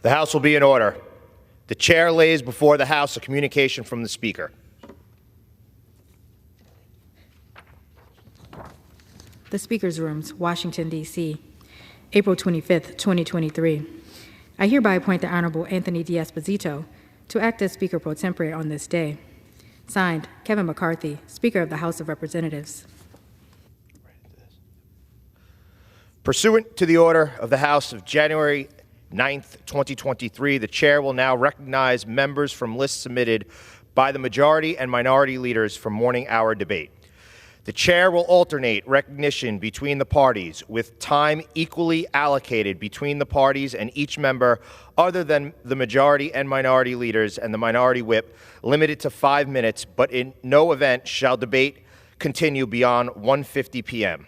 The House will be in order. The chair lays before the House a communication from the Speaker. The Speaker's Rooms, Washington, D.C., April 25th, 2023. I hereby appoint the Honorable Anthony D'Esposito to act as Speaker pro tempore on this day. Signed, Kevin McCarthy, Speaker of the House of Representatives. Pursuant to the order of the House of January 9th, 2023, the chair will now recognize members from lists submitted by the majority and minority leaders for morning hour debate. The chair will alternate recognition between the parties with time equally allocated between the parties and each member other than the majority and minority leaders and the minority whip, limited to 5 minutes, but in no event shall debate continue beyond 1:50 p.m.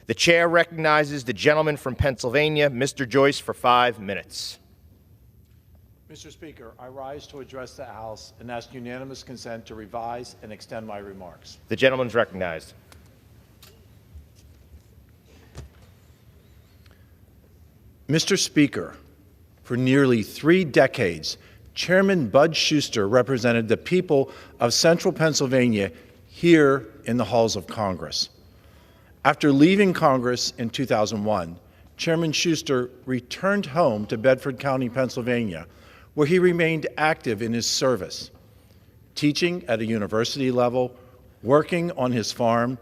The chair recognizes the gentleman from Pennsylvania, Mr. Joyce, for 5 minutes. Mr. Speaker, I rise to address the House and ask unanimous consent to revise and extend my remarks. The gentleman is recognized. Mr. Speaker, for nearly 3 decades, Chairman Bud Shuster represented the people of Central Pennsylvania here in the halls of Congress. After leaving Congress in 2001, Chairman Shuster returned home to Bedford County, Pennsylvania, where he remained active in his service, teaching at a university level, working on his farm,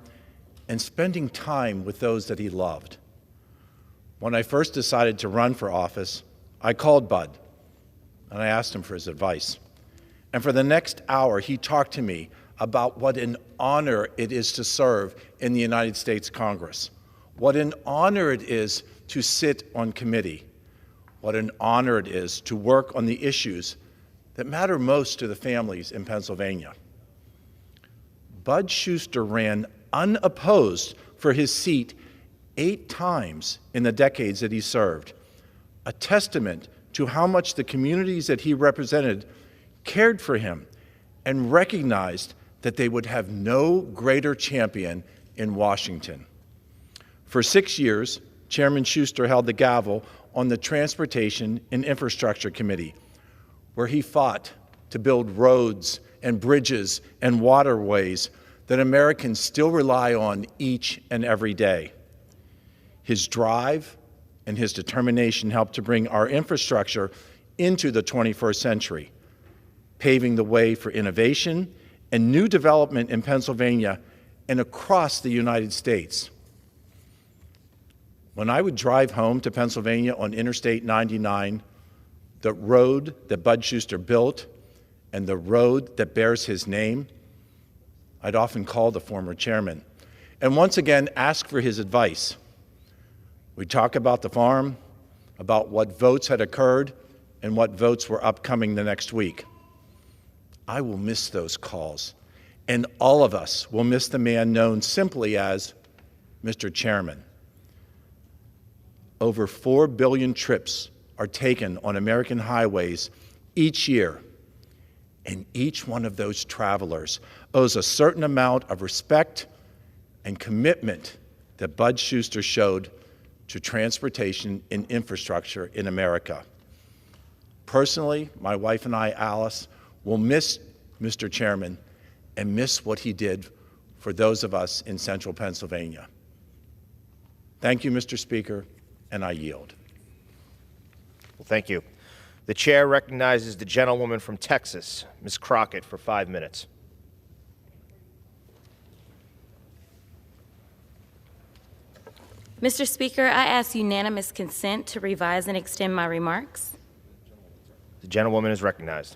and spending time with those that he loved. When I first decided to run for office, I called Bud, and I asked him for his advice. And for the next hour, he talked to me about what an honor it is to serve in the United States Congress, what an honor it is to sit on committee, what an honor it is to work on the issues that matter most to the families in Pennsylvania. Bud Shuster ran unopposed for his seat 8 times in the decades that he served, a testament to how much the communities that he represented cared for him and recognized that they would have no greater champion in Washington. For 6 years, Chairman Shuster held the gavel on the Transportation and Infrastructure Committee, where he fought to build roads and bridges and waterways that Americans still rely on each and every day. His drive and his determination helped to bring our infrastructure into the 21st century, paving the way for innovation and new development in Pennsylvania and across the United States. When I would drive home to Pennsylvania on Interstate 99, the road that Bud Shuster built and the road that bears his name, I'd often call the former chairman and once again ask for his advice. We'd talk about the farm, about what votes had occurred and what votes were upcoming the next week. I will miss those calls, and all of us will miss the man known simply as Mr. Chairman. Over 4 billion trips are taken on American highways each year, and each one of those travelers owes a certain amount of respect and commitment that Bud Shuster showed to transportation and infrastructure in America. Personally, my wife and I, Alice, will miss Mr. Chairman and miss what he did for those of us in Central Pennsylvania. Thank you, Mr. Speaker, and I yield. Well, thank you. The chair recognizes the gentlewoman from Texas, Ms. Crockett, for 5 minutes. Mr. Speaker, I ask unanimous consent to revise and extend my remarks. The gentlewoman is recognized.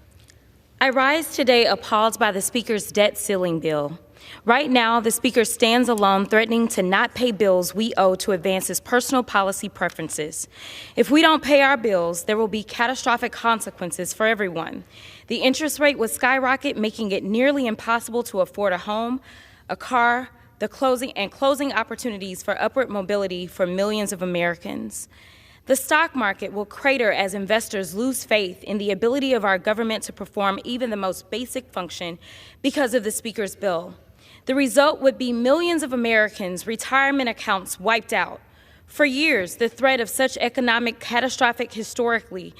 I rise today appalled by the Speaker's debt ceiling bill. Right now, the Speaker stands alone, threatening to not pay bills we owe to advance his personal policy preferences. If we don't pay our bills, there will be catastrophic consequences for everyone. The interest rate will skyrocket, making it nearly impossible to afford a home, a car, closing opportunities for upward mobility for millions of Americans. The stock market will crater as investors lose faith in the ability of our government to perform even the most basic function because of the Speaker's bill. The result would be millions of Americans' retirement accounts wiped out. For years, the threat of such economic catastrophe historically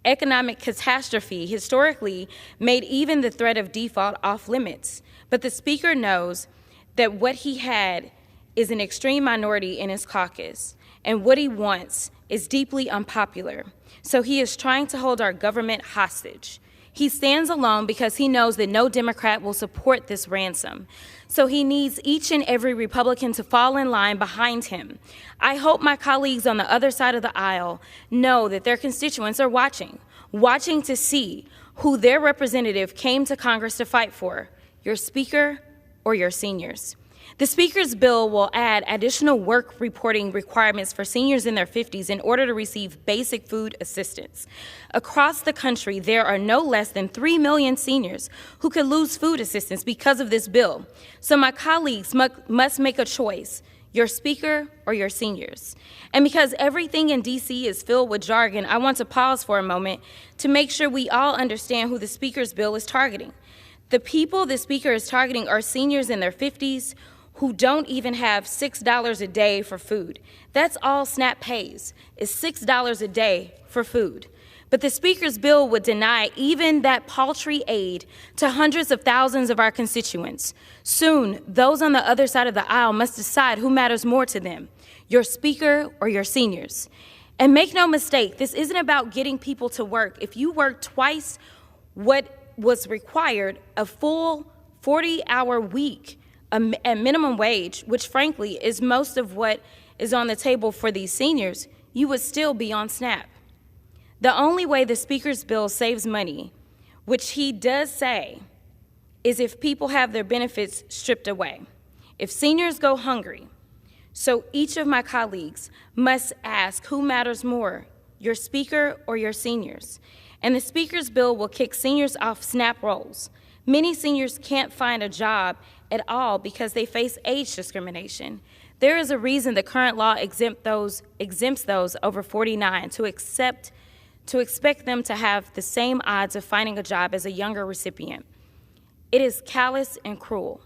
economic catastrophe historically made even the threat of default off limits. But the Speaker knows that what he had is an extreme minority in his caucus, and what he wants is deeply unpopular. So he is trying to hold our government hostage. He stands alone because he knows that no Democrat will support this ransom. So he needs each and every Republican to fall in line behind him. I hope my colleagues on the other side of the aisle know that their constituents are watching to see who their representative came to Congress to fight for, your Speaker or your seniors. The Speaker's bill will add additional work reporting requirements for seniors in their 50s in order to receive basic food assistance. Across the country, there are no less than 3 million seniors who could lose food assistance because of this bill. So my colleagues must make a choice, your Speaker or your seniors. And because everything in D.C. is filled with jargon, I want to pause for a moment to make sure we all understand who the Speaker's bill is targeting. The people the Speaker is targeting are seniors in their 50s who don't even have $6 a day for food. That's all SNAP pays, is $6 a day for food. But the Speaker's bill would deny even that paltry aid to hundreds of thousands of our constituents. Soon, those on the other side of the aisle must decide who matters more to them, your Speaker or your seniors. And make no mistake, this isn't about getting people to work. If you work twice what was required, a full 40-hour week at minimum wage, which frankly is most of what is on the table for these seniors, you would still be on SNAP. The only way the Speaker's bill saves money, which he does say, is if people have their benefits stripped away, if seniors go hungry. So each of my colleagues must ask who matters more, your Speaker or your seniors. And the Speaker's bill will kick seniors off SNAP rolls. Many seniors can't find a job at all because they face age discrimination. There is a reason the current law exempts those over 49 to expect them to have the same odds of finding a job as a younger recipient. It is callous and cruel.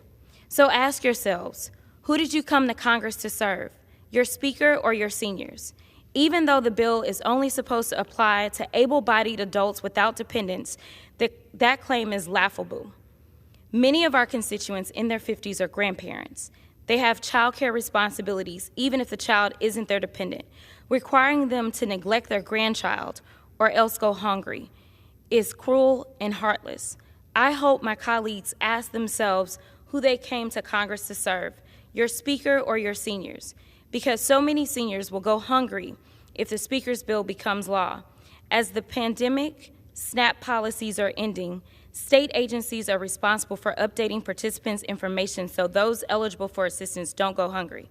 So ask yourselves, who did you come to Congress to serve, your Speaker or your seniors? Even though the bill is only supposed to apply to able-bodied adults without dependents, that claim is laughable. Many of our constituents in their 50s are grandparents. They have child care responsibilities, even if the child isn't their dependent. Requiring them to neglect their grandchild or else go hungry is cruel and heartless. I hope my colleagues ask themselves who they came to Congress to serve, your Speaker or your seniors, because so many seniors will go hungry if the Speaker's bill becomes law. As the pandemic SNAP policies are ending, state agencies are responsible for updating participants' information so those eligible for assistance don't go hungry.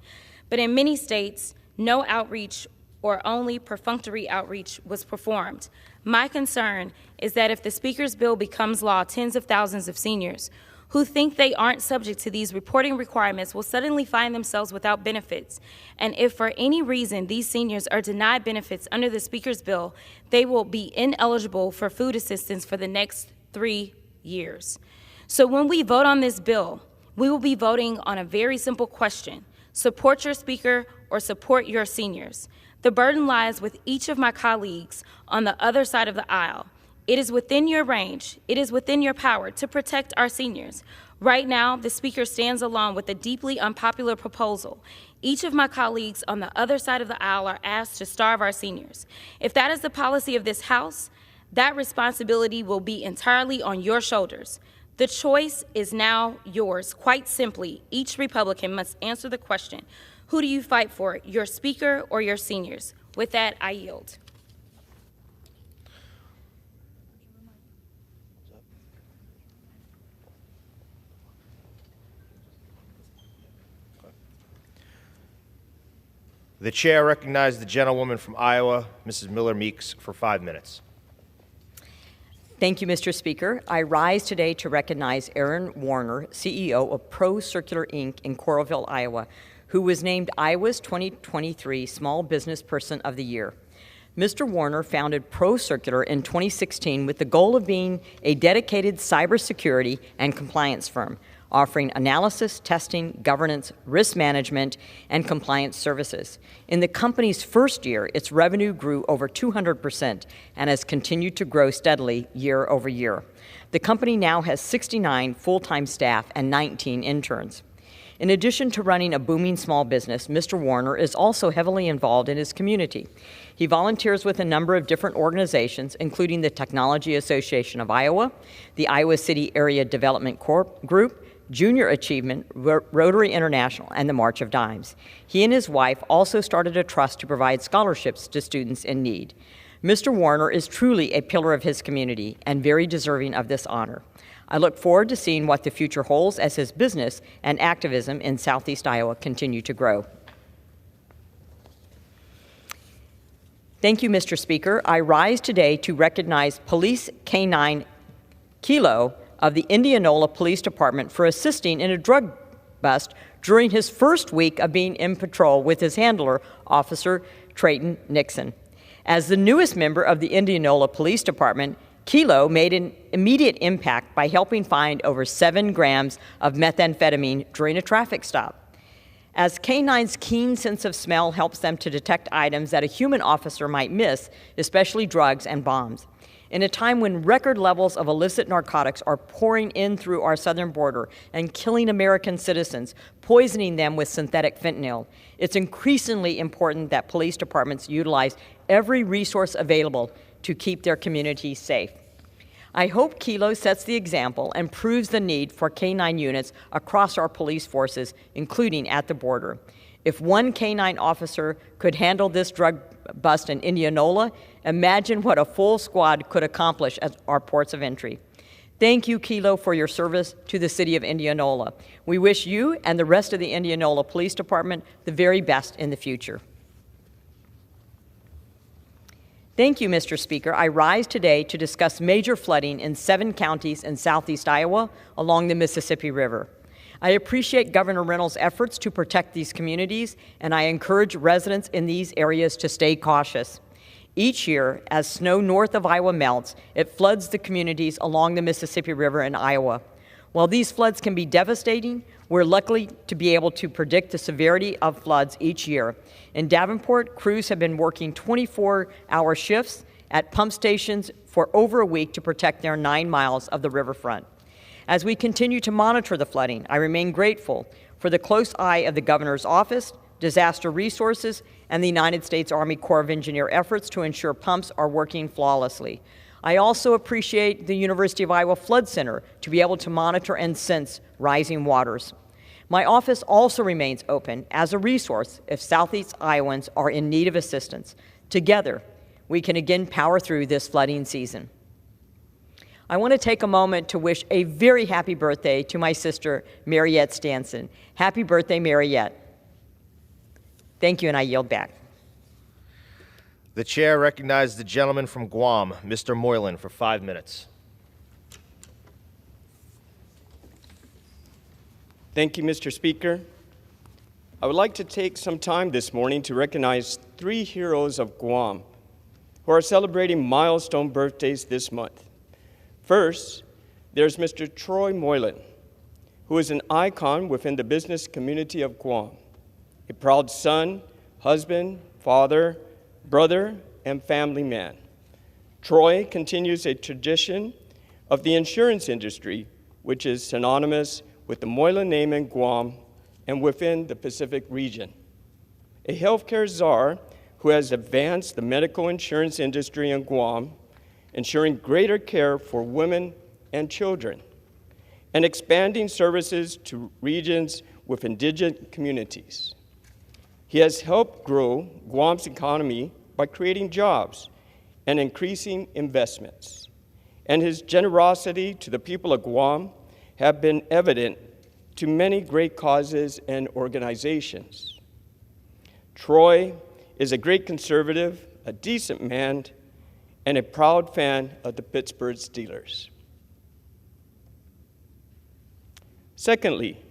But in many states, no outreach or only perfunctory outreach was performed. My concern is that if the Speaker's bill becomes law, tens of thousands of seniors who think they aren't subject to these reporting requirements will suddenly find themselves without benefits. And if for any reason these seniors are denied benefits under the Speaker's bill, they will be ineligible for food assistance for the next 3 years. So when we vote on this bill, we will be voting on a very simple question: support your Speaker or support your seniors. The burden lies with each of my colleagues on the other side of the aisle. It is within your range, it is within your power to protect our seniors. Right now, the Speaker stands alone with a deeply unpopular proposal. Each of my colleagues on the other side of the aisle are asked to starve our seniors. If that is the policy of this House, that responsibility will be entirely on your shoulders. The choice is now yours. Quite simply, each Republican must answer the question: who do you fight for, your Speaker or your seniors? With that, I yield. The chair recognizes the gentlewoman from Iowa, Mrs. Miller Meeks, for 5 minutes. Thank you, Mr. Speaker. I rise today to recognize Aaron Warner, CEO of Pro Circular Inc. in Coralville, Iowa, who was named Iowa's 2023 Small Business Person of the Year. Mr. Warner founded Pro Circular in 2016 with the goal of being a dedicated cybersecurity and compliance firm. offering analysis, testing, governance, risk management, and compliance services. In the company's first year, its revenue grew over 200% and has continued to grow steadily year over year. The company now has 69 full-time staff and 19 interns. In addition to running a booming small business, Mr. Warner is also heavily involved in his community. He volunteers with a number of different organizations, including the Technology Association of Iowa, the Iowa City Area Development Group, Junior Achievement, Rotary International, and the March of Dimes. He and his wife also started a trust to provide scholarships to students in need. Mr. Warner is truly a pillar of his community and very deserving of this honor. I look forward to seeing what the future holds as his business and activism in Southeast Iowa continue to grow. Thank you, Mr. Speaker. I rise today to recognize Police K-9 Kilo of the Indianola Police Department for assisting in a drug bust during his first week of being in patrol with his handler, Officer Trayton Nixon. As the newest member of the Indianola Police Department, Kilo made an immediate impact by helping find over 7 grams of methamphetamine during a traffic stop. As K-9's keen sense of smell helps them to detect items that a human officer might miss, especially drugs and bombs. In a time when record levels of illicit narcotics are pouring in through our southern border and killing American citizens, poisoning them with synthetic fentanyl, it's increasingly important that police departments utilize every resource available to keep their communities safe. I hope Kilo sets the example and proves the need for K-9 units across our police forces, including at the border. If one K-9 officer could handle this drug bust in Indianola, imagine what a full squad could accomplish at our ports of entry. Thank you, Kilo, for your service to the city of Indianola. We wish you and the rest of the Indianola Police Department the very best in the future. Thank you, Mr. Speaker. I rise today to discuss major flooding in 7 counties in southeast Iowa along the Mississippi River. I appreciate Governor Reynolds' efforts to protect these communities, and I encourage residents in these areas to stay cautious. Each year, as snow north of Iowa melts, it floods the communities along the Mississippi River in Iowa. While these floods can be devastating, we're lucky to be able to predict the severity of floods each year. In Davenport, crews have been working 24-hour shifts at pump stations for over a week to protect their 9 miles of the riverfront. As we continue to monitor the flooding, I remain grateful for the close eye of the governor's office, disaster resources, and the United States Army Corps of Engineer efforts to ensure pumps are working flawlessly. I also appreciate the University of Iowa Flood Center to be able to monitor and sense rising waters. My office also remains open as a resource if Southeast Iowans are in need of assistance. Together, we can again power through this flooding season. I want to take a moment to wish a very happy birthday to my sister, Mariette Stanson. Happy birthday, Mariette. Thank you, and I yield back. The chair recognizes the gentleman from Guam, Mr. Moylan, for 5 minutes. Thank you, Mr. Speaker. I would like to take some time this morning to recognize 3 heroes of Guam who are celebrating milestone birthdays this month. First, there's Mr. Troy Moylan, who is an icon within the business community of Guam, a proud son, husband, father, brother, and family man. Troy continues a tradition of the insurance industry, which is synonymous with the Moylan name in Guam and within the Pacific region. A healthcare czar who has advanced the medical insurance industry in Guam, ensuring greater care for women and children, and expanding services to regions with indigenous communities. He has helped grow Guam's economy by creating jobs and increasing investments. And his generosity to the people of Guam have been evident to many great causes and organizations. Troy is a great conservative, a decent man, and a proud fan of the Pittsburgh Steelers. Secondly,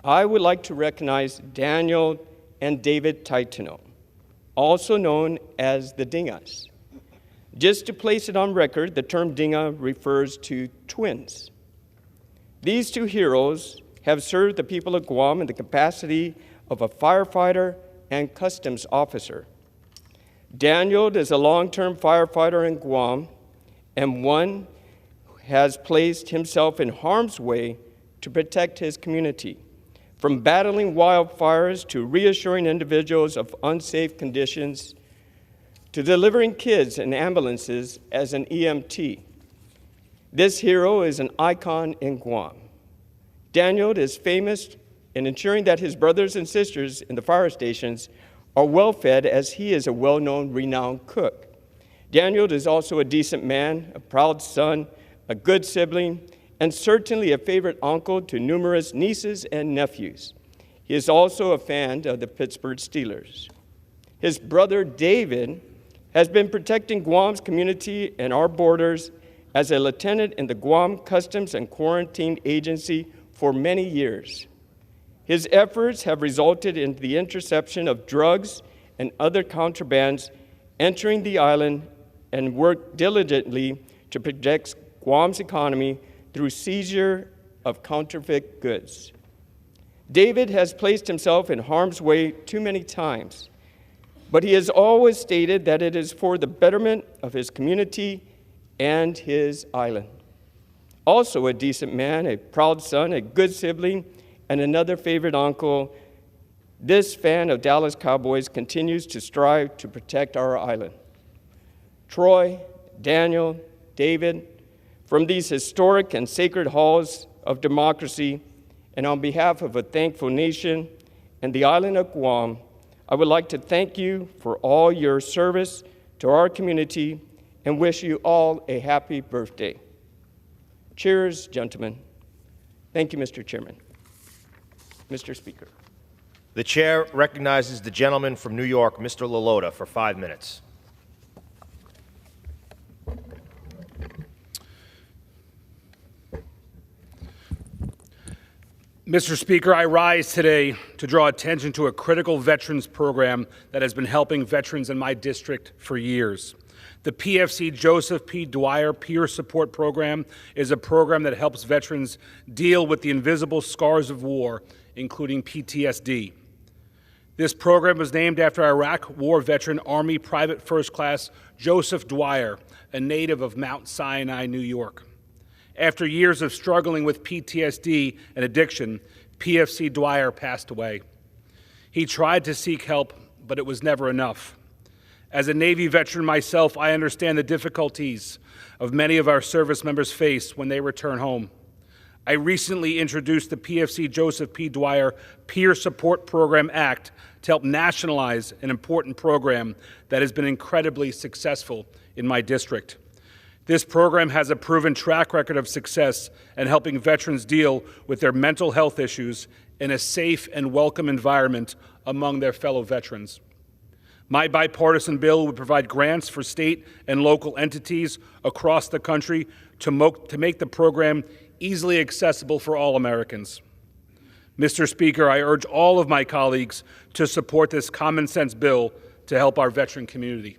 I would like to recognize Daniel and David Taitano, also known as the Dingas. Just to place it on record, the term Dinga refers to twins. These two heroes have served the people of Guam in the capacity of a firefighter and customs officer. Daniel is a long-term firefighter in Guam and one who has placed himself in harm's way to protect his community, from battling wildfires to reassuring individuals of unsafe conditions to delivering kids in ambulances as an EMT. This hero is an icon in Guam. Daniel is famous in ensuring that his brothers and sisters in the fire stations are well fed, as he is a well-known, renowned cook. Daniel is also a decent man, a proud son, a good sibling, and certainly a favorite uncle to numerous nieces and nephews. He is also a fan of the Pittsburgh Steelers. His brother David has been protecting Guam's community and our borders as a lieutenant in the Guam Customs and Quarantine Agency for many years. His efforts have resulted in the interception of drugs and other contrabands entering the island, and worked diligently to protect Guam's economy through seizure of counterfeit goods. David has placed himself in harm's way too many times, but he has always stated that it is for the betterment of his community and his island. Also a decent man, a proud son, a good sibling, and another favorite uncle, this fan of Dallas Cowboys continues to strive to protect our island. Troy, Daniel, David, from these historic and sacred halls of democracy, and on behalf of a thankful nation and the island of Guam, I would like to thank you for all your service to our community and wish you all a happy birthday. Cheers, gentlemen. Thank you, Mr. Chairman. Mr. Speaker. The chair recognizes the gentleman from New York, Mr. Lalota, for 5 minutes. Mr. Speaker, I rise today to draw attention to a critical veterans program that has been helping veterans in my district for years. The PFC Joseph P. Dwyer Peer Support Program is a program that helps veterans deal with the invisible scars of war, including PTSD. This program was named after Iraq War veteran Army Private First Class Joseph Dwyer, a native of Mount Sinai, New York. After years of struggling with PTSD and addiction, PFC Dwyer passed away. He tried to seek help, but it was never enough. As a Navy veteran myself, I understand the difficulties of many of our service members face when they return home. I recently introduced the PFC Joseph P. Dwyer Peer Support Program Act to help nationalize an important program that has been incredibly successful in my district. This program has a proven track record of success in helping veterans deal with their mental health issues in a safe and welcome environment among their fellow veterans. My bipartisan bill would provide grants for state and local entities across the country to make the program easily accessible for all Americans. Mr. Speaker, I urge all of my colleagues to support this common sense bill to help our veteran community.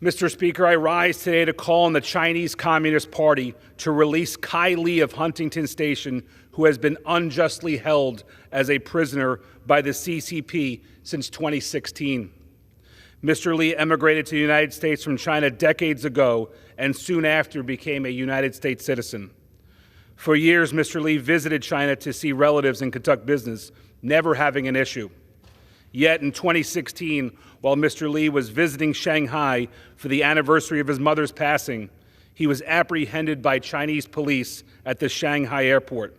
Mr. Speaker, I rise today to call on the Chinese Communist Party to release Kai Li of Huntington Station, who has been unjustly held as a prisoner by the CCP since 2016. Mr. Li emigrated to the United States from China decades ago and soon after became a United States citizen. For years, Mr. Li visited China to see relatives and conduct business, never having an issue. Yet in 2016, while Mr. Li was visiting Shanghai for the anniversary of his mother's passing, he was apprehended by Chinese police at the Shanghai airport.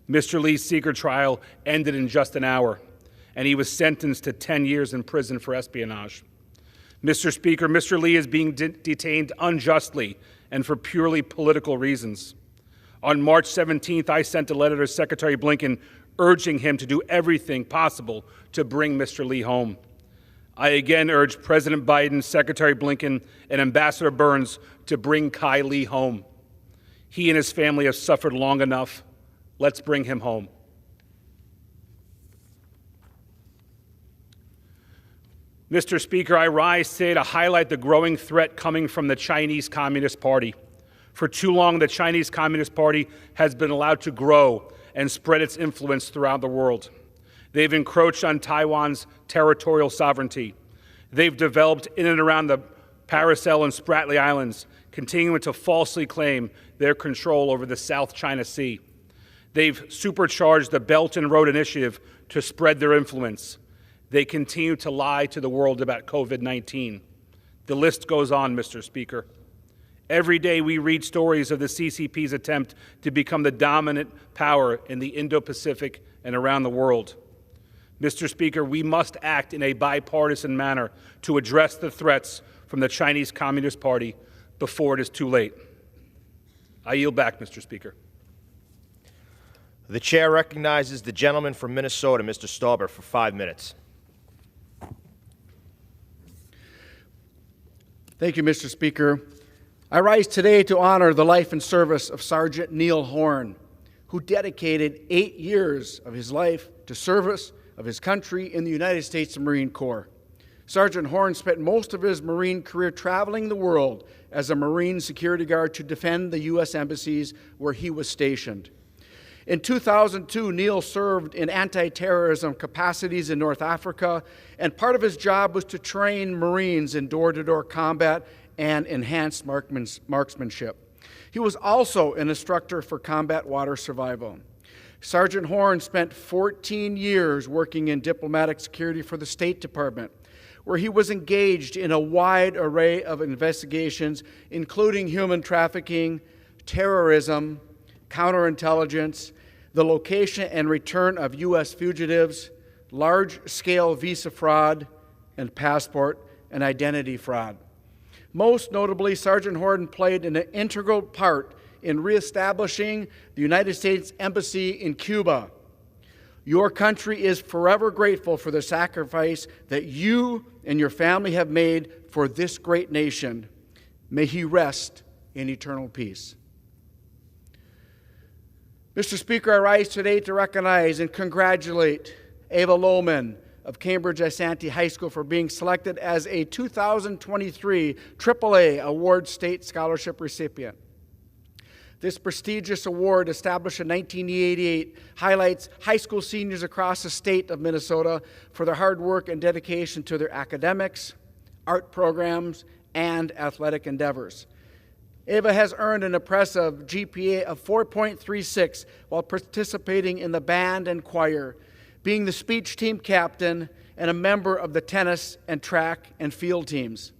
Mr. Li's secret trial ended in just an hour, and he was sentenced to 10 years in prison for espionage. Mr. Speaker, Mr. Li is being detained unjustly and for purely political reasons. On March 17th, I sent a letter to Secretary Blinken urging him to do everything possible to bring Mr. Li home. I again urge President Biden, Secretary Blinken, and Ambassador Burns to bring Kai Li home. He and his family have suffered long enough. Let's bring him home. Mr. Speaker, I rise today to highlight the growing threat coming from the Chinese Communist Party. For too long, the Chinese Communist Party has been allowed to grow and spread its influence throughout the world. They've encroached on Taiwan's territorial sovereignty. They've developed in and around the Paracel and Spratly Islands, continuing to falsely claim their control over the South China Sea. They've supercharged the Belt and Road Initiative to spread their influence. They continue to lie to the world about COVID-19. The list goes on, Mr. Speaker. Every day we read stories of the CCP's attempt to become the dominant power in the Indo-Pacific and around the world. Mr. Speaker, we must act in a bipartisan manner to address the threats from the Chinese Communist Party before it is too late. I yield back, Mr. Speaker. The chair recognizes the gentleman from Minnesota, Mr. Stauber, for 5 minutes. Thank you, Mr. Speaker. I rise today to honor the life and service of Sergeant Neil Horn, who dedicated 8 years of his life to service of his country in the United States Marine Corps. Sergeant Horn spent most of his Marine career traveling the world as a Marine security guard to defend the U.S. embassies where he was stationed. In 2002, Neil served in anti-terrorism capacities in North Africa, and part of his job was to train Marines in door-to-door combat and enhanced marksmanship. He was also an instructor for combat water survival. Sergeant Horn spent 14 years working in diplomatic security for the State Department, where he was engaged in a wide array of investigations, including human trafficking, terrorism, counterintelligence, the location and return of U.S. fugitives, large-scale visa fraud, and passport and identity fraud. Most notably, Sergeant Horn played an integral part in reestablishing the United States Embassy in Cuba. Your country is forever grateful for the sacrifice that you and your family have made for this great nation. May he rest in eternal peace. Mr. Speaker, I rise today to recognize and congratulate Ava Lohman of Cambridge Isanti High School for being selected as a 2023 AAA Award State Scholarship recipient. This prestigious award, established in 1988, highlights high school seniors across the state of Minnesota for their hard work and dedication to their academics, art programs, and athletic endeavors. Ava has earned an impressive GPA of 4.36 while participating in the band and choir, being the speech team captain, and a member of the tennis and track and field teams.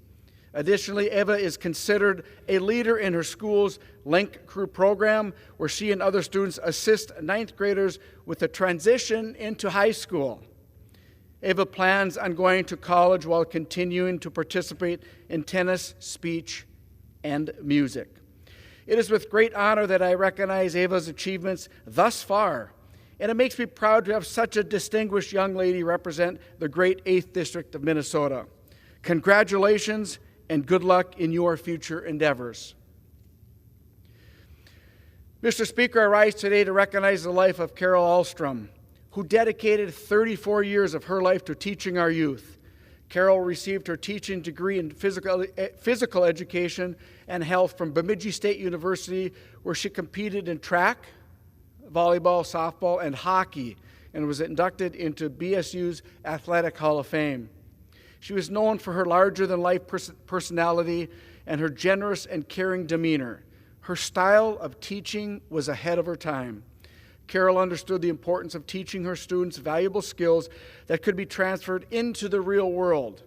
Additionally, Eva is considered a leader in her school's Link Crew program, where she and other students assist ninth graders with the transition into high school. Eva plans on going to college while continuing to participate in tennis, speech, and music. It is with great honor that I recognize Eva's achievements thus far, and it makes me proud to have such a distinguished young lady represent the great 8th District of Minnesota. Congratulations and good luck in your future endeavors. Mr. Speaker, I rise today to recognize the life of Carol Ahlstrom, who dedicated 34 years of her life to teaching our youth. Carol received her teaching degree in physical education and health from Bemidji State University, where she competed in track, volleyball, softball, and hockey, and was inducted into BSU's Athletic Hall of Fame. She was known for her larger-than-life personality and her generous and caring demeanor. Her style of teaching was ahead of her time. Carol understood the importance of teaching her students valuable skills that could be transferred into the real world.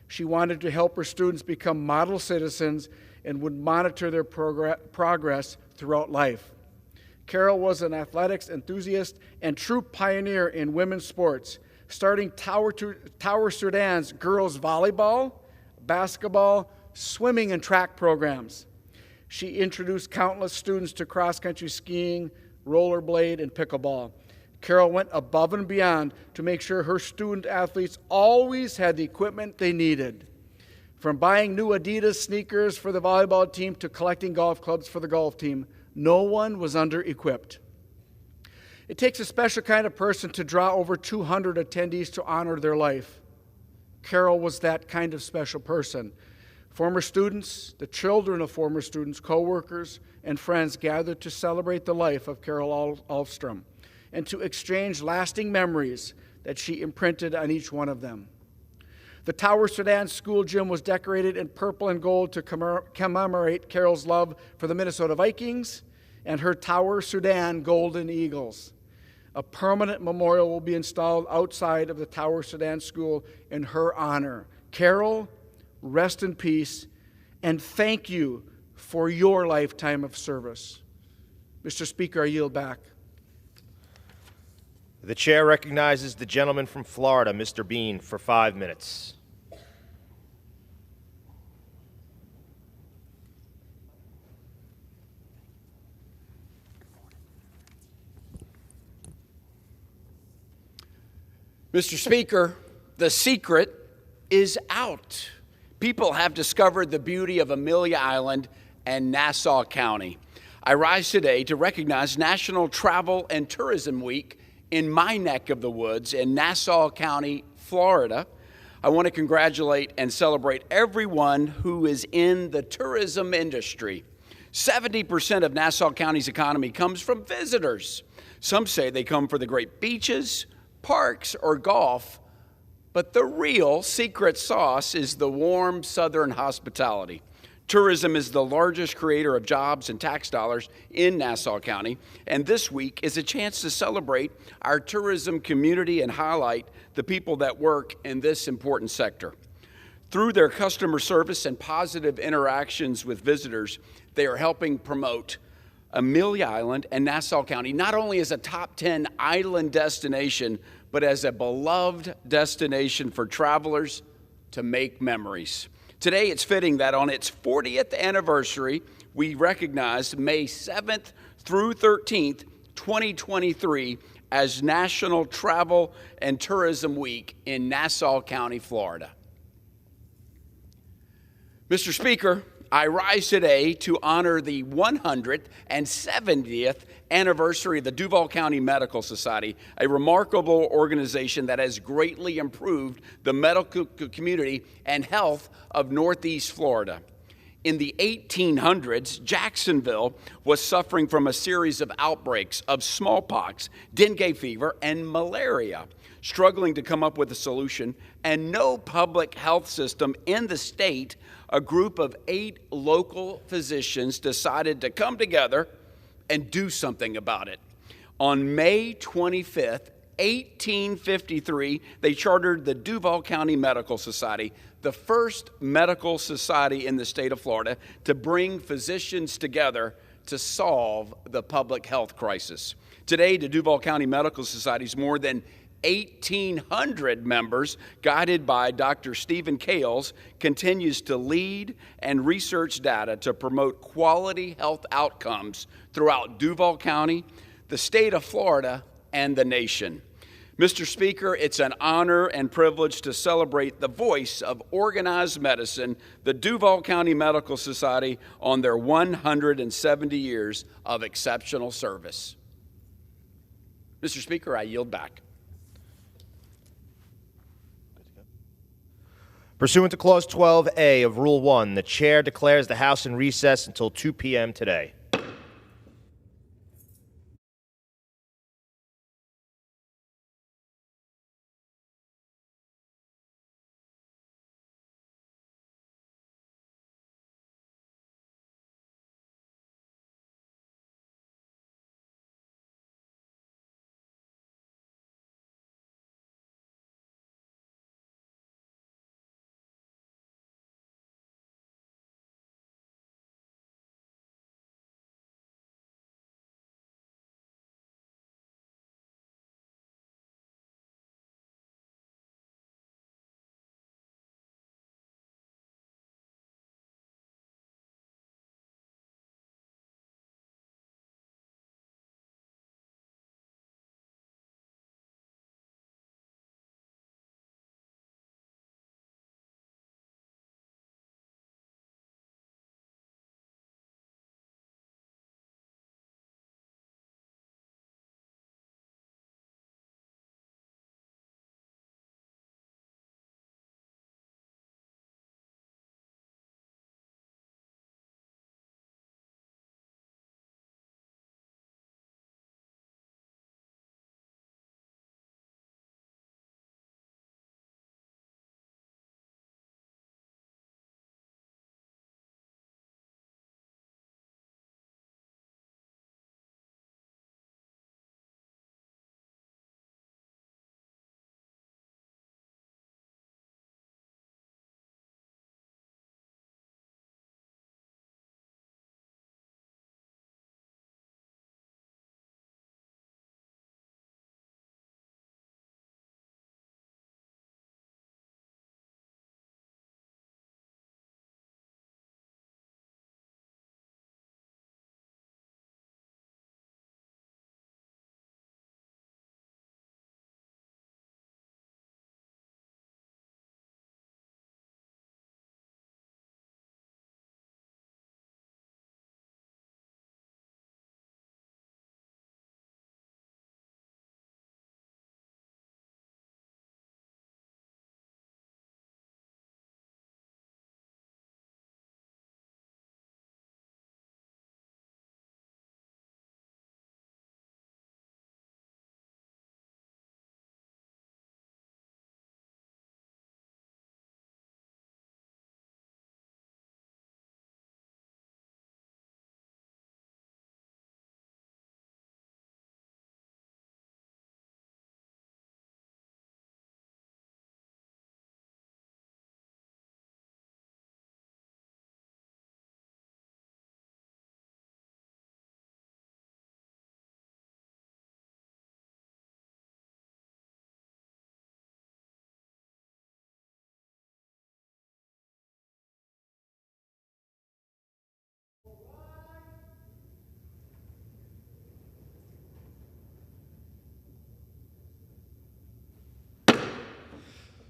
She wanted to help her students become model citizens and would monitor their progress throughout life. Carol was an athletics enthusiast and true pioneer in women's sports, starting Tower Sudan's girls volleyball, basketball, swimming, and track programs. She introduced countless students to cross-country skiing, rollerblade, and pickleball. Carol went above and beyond to make sure her student athletes always had the equipment they needed. From buying new Adidas sneakers for the volleyball team to collecting golf clubs for the golf team, no one was under-equipped. It takes a special kind of person to draw over 200 attendees to honor their life. Carol was that kind of special person. Former students, the children of former students, co-workers, and friends gathered to celebrate the life of Carol Alstrom and to exchange lasting memories that she imprinted on each one of them. The Tower Sudan School Gym was decorated in purple and gold to commemorate Carol's love for the Minnesota Vikings and her Tower Sudan Golden Eagles. A permanent memorial will be installed outside of the Tower Sudan School in her honor. Carol, rest in peace, and thank you for your lifetime of service. Mr. Speaker, I yield back. The chair recognizes the gentleman from Florida, Mr. Bean, for 5 minutes. Mr. Speaker, the secret is out. People have discovered the beauty of Amelia Island and Nassau County. I rise today to recognize National Travel and Tourism Week in my neck of the woods in Nassau County, Florida. I want to congratulate and celebrate everyone who is in the tourism industry. 70% of Nassau County's economy comes from visitors. Some say they come for the great beaches, parks, or golf, but the real secret sauce is the warm southern hospitality. Tourism is the largest creator of jobs and tax dollars in Nassau County, and this week is a chance to celebrate our tourism community and highlight the people that work in this important sector. Through their customer service and positive interactions with visitors, they are helping promote Amelia Island and Nassau County not only as a top 10 island destination, but as a beloved destination for travelers to make memories. Today, it's fitting that on its 40th anniversary, we recognize May 7th through 13th, 2023, as National Travel and Tourism Week in Nassau County, Florida. Mr. Speaker, I rise today to honor the 170th anniversary of the Duval County Medical Society, a remarkable organization that has greatly improved the medical community and health of Northeast Florida. In the 1800s, Jacksonville was suffering from a series of outbreaks of smallpox, dengue fever, and malaria, struggling to come up with a solution, and no public health system in the state. A group of 8 local physicians decided to come together and do something about it. On May 25th, 1853, they chartered the Duval County Medical Society, the first medical society in the state of Florida to bring physicians together to solve the public health crisis. Today, the Duval County Medical Society is more than 1,800 members, guided by Dr. Stephen Kales, continues to lead and research data to promote quality health outcomes throughout Duval County, the state of Florida, and the nation. Mr. Speaker, it's an honor and privilege to celebrate the voice of organized medicine, the Duval County Medical Society, on their 170 years of exceptional service. Mr. Speaker, I yield back. Pursuant to Clause 12A of Rule 1, the chair declares the House in recess until 2 p.m. today.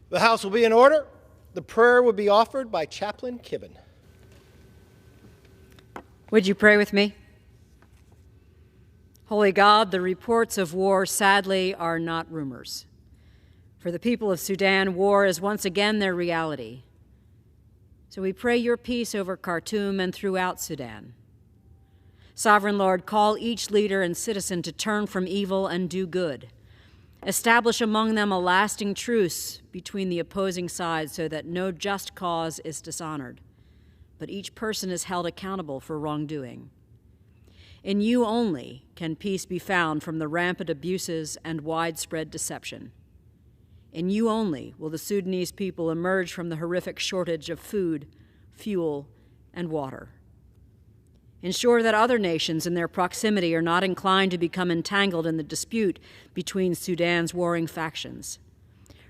The House will be in order. The prayer will be offered by Chaplain Kibben. Would you pray with me? Holy God, the reports of war sadly are not rumors. For the people of Sudan, war is once again their reality. So we pray your peace over Khartoum and throughout Sudan. Sovereign Lord, call each leader and citizen to turn from evil and do good. Establish among them a lasting truce between the opposing sides so that no just cause is dishonored, but each person is held accountable for wrongdoing. In you only can peace be found from the rampant abuses and widespread deception. In you only will the Sudanese people emerge from the horrific shortage of food, fuel, and water. Ensure that other nations in their proximity are not inclined to become entangled in the dispute between Sudan's warring factions.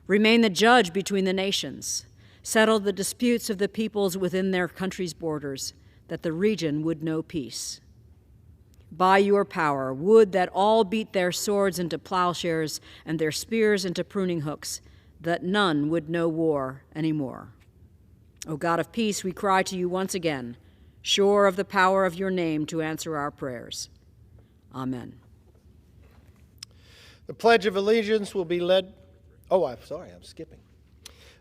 Remain the judge between the nations. Settle the disputes of the peoples within their country's borders, that the region would know peace. By your power, would that all beat their swords into plowshares and their spears into pruning hooks, that none would know war anymore. O God of peace, we cry to you once again, sure of the power of your name to answer our prayers. Amen. The Pledge of Allegiance will be led. Oh, I'm sorry, I'm skipping.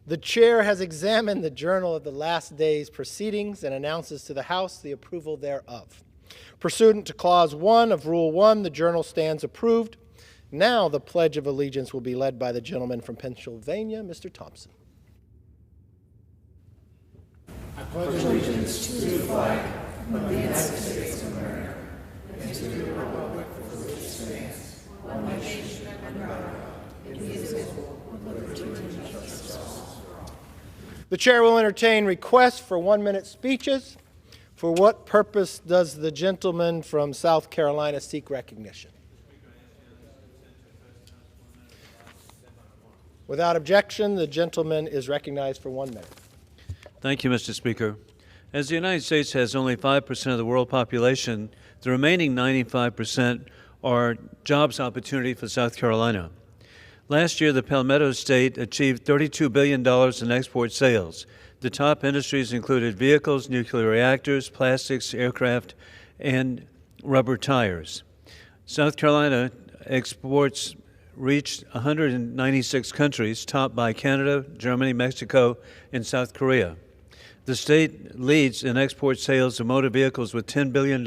The chair has examined the journal of the last day's proceedings and announces to the House the approval thereof. Pursuant to Clause 1 of Rule 1, the journal stands approved. Now the Pledge of Allegiance will be led by the gentleman from Pennsylvania, Mr. Thompson. I pledge allegiance to the flag of the United States of America and to the republic for which it stands, one nation under God, indivisible, with liberty and justice for all. The chair will entertain requests for 1-minute speeches. For what purpose does the gentleman from South Carolina seek recognition? Without objection, the gentleman is recognized for 1 minute. Thank you, Mr. Speaker. As the United States has only 5% of the world population, the remaining 95% are jobs opportunity for South Carolina. Last year, the Palmetto State achieved $32 billion in export sales. The top industries included vehicles, nuclear reactors, plastics, aircraft, and rubber tires. South Carolina exports reached 196 countries, topped by Canada, Germany, Mexico, and South Korea. The state leads in export sales of motor vehicles with $10 billion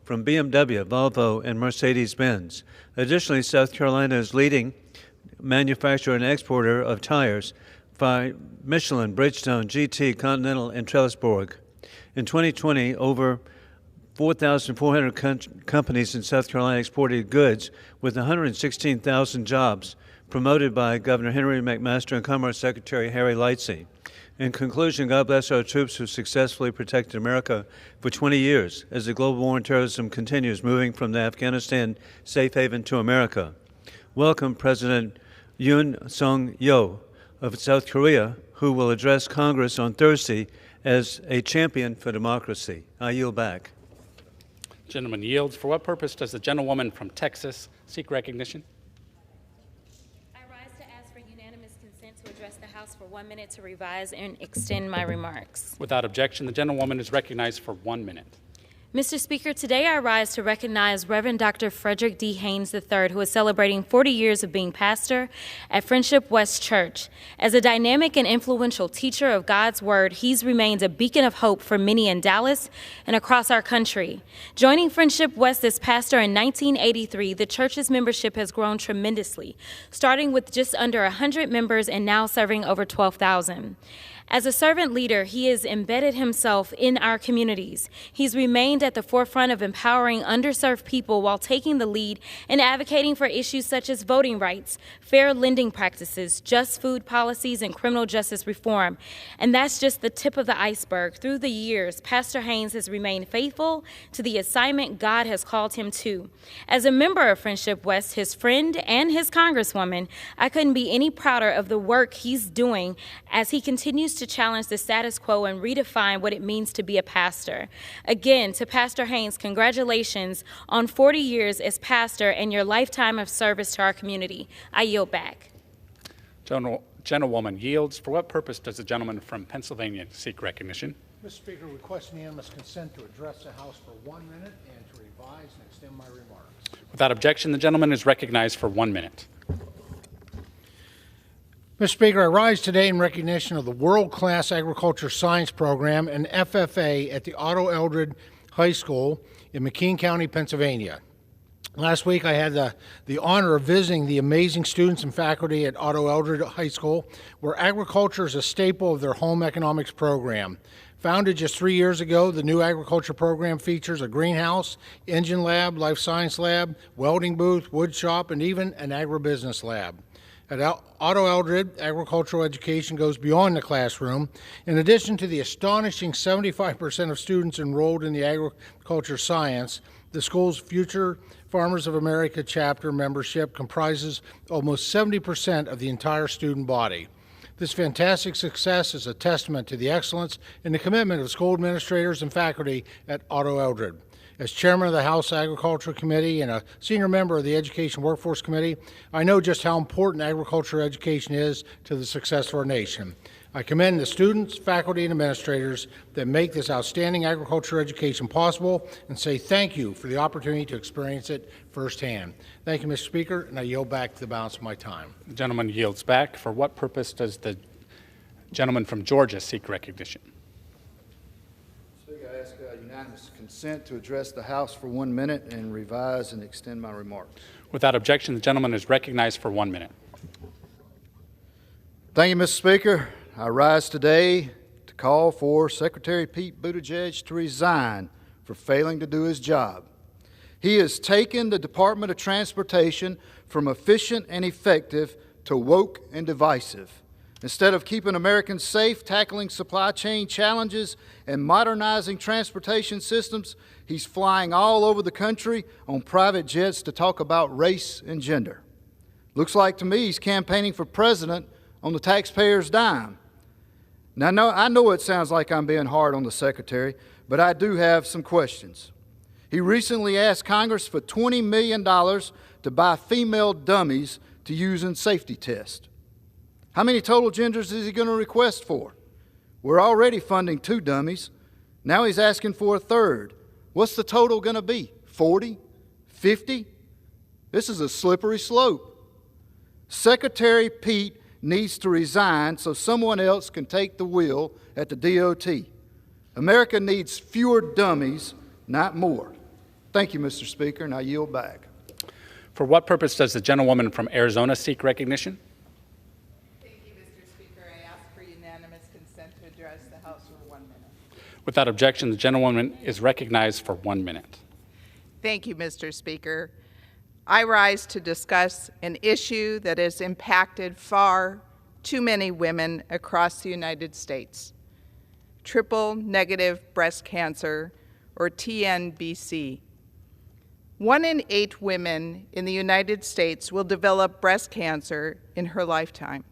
from BMW, Volvo, and Mercedes-Benz. Additionally, South Carolina is leading manufacturer and exporter of tires by Michelin, Bridgestone, GT, Continental, and Trelleborg. In 2020, over 4,400 companies in South Carolina exported goods with 116,000 jobs, promoted by Governor Henry McMaster and Commerce Secretary Harry Lightsey. In conclusion, God bless our troops who successfully protected America for 20 years as the global war on terrorism continues, moving from the Afghanistan safe haven to America. Welcome President Yoon Suk-yeol of South Korea, who will address Congress on Thursday as a champion for democracy. I yield back. Gentleman yields. For what purpose does the gentlewoman from Texas seek recognition? I rise to ask for unanimous consent to address the House for 1 minute to revise and extend my remarks. Without objection, the gentlewoman is recognized for 1 minute. Mr. Speaker, today I rise to recognize Reverend Dr. Frederick D. Haynes III, who is celebrating 40 years of being pastor at Friendship West Church. As a dynamic and influential teacher of God's Word, he's remained a beacon of hope for many in Dallas and across our country. Joining Friendship West as pastor in 1983, the church's membership has grown tremendously, starting with just under 100 members and now serving over 12,000. As a servant leader, he has embedded himself in our communities. He's remained at the forefront of empowering underserved people while taking the lead and advocating for issues such as voting rights, fair lending practices, just food policies, and criminal justice reform. And that's just the tip of the iceberg. Through the years, Pastor Haynes has remained faithful to the assignment God has called him to. As a member of Friendship West, his friend and his congresswoman, I couldn't be any prouder of the work he's doing as he continues to challenge the status quo and redefine what it means to be a pastor. Again, to Pastor Haynes, congratulations on 40 years as pastor and your lifetime of service to our community. I yield back. Gentlewoman yields. For what purpose does the gentleman from Pennsylvania seek recognition? Mr. Speaker, request unanimous consent to address the House for 1 minute and to revise and extend my remarks. Without objection, the gentleman is recognized for 1 minute. Mr. Speaker, I rise today in recognition of the World-Class Agriculture Science Program and FFA at the Otto Eldred High School in McKean County, Pennsylvania. Last week, I had the honor of visiting the amazing students and faculty at Otto Eldred High School, where agriculture is a staple of their home economics program. Founded just 3 years ago, the new agriculture program features a greenhouse, engine lab, life science lab, welding booth, wood shop, and even an agribusiness lab. At Otto Eldred, agricultural education goes beyond the classroom. In addition to the astonishing 75% of students enrolled in the agriculture science, the school's Future Farmers of America chapter membership comprises almost 70% of the entire student body. This fantastic success is a testament to the excellence and the commitment of school administrators and faculty at Otto Eldred. As chairman of the House Agricultural Committee and a senior member of the Education Workforce Committee, I know just how important agricultural education is to the success of our nation. I commend the students, faculty, and administrators that make this outstanding agricultural education possible and say thank you for the opportunity to experience it firsthand. Thank you, Mr. Speaker, and I yield back the balance of my time. The gentleman yields back. For what purpose does the gentleman from Georgia seek recognition? Speaker, I ask unanimous consent to address the House for 1 minute and revise and extend my remarks. Without objection, the gentleman is recognized for 1 minute. Thank you, Mr. Speaker. I rise today to call for Secretary Pete Buttigieg to resign for failing to do his job. He has taken the Department of Transportation from efficient and effective to woke and divisive. Instead of keeping Americans safe, tackling supply chain challenges, and modernizing transportation systems, he's flying all over the country on private jets to talk about race and gender. Looks like to me he's campaigning for president on the taxpayer's dime. Now, I know it sounds like I'm being hard on the Secretary, but I do have some questions. He recently asked Congress for $20 million to buy female dummies to use in safety tests. How many total genders is he going to request for? We're already funding 2 dummies. Now he's asking for a third. What's the total going to be? 40? 50? This is a slippery slope. Secretary Pete needs to resign so someone else can take the wheel at the DOT. America needs fewer dummies, not more. Thank you, Mr. Speaker, and I yield back. For what purpose does the gentlewoman from Arizona seek recognition? Thank you, Mr. Speaker. I ask for unanimous consent to address the House for 1 minute. Without objection, the gentlewoman is recognized for 1 minute. Thank you, Mr. Speaker. I rise to discuss an issue that has impacted far too many women across the United States: triple-negative breast cancer, or TNBC. 1 in 8 women in the United States will develop breast cancer in her lifetime.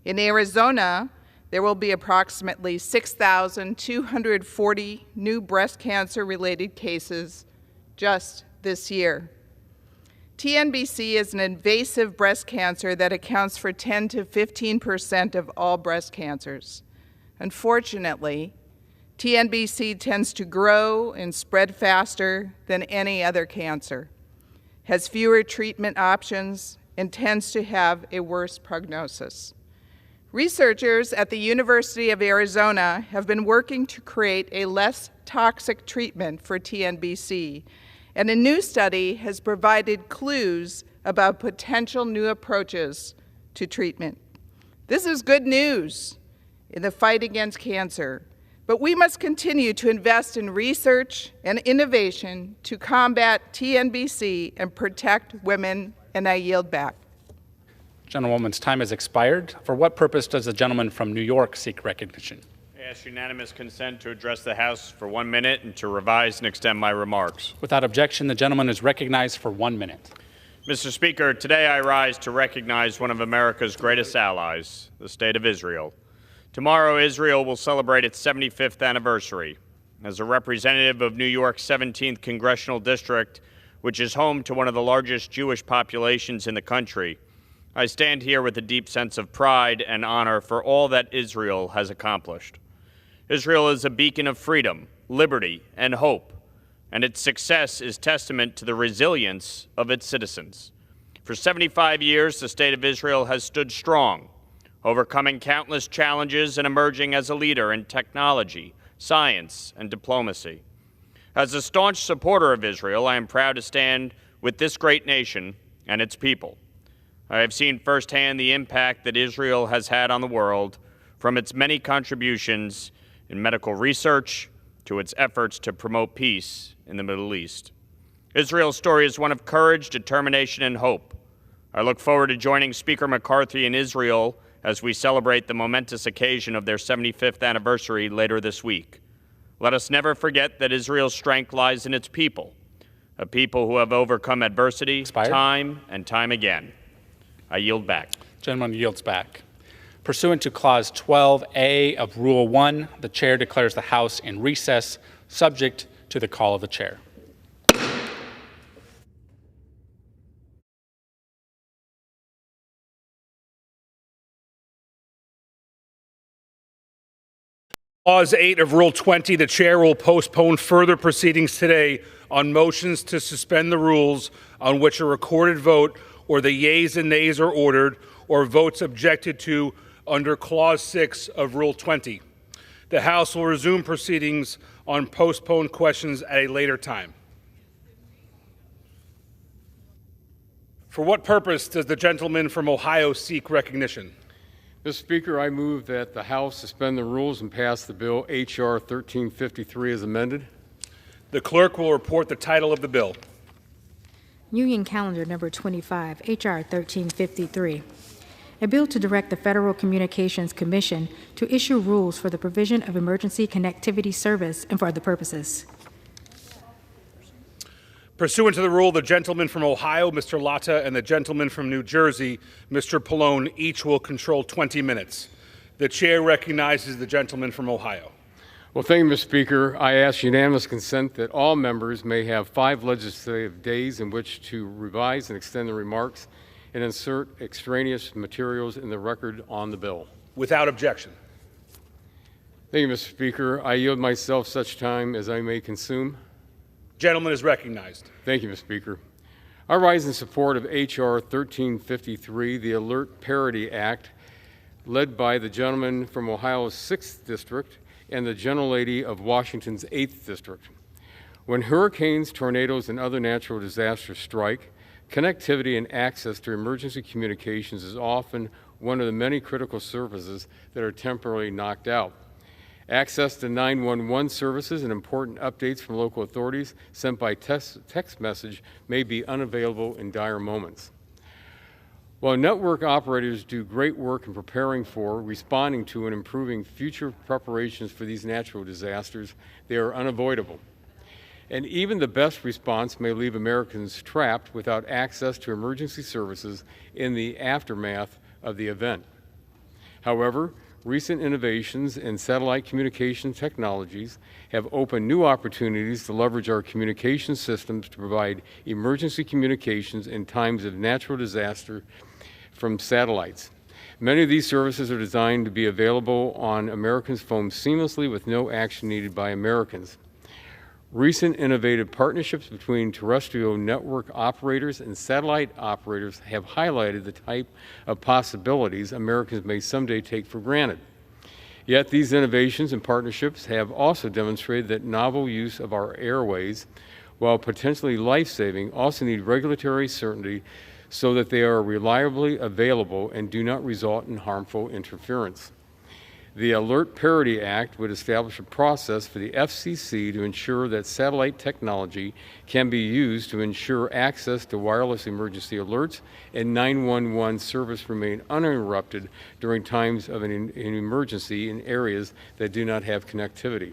In Arizona, there will be approximately 6,240 new breast cancer-related cases just this year. TNBC is an invasive breast cancer that accounts for 10 to 15% of all breast cancers. Unfortunately, TNBC tends to grow and spread faster than any other cancer, has fewer treatment options, and tends to have a worse prognosis. Researchers at the University of Arizona have been working to create a less toxic treatment for TNBC, and a new study has provided clues about potential new approaches to treatment. This is good news in the fight against cancer, but we must continue to invest in research and innovation to combat TNBC and protect women, and I yield back. Gentlewoman's time has expired. For what purpose does the gentleman from New York seek recognition? I ask unanimous consent to address the House for 1 minute and to revise and extend my remarks. Without objection, the gentleman is recognized for 1 minute. Mr. Speaker, today I rise to recognize one of America's greatest allies, the State of Israel. Tomorrow, Israel will celebrate its 75th anniversary. As a representative of New York's 17th Congressional District, which is home to one of the largest Jewish populations in the country, I stand here with a deep sense of pride and honor for all that Israel has accomplished. Israel is a beacon of freedom, liberty, and hope, and its success is testament to the resilience of its citizens. For 75 years, the State of Israel has stood strong, overcoming countless challenges and emerging as a leader in technology, science, and diplomacy. As a staunch supporter of Israel, I am proud to stand with this great nation and its people. I have seen firsthand the impact that Israel has had on the world, from its many contributions in medical research to its efforts to promote peace in the Middle East. Israel's story is one of courage, determination, and hope. I look forward to joining Speaker McCarthy in Israel as we celebrate the momentous occasion of their 75th anniversary later this week. Let us never forget that Israel's strength lies in its people, a people who have overcome adversity time and time again. I yield back. Gentleman yields back. Pursuant to Clause 12A of Rule 1, the Chair declares the House in recess, subject to the call of the Chair. Clause 8 of Rule 20, the Chair will postpone further proceedings today on motions to suspend the rules on which a recorded vote or the yeas and nays are ordered, or votes objected to under Clause 6 of Rule 20. The House will resume proceedings on postponed questions at a later time. For what purpose does the gentleman from Ohio seek recognition? Mr. Speaker, I move that the House suspend the rules and pass the bill H.R. 1353 as amended. The clerk will report the title of the bill. Union Calendar Number 25, H.R. 1353. A bill to direct the Federal Communications Commission to issue rules for the provision of emergency connectivity service and for other purposes. Pursuant to the rule, the gentleman from Ohio, Mr. Latta, and the gentleman from New Jersey, Mr. Pallone, each will control 20 minutes. The Chair recognizes the gentleman from Ohio. Well, thank you, Mr. Speaker. I ask unanimous consent that all members may have 5 legislative days in which to revise and extend the remarks and insert extraneous materials in the record on the bill. Without objection. Thank you, Mr. Speaker. I yield myself such time as I may consume. Gentleman is recognized. Thank you, Mr. Speaker. I rise in support of H.R. 1353, the Alert Parity Act, led by the gentleman from Ohio's 6th District and the gentlelady of Washington's 8th District. When hurricanes, tornadoes, and other natural disasters strike, connectivity and access to emergency communications is often one of the many critical services that are temporarily knocked out. Access to 911 services and important updates from local authorities sent by text message may be unavailable in dire moments. While network operators do great work in preparing for, responding to, and improving future preparations for these natural disasters, they are unavoidable. And even the best response may leave Americans trapped without access to emergency services in the aftermath of the event. However, recent innovations in satellite communication technologies have opened new opportunities to leverage our communication systems to provide emergency communications in times of natural disaster from satellites. Many of these services are designed to be available on Americans' phones seamlessly with no action needed by Americans. Recent innovative partnerships between terrestrial network operators and satellite operators have highlighted the type of possibilities Americans may someday take for granted. Yet these innovations and partnerships have also demonstrated that novel use of our airways, while potentially life-saving, also need regulatory certainty so that they are reliably available and do not result in harmful interference. The Alert Parity Act would establish a process for the FCC to ensure that satellite technology can be used to ensure access to wireless emergency alerts and 911 service remain uninterrupted during times of an emergency in areas that do not have connectivity.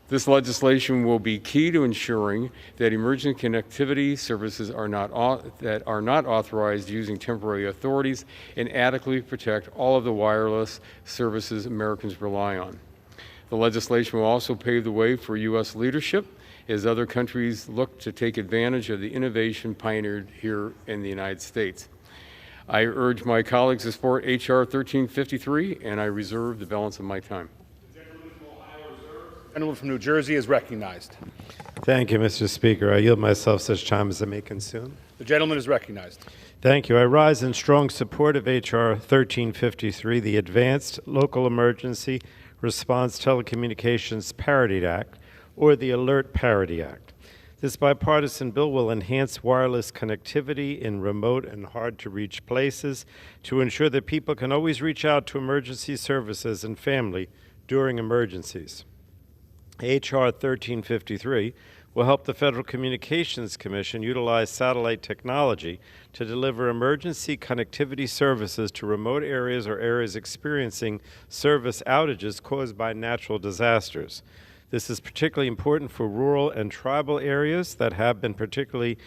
This legislation will be key to ensuring that emergency connectivity services are not authorized using temporary authorities and adequately protect all of the wireless services Americans rely on. The legislation will also pave the way for U.S. leadership as other countries look to take advantage of the innovation pioneered here in the United States. I urge my colleagues to support H.R. 1353, and I reserve the balance of my time. The gentleman from New Jersey is recognized. Thank you, Mr. Speaker. I yield myself such time as I may consume. The gentleman is recognized. Thank you. I rise in strong support of H.R. 1353, the Advanced Local Emergency Response Telecommunications Parity Act, or the Alert Parity Act. This bipartisan bill will enhance wireless connectivity in remote and hard-to-reach places to ensure that people can always reach out to emergency services and family during emergencies. H.R. 1353 will help the Federal Communications Commission utilize satellite technology to deliver emergency connectivity services to remote areas or areas experiencing service outages caused by natural disasters. This is particularly important for rural and tribal areas that have been particularly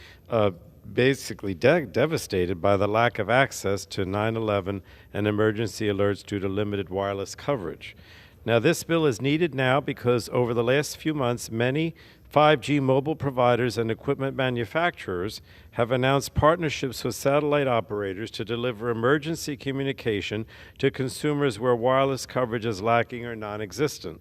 basically devastated by the lack of access to 911 and emergency alerts due to limited wireless coverage. Now, this bill is needed now because over the last few months, many 5G mobile providers and equipment manufacturers have announced partnerships with satellite operators to deliver emergency communication to consumers where wireless coverage is lacking or non-existent.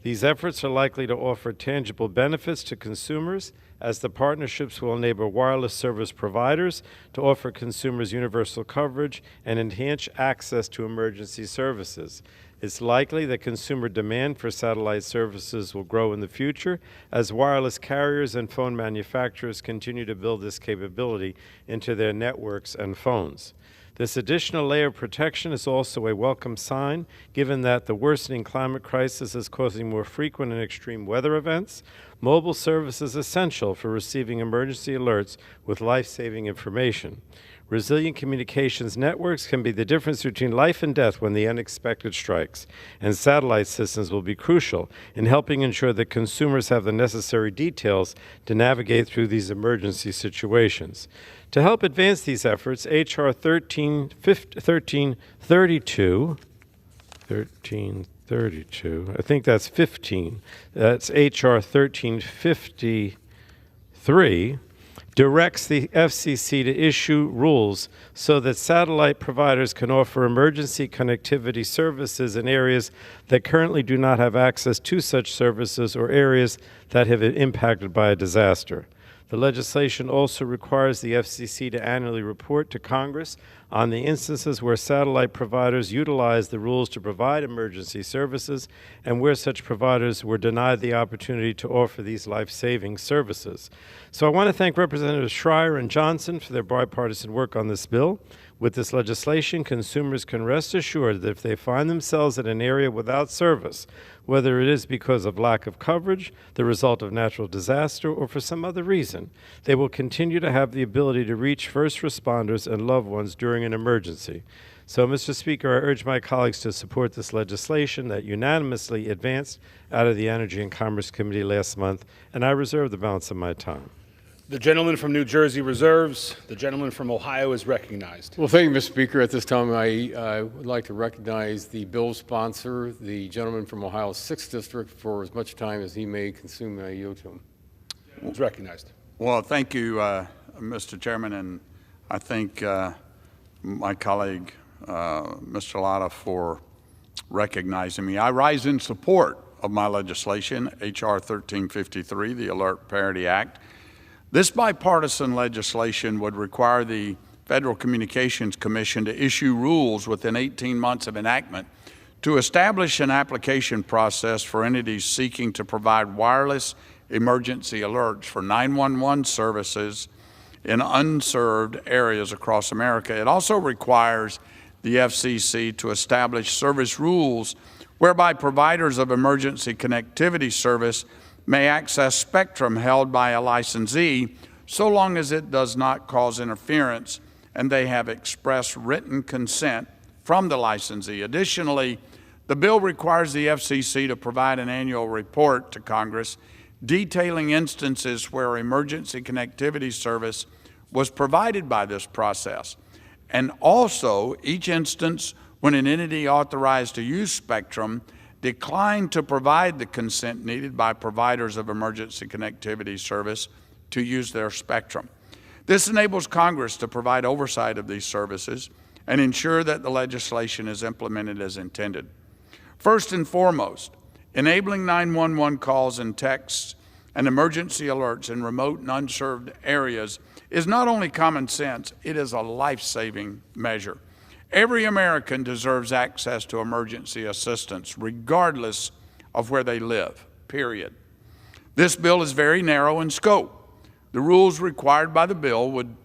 These efforts are likely to offer tangible benefits to consumers, as the partnerships will enable wireless service providers to offer consumers universal coverage and enhance access to emergency services. It's likely that consumer demand for satellite services will grow in the future as wireless carriers and phone manufacturers continue to build this capability into their networks and phones. This additional layer of protection is also a welcome sign, given that the worsening climate crisis is causing more frequent and extreme weather events. Mobile service is essential for receiving emergency alerts with life-saving information. Resilient communications networks can be the difference between life and death when the unexpected strikes, and satellite systems will be crucial in helping ensure that consumers have the necessary details to navigate through these emergency situations. To help advance these efforts, H.R. 1332, I think that's 15, that's H.R. 1353, directs the FCC to issue rules so that satellite providers can offer emergency connectivity services in areas that currently do not have access to such services or areas that have been impacted by a disaster. The legislation also requires the FCC to annually report to Congress on the instances where satellite providers utilize the rules to provide emergency services and where such providers were denied the opportunity to offer these life-saving services. So I want to thank Representatives Schreier and Johnson for their bipartisan work on this bill. With this legislation, consumers can rest assured that if they find themselves in an area without service, whether it is because of lack of coverage, the result of natural disaster, or for some other reason, they will continue to have the ability to reach first responders and loved ones during an emergency. So, Mr. Speaker, I urge my colleagues to support this legislation that unanimously advanced out of the Energy and Commerce Committee last month, and I reserve the balance of my time. The gentleman from New Jersey reserves. The gentleman from Ohio is recognized. Well, thank you, Mr. Speaker. At this time, I would like to recognize the bill sponsor, the gentleman from Ohio's 6th District, for as much time as he may consume. I yield to him. He's recognized. Well, thank you, Mr. Chairman, and I thank my colleague, Mr. Latta, for recognizing me. I rise in support of my legislation, H.R. 1353, the Alert Parity Act. This bipartisan legislation would require the Federal Communications Commission to issue rules within 18 months of enactment to establish an application process for entities seeking to provide wireless emergency alerts for 911 services in unserved areas across America. It also requires the FCC to establish service rules whereby providers of emergency connectivity service may access spectrum held by a licensee so long as it does not cause interference and they have express written consent from the licensee. Additionally, the bill requires the FCC to provide an annual report to Congress detailing instances where emergency connectivity service was provided by this process, and also each instance when an entity authorized to use spectrum declined to provide the consent needed by providers of emergency connectivity service to use their spectrum. This enables Congress to provide oversight of these services and ensure that the legislation is implemented as intended. First and foremost, enabling 911 calls and texts and emergency alerts in remote and unserved areas is not only common sense, it is a life-saving measure. Every American deserves access to emergency assistance, regardless of where they live, period. This bill is very narrow in scope. The rules required by the bill would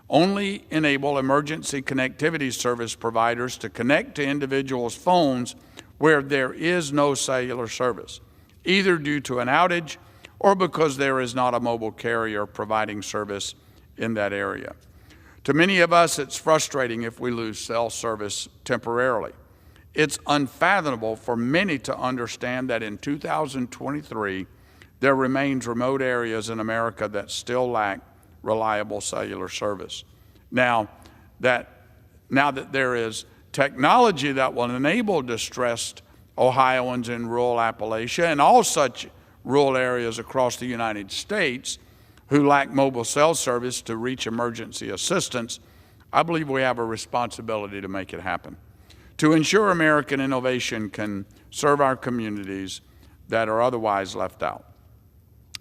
only enable emergency connectivity service providers to connect to individuals' phones where there is no cellular service, either due to an outage or because there is not a mobile carrier providing service in that area. To many of us, it's frustrating if we lose cell service temporarily. It's unfathomable for many to understand that in 2023, there remains remote areas in America that still lack reliable cellular service. Now that there is technology that will enable distressed Ohioans in rural Appalachia and all such rural areas across the United States who lack mobile cell service to reach emergency assistance, I believe we have a responsibility to make it happen, to ensure American innovation can serve our communities that are otherwise left out.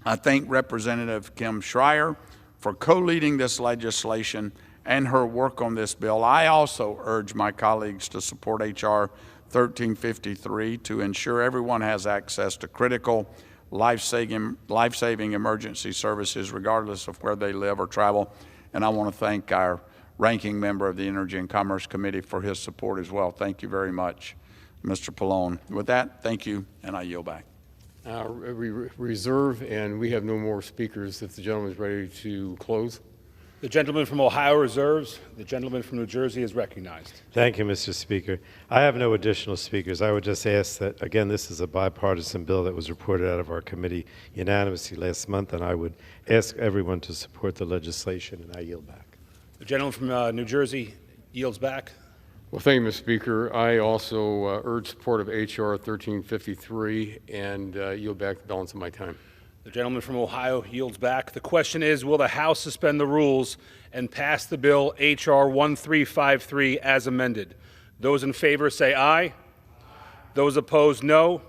I thank Representative Kim Schreier for co-leading this legislation and her work on this bill. I also urge my colleagues to support H.R. 1353 to ensure everyone has access to critical life-saving emergency services regardless of where they live or travel. And I want to thank our ranking member of the Energy and Commerce Committee for his support as well. Thank you very much, Mr. Pallone. With that, thank you, and I yield back. We reserve, and we have no more speakers if the gentleman is ready to close. The gentleman from Ohio reserves. The gentleman from New Jersey is recognized. Thank you, Mr. Speaker. I have no additional speakers. I would just ask that, again, this is a bipartisan bill that was reported out of our committee unanimously last month, and I would ask everyone to support the legislation, and I yield back. The gentleman from New Jersey yields back. Well, thank you, Mr. Speaker. I also urge support of H.R. 1353 and yield back the balance of my time. The gentleman from Ohio yields back. The question is, will the House suspend the rules and pass the bill H.R. 1353 as amended? Those in favor say aye. Those opposed, no.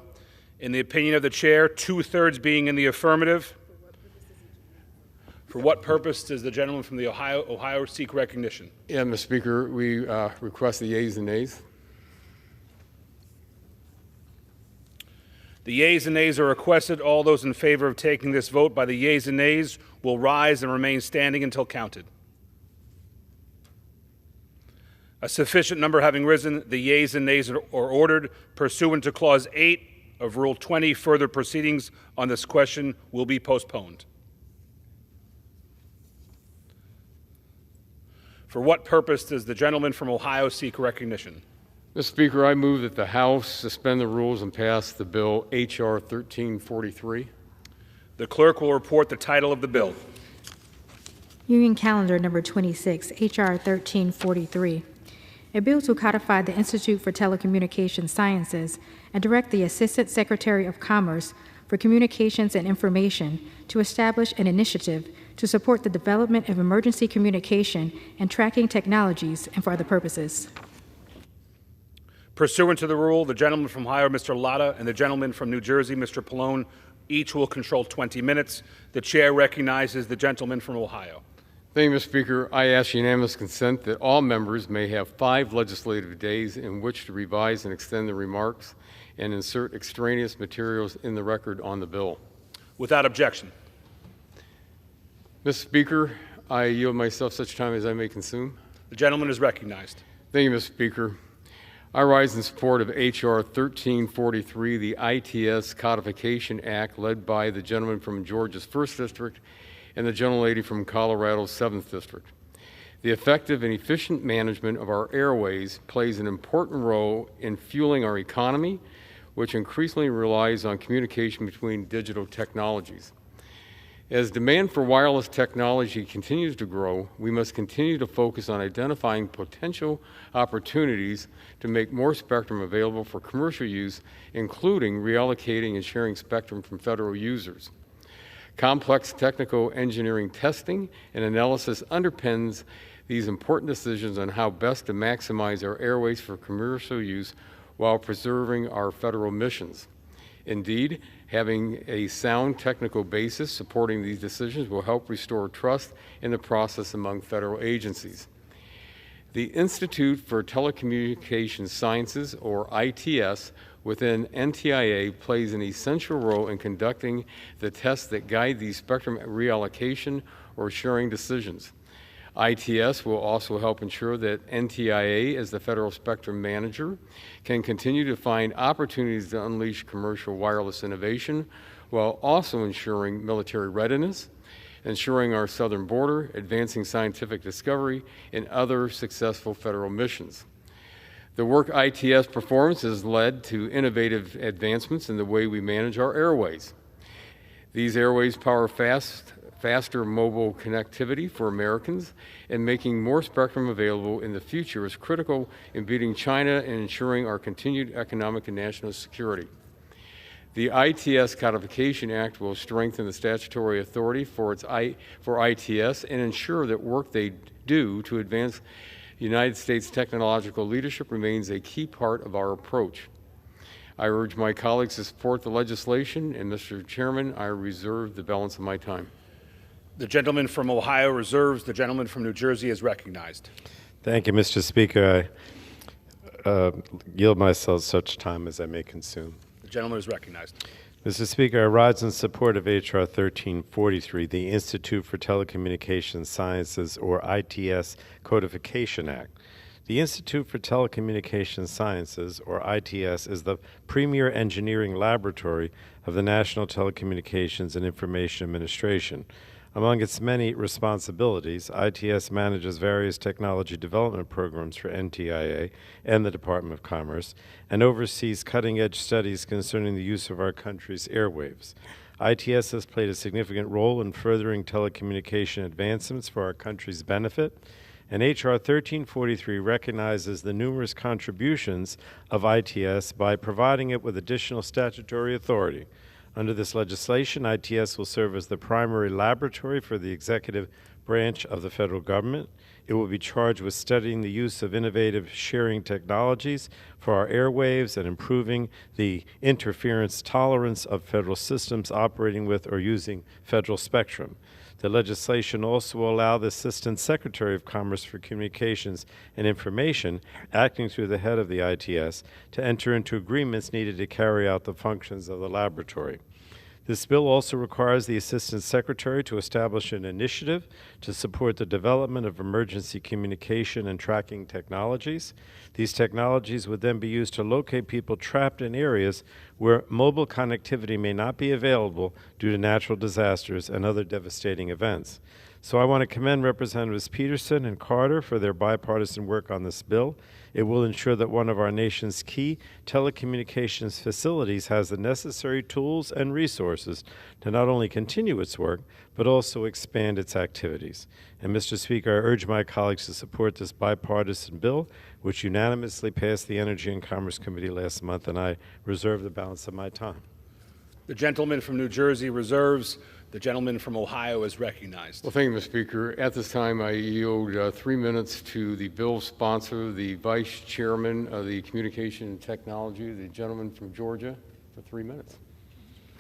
In the opinion of the chair, 2/3 being in the affirmative. For what purpose does the gentleman from the Ohio seek recognition? Yeah, Mr. Speaker, we request the yeas and nays. The yeas and nays are requested. All those in favor of taking this vote by the yeas and nays will rise and remain standing until counted. A sufficient number having risen, the yeas and nays are ordered. Pursuant to Clause 8 of Rule 20, further proceedings on this question will be postponed. For what purpose does the gentleman from Ohio seek recognition? Mr. Speaker, I move that the House suspend the rules and pass the bill H.R. 1343. The clerk will report the title of the bill. Union Calendar Number 26, H.R. 1343. A bill to codify the Institute for Telecommunication Sciences and direct the Assistant Secretary of Commerce for Communications and Information to establish an initiative to support the development of emergency communication and tracking technologies and for other purposes. Pursuant to the rule, the gentleman from Ohio, Mr. Latta, and the gentleman from New Jersey, Mr. Pallone, each will control 20 minutes. The chair recognizes the gentleman from Ohio. Thank you, Mr. Speaker. I ask unanimous consent that all members may have 5 legislative days in which to revise and extend their remarks and insert extraneous materials in the record on the bill. Without objection. Mr. Speaker, I yield myself such time as I may consume. The gentleman is recognized. Thank you, Mr. Speaker. I rise in support of H.R. 1343, the ITS Codification Act, led by the gentleman from Georgia's 1st District and the gentlelady from Colorado's 7th District. The effective and efficient management of our airways plays an important role in fueling our economy, which increasingly relies on communication between digital technologies. As demand for wireless technology continues to grow, we must continue to focus on identifying potential opportunities to make more spectrum available for commercial use, including reallocating and sharing spectrum from federal users. Complex technical engineering testing and analysis underpins these important decisions on how best to maximize our airways for commercial use while preserving our federal missions. Indeed, having a sound technical basis supporting these decisions will help restore trust in the process among federal agencies. The Institute for Telecommunications Sciences, or ITS, within NTIA plays an essential role in conducting the tests that guide these spectrum reallocation or sharing decisions. ITS will also help ensure that NTIA, as the federal spectrum manager, can continue to find opportunities to unleash commercial wireless innovation while also ensuring military readiness, ensuring our southern border, advancing scientific discovery, and other successful federal missions. The work ITS performs has led to innovative advancements in the way we manage our airways. These airways power faster mobile connectivity for Americans, and making more spectrum available in the future is critical in beating China and ensuring our continued economic and national security. The ITS Codification Act will strengthen the statutory authority for ITS and ensure that work they do to advance United States technological leadership remains a key part of our approach. I urge my colleagues to support the legislation, and Mr. Chairman, I reserve the balance of my time. The gentleman from Ohio reserves. The gentleman from New Jersey is recognized. Thank you, Mr. Speaker. I yield myself such time as I may consume. The gentleman is recognized. Mr. Speaker, I rise in support of H.R. 1343, the Institute for Telecommunications Sciences, or ITS, Codification Act. The Institute for Telecommunications Sciences, or ITS, is the premier engineering laboratory of the National Telecommunications and Information Administration. Among its many responsibilities, ITS manages various technology development programs for NTIA and the Department of Commerce, and oversees cutting-edge studies concerning the use of our country's airwaves. ITS has played a significant role in furthering telecommunication advancements for our country's benefit, and H.R. 1343 recognizes the numerous contributions of ITS by providing it with additional statutory authority. Under this legislation, ITS will serve as the primary laboratory for the executive branch of the federal government. It will be charged with studying the use of innovative sharing technologies for our airwaves and improving the interference tolerance of federal systems operating with or using federal spectrum. The legislation also will allow the Assistant Secretary of Commerce for Communications and Information, acting through the head of the ITS, to enter into agreements needed to carry out the functions of the laboratory. This bill also requires the Assistant Secretary to establish an initiative to support the development of emergency communication and tracking technologies. These technologies would then be used to locate people trapped in areas where mobile connectivity may not be available due to natural disasters and other devastating events. So I want to commend Representatives Peterson and Carter for their bipartisan work on this bill. It will ensure that one of our nation's key telecommunications facilities has the necessary tools and resources to not only continue its work, but also expand its activities. And Mr. Speaker, I urge my colleagues to support this bipartisan bill, which unanimously passed the Energy and Commerce Committee last month, and I reserve the balance of my time. The gentleman from New Jersey reserves. The gentleman from Ohio is recognized. Well, thank you, Mr. Speaker. At this time, I yield 3 minutes to the bill's sponsor, the Vice Chairman of the Communication and Technology, the gentleman from Georgia, for 3 minutes.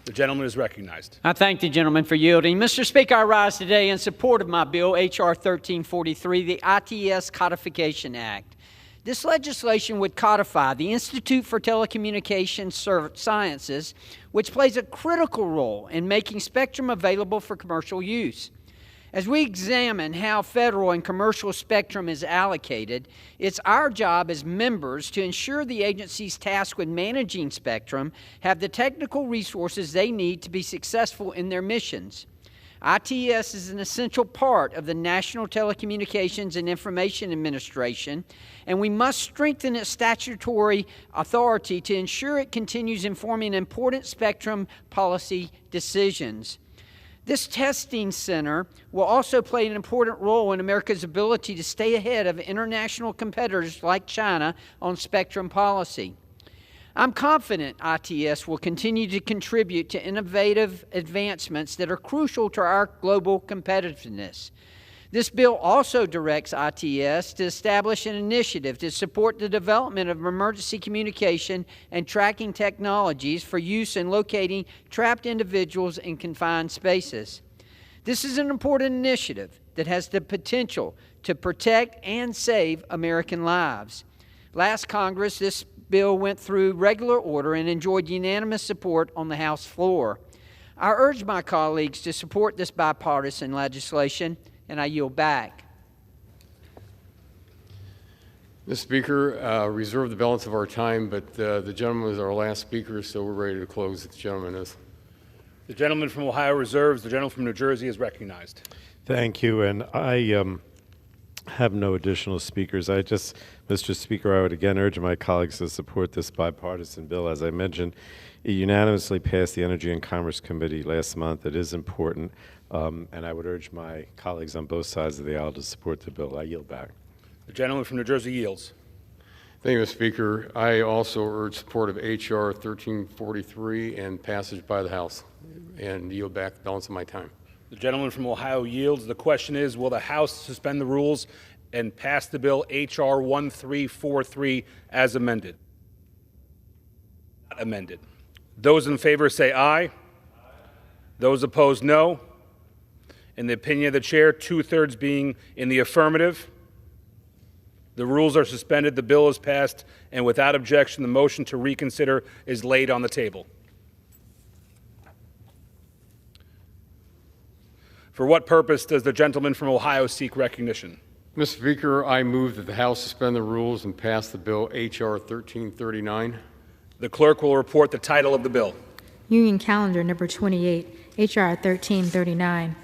The gentleman is recognized. I thank the gentleman for yielding. Mr. Speaker, I rise today in support of my bill, H.R. 1343, the ITS Codification Act. This legislation would codify the Institute for Telecommunications Sciences, which plays a critical role in making spectrum available for commercial use. As we examine how federal and commercial spectrum is allocated, it's our job as members to ensure the agencies tasked with managing spectrum have the technical resources they need to be successful in their missions. ITS is an essential part of the National Telecommunications and Information Administration, and we must strengthen its statutory authority to ensure it continues informing important spectrum policy decisions. This testing center will also play an important role in America's ability to stay ahead of international competitors like China on spectrum policy. I'm confident ITS will continue to contribute to innovative advancements that are crucial to our global competitiveness. This bill also directs ITS to establish an initiative to support the development of emergency communication and tracking technologies for use in locating trapped individuals in confined spaces. This is an important initiative that has the potential to protect and save American lives. Last Congress, this bill went through regular order and enjoyed unanimous support on the House floor. I urge my colleagues to support this bipartisan legislation, and I yield back. Mr. Speaker, reserve the balance of our time, but the gentleman is our last speaker, so we're ready to close. The gentleman is. The gentleman from Ohio reserves. The gentleman from New Jersey is recognized. Thank you, and I have no additional speakers. Mr. Speaker, I would again urge my colleagues to support this bipartisan bill. As I mentioned, it unanimously passed the Energy and Commerce Committee last month. It is important, and I would urge my colleagues on both sides of the aisle to support the bill. I yield back. The gentleman from New Jersey yields. Thank you, Mr. Speaker. I also urge support of H.R. 1343 and passage by the House, and yield back the balance of my time. The gentleman from Ohio yields. The question is, will the House suspend the rules and pass the bill H.R. 1343 as amended? Not amended. Those in favor say aye. Aye. Those opposed, no. In the opinion of the chair, 2/3 being in the affirmative, the rules are suspended, the bill is passed, and without objection, the motion to reconsider is laid on the table. For what purpose does the gentleman from Ohio seek recognition? Mr. Speaker, I move that the House suspend the rules and pass the bill H.R. 1339. The clerk will report the title of the bill. Union Calendar Number 28, H.R. 1339,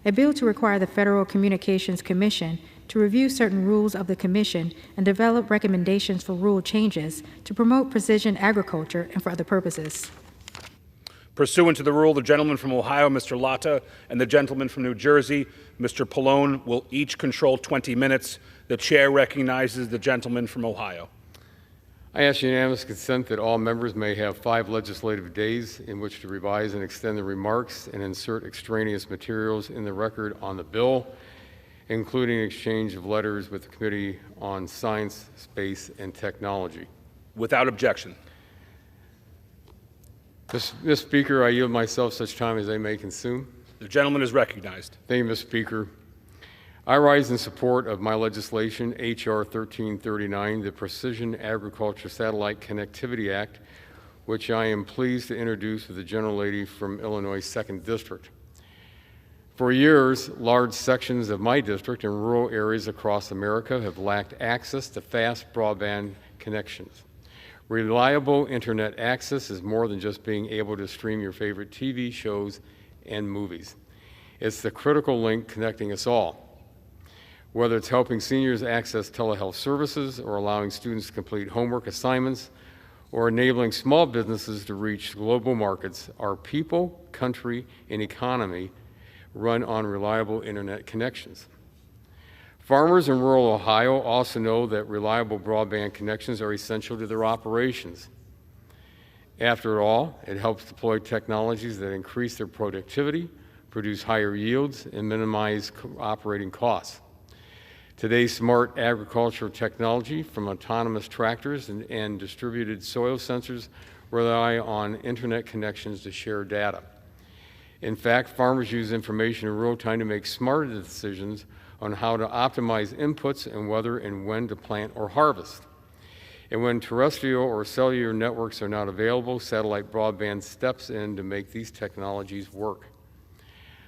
a bill to require the Federal Communications Commission to review certain rules of the Commission and develop recommendations for rule changes to promote precision agriculture and for other purposes. Pursuant to the rule, the gentleman from Ohio, Mr. Latta, and the gentleman from New Jersey, Mr. Pallone, will each control 20 minutes. The chair recognizes the gentleman from Ohio. I ask unanimous consent that all members may have 5 legislative days in which to revise and extend the remarks and insert extraneous materials in the record on the bill, including exchange of letters with the Committee on Science, Space, and Technology. Without objection. Mr. Speaker, I yield myself such time as I may consume. The gentleman is recognized. Thank you, Mr. Speaker. I rise in support of my legislation, H.R. 1339, the Precision Agriculture Satellite Connectivity Act, which I am pleased to introduce with the gentlelady from Illinois' 2nd District. For years, large sections of my district and rural areas across America have lacked access to fast broadband connections. Reliable internet access is more than just being able to stream your favorite TV shows and movies. It's the critical link connecting us all. Whether it's helping seniors access telehealth services or allowing students to complete homework assignments or enabling small businesses to reach global markets, our people, country, and economy run on reliable internet connections. Farmers in rural Ohio also know that reliable broadband connections are essential to their operations. After all, it helps deploy technologies that increase their productivity, produce higher yields, and minimize operating costs. Today's smart agricultural technology, from autonomous tractors and distributed soil sensors, rely on internet connections to share data. In fact, farmers use information in real time to make smarter decisions on how to optimize inputs and whether and when to plant or harvest. And when terrestrial or cellular networks are not available, satellite broadband steps in to make these technologies work.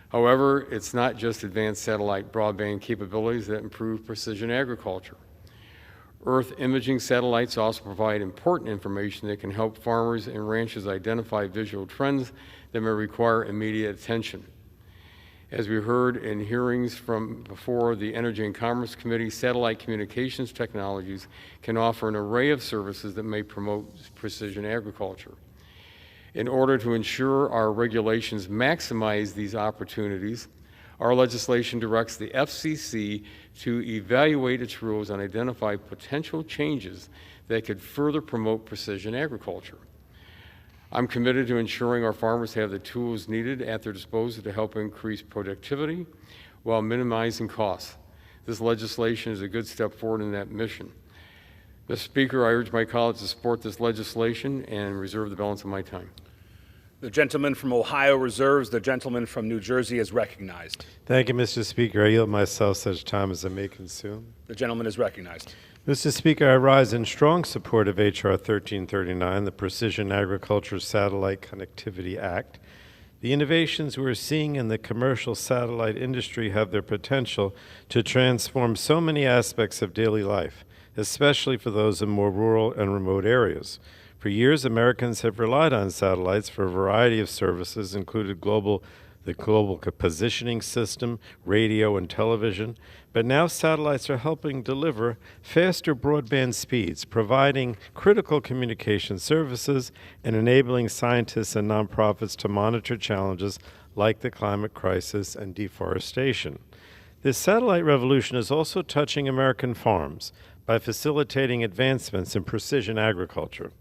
However, it's not just advanced satellite broadband capabilities that improve precision agriculture. Earth imaging satellites also provide important information that can help farmers and ranchers identify visual trends that may require immediate attention. As we heard in hearings from before the Energy and Commerce Committee, satellite communications technologies can offer an array of services that may promote precision agriculture. In order to ensure our regulations maximize these opportunities, our legislation directs the FCC to evaluate its rules and identify potential changes that could further promote precision agriculture. I'm committed to ensuring our farmers have the tools needed at their disposal to help increase productivity while minimizing costs. This legislation is a good step forward in that mission. Mr. Speaker, I urge my colleagues to support this legislation and reserve the balance of my time. The gentleman from Ohio reserves. The gentleman from New Jersey is recognized. Thank you, Mr. Speaker. I yield myself such time as I may consume. The gentleman is recognized. Mr. Speaker, I rise in strong support of H.R. 1339, the Precision Agriculture Satellite Connectivity Act. The innovations we're seeing in the commercial satellite industry have their potential to transform so many aspects of daily life, especially for those in more rural and remote areas. For years, Americans have relied on satellites for a variety of services, including the global positioning system, radio, and television. But now satellites are helping deliver faster broadband speeds, providing critical communication services, and enabling scientists and nonprofits to monitor challenges like the climate crisis and deforestation. This satellite revolution is also touching American farms by facilitating advancements in precision agriculture.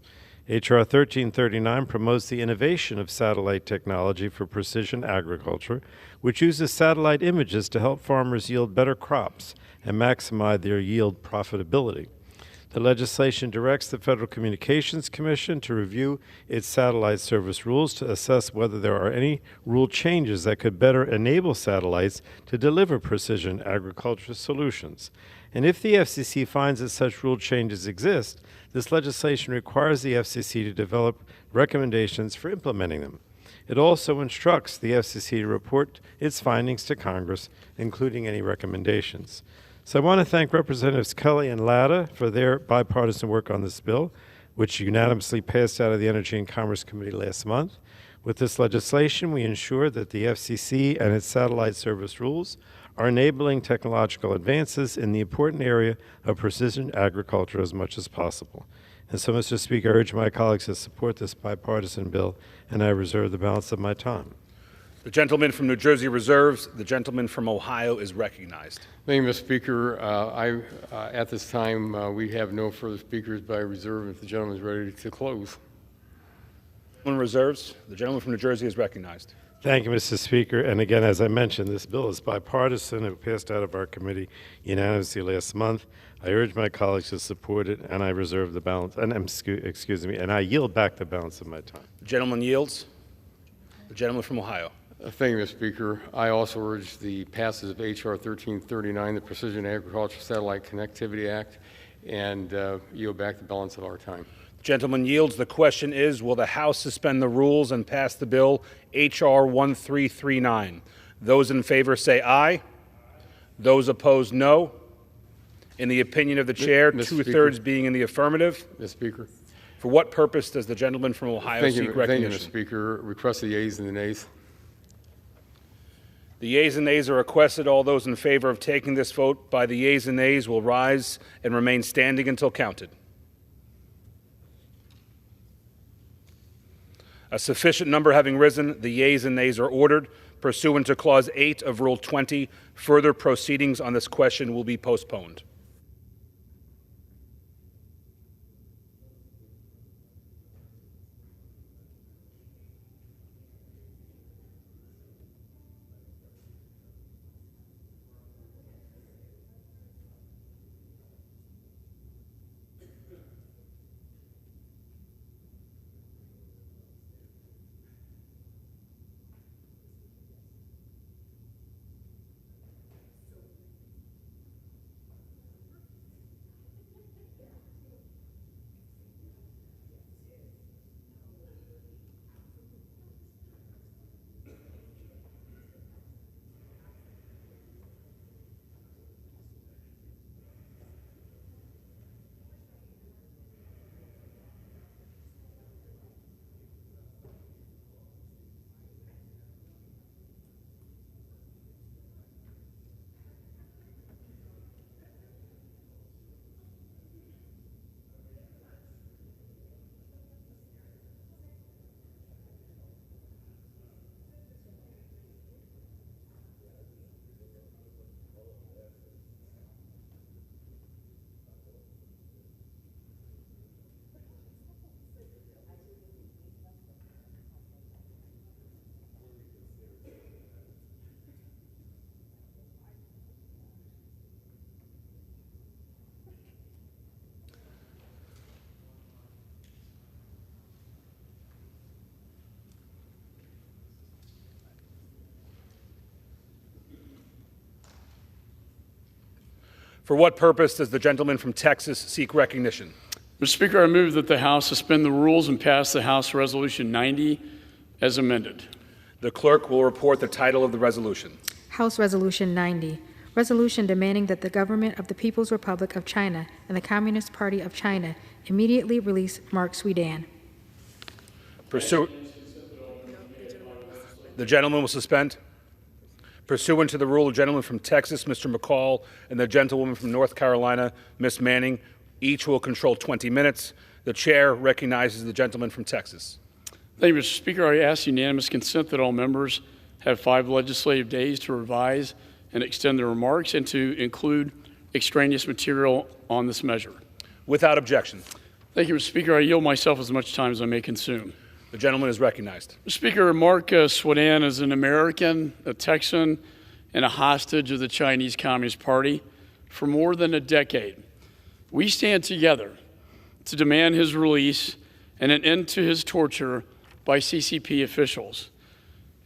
H.R. 1339 promotes the innovation of satellite technology for precision agriculture, which uses satellite images to help farmers yield better crops and maximize their yield profitability. The legislation directs the Federal Communications Commission to review its satellite service rules to assess whether there are any rule changes that could better enable satellites to deliver precision agriculture solutions. And if the FCC finds that such rule changes exist, this legislation requires the FCC to develop recommendations for implementing them. It also instructs the FCC to report its findings to Congress, including any recommendations. So I want to thank Representatives Kelly and Latta for their bipartisan work on this bill, which unanimously passed out of the Energy and Commerce Committee last month. With this legislation, we ensure that the FCC and its satellite service rules are enabling technological advances in the important area of precision agriculture as much as possible. And so, Mr. Speaker, I urge my colleagues to support this bipartisan bill, and I reserve the balance of my time. The gentleman from New Jersey reserves. The gentleman from Ohio is recognized. Thank you, Mr. Speaker. At this time, we have no further speakers, but I reserve if the gentleman is ready to close. One reserves. The gentleman from New Jersey is recognized. Thank you, Mr. Speaker. And again, as I mentioned, this bill is bipartisan. It passed out of our committee unanimously last month. I urge my colleagues to support it, and I reserve the balance. And and I yield back the balance of my time. The gentleman yields. The gentleman from Ohio. Thank you, Mr. Speaker. I also urge the passage of H.R. 1339, the Precision Agriculture Satellite Connectivity Act, and yield back the balance of our time. Gentleman yields. The question is, will the House suspend the rules and pass the bill H.R. 1339? Those in favor say aye. Those opposed, no. In the opinion of the chair, two-thirds being in the affirmative. Mr. Speaker. For what purpose does the gentleman from Ohio seek recognition? Thank you, Mr. Speaker. Request the yeas and the nays. The yeas and nays are requested. All those in favor of taking this vote by the yeas and nays will rise and remain standing until counted. A sufficient number having risen, the yeas and nays are ordered. Pursuant to Clause 8 of Rule 20, further proceedings on this question will be postponed. For what purpose does the gentleman from Texas seek recognition? Mr. Speaker, I move that the House suspend the rules and pass the House Resolution 90 as amended. The clerk will report the title of the resolution. House Resolution 90, resolution demanding that the government of the People's Republic of China and the Communist Party of China immediately release Mark Swedan. The gentleman will suspend. Pursuant to the rule, the gentleman from Texas, Mr. McCall, and the gentlewoman from North Carolina, Ms. Manning, each will control 20 minutes. The chair recognizes the gentleman from Texas. Thank you, Mr. Speaker. I ask unanimous consent that all members have 5 legislative days to revise and extend their remarks and to include extraneous material on this measure. Without objection. Thank you, Mr. Speaker. I yield myself as much time as I may consume. The gentleman is recognized. Mr. Speaker, Mark Swedan is an American, a Texan, and a hostage of the Chinese Communist Party for more than a decade. We stand together to demand his release and an end to his torture by CCP officials.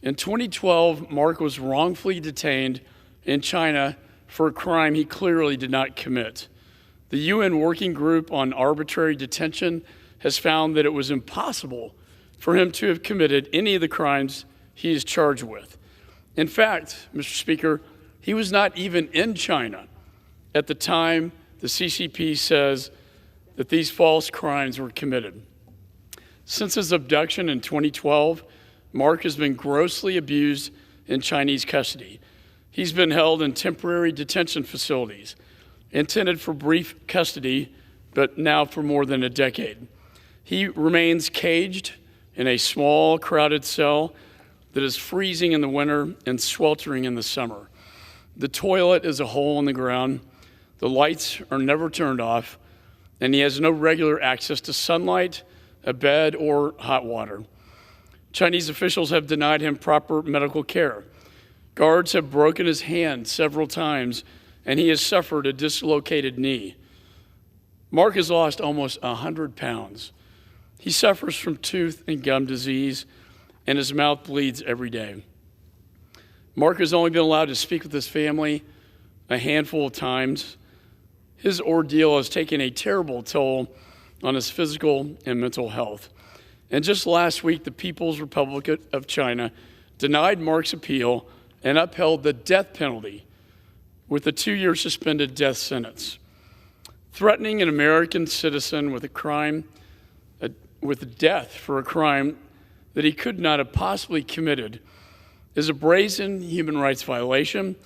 In 2012, Mark was wrongfully detained in China for a crime he clearly did not commit. The UN Working Group on Arbitrary Detention has found that it was impossible for him to have committed any of the crimes he is charged with. In fact, Mr. Speaker, he was not even in China at the time the CCP says that these false crimes were committed. Since his abduction in 2012, Mark has been grossly abused in Chinese custody. He's been held in temporary detention facilities, intended for brief custody, but now for more than a decade. He remains caged in a small, crowded cell that is freezing in the winter and sweltering in the summer. The toilet is a hole in the ground. The lights are never turned off, and he has no regular access to sunlight, a bed, or hot water. Chinese officials have denied him proper medical care. Guards have broken his hand several times, and he has suffered a dislocated knee. Mark has lost almost 100 pounds. He suffers from tooth and gum disease, and his mouth bleeds every day. Mark has only been allowed to speak with his family a handful of times. His ordeal has taken a terrible toll on his physical and mental health. And just last week, the People's Republic of China denied Mark's appeal and upheld the death penalty with a 2-year suspended death sentence. Threatening an American citizen with death for a crime that he could not have possibly committed is a brazen human rights violation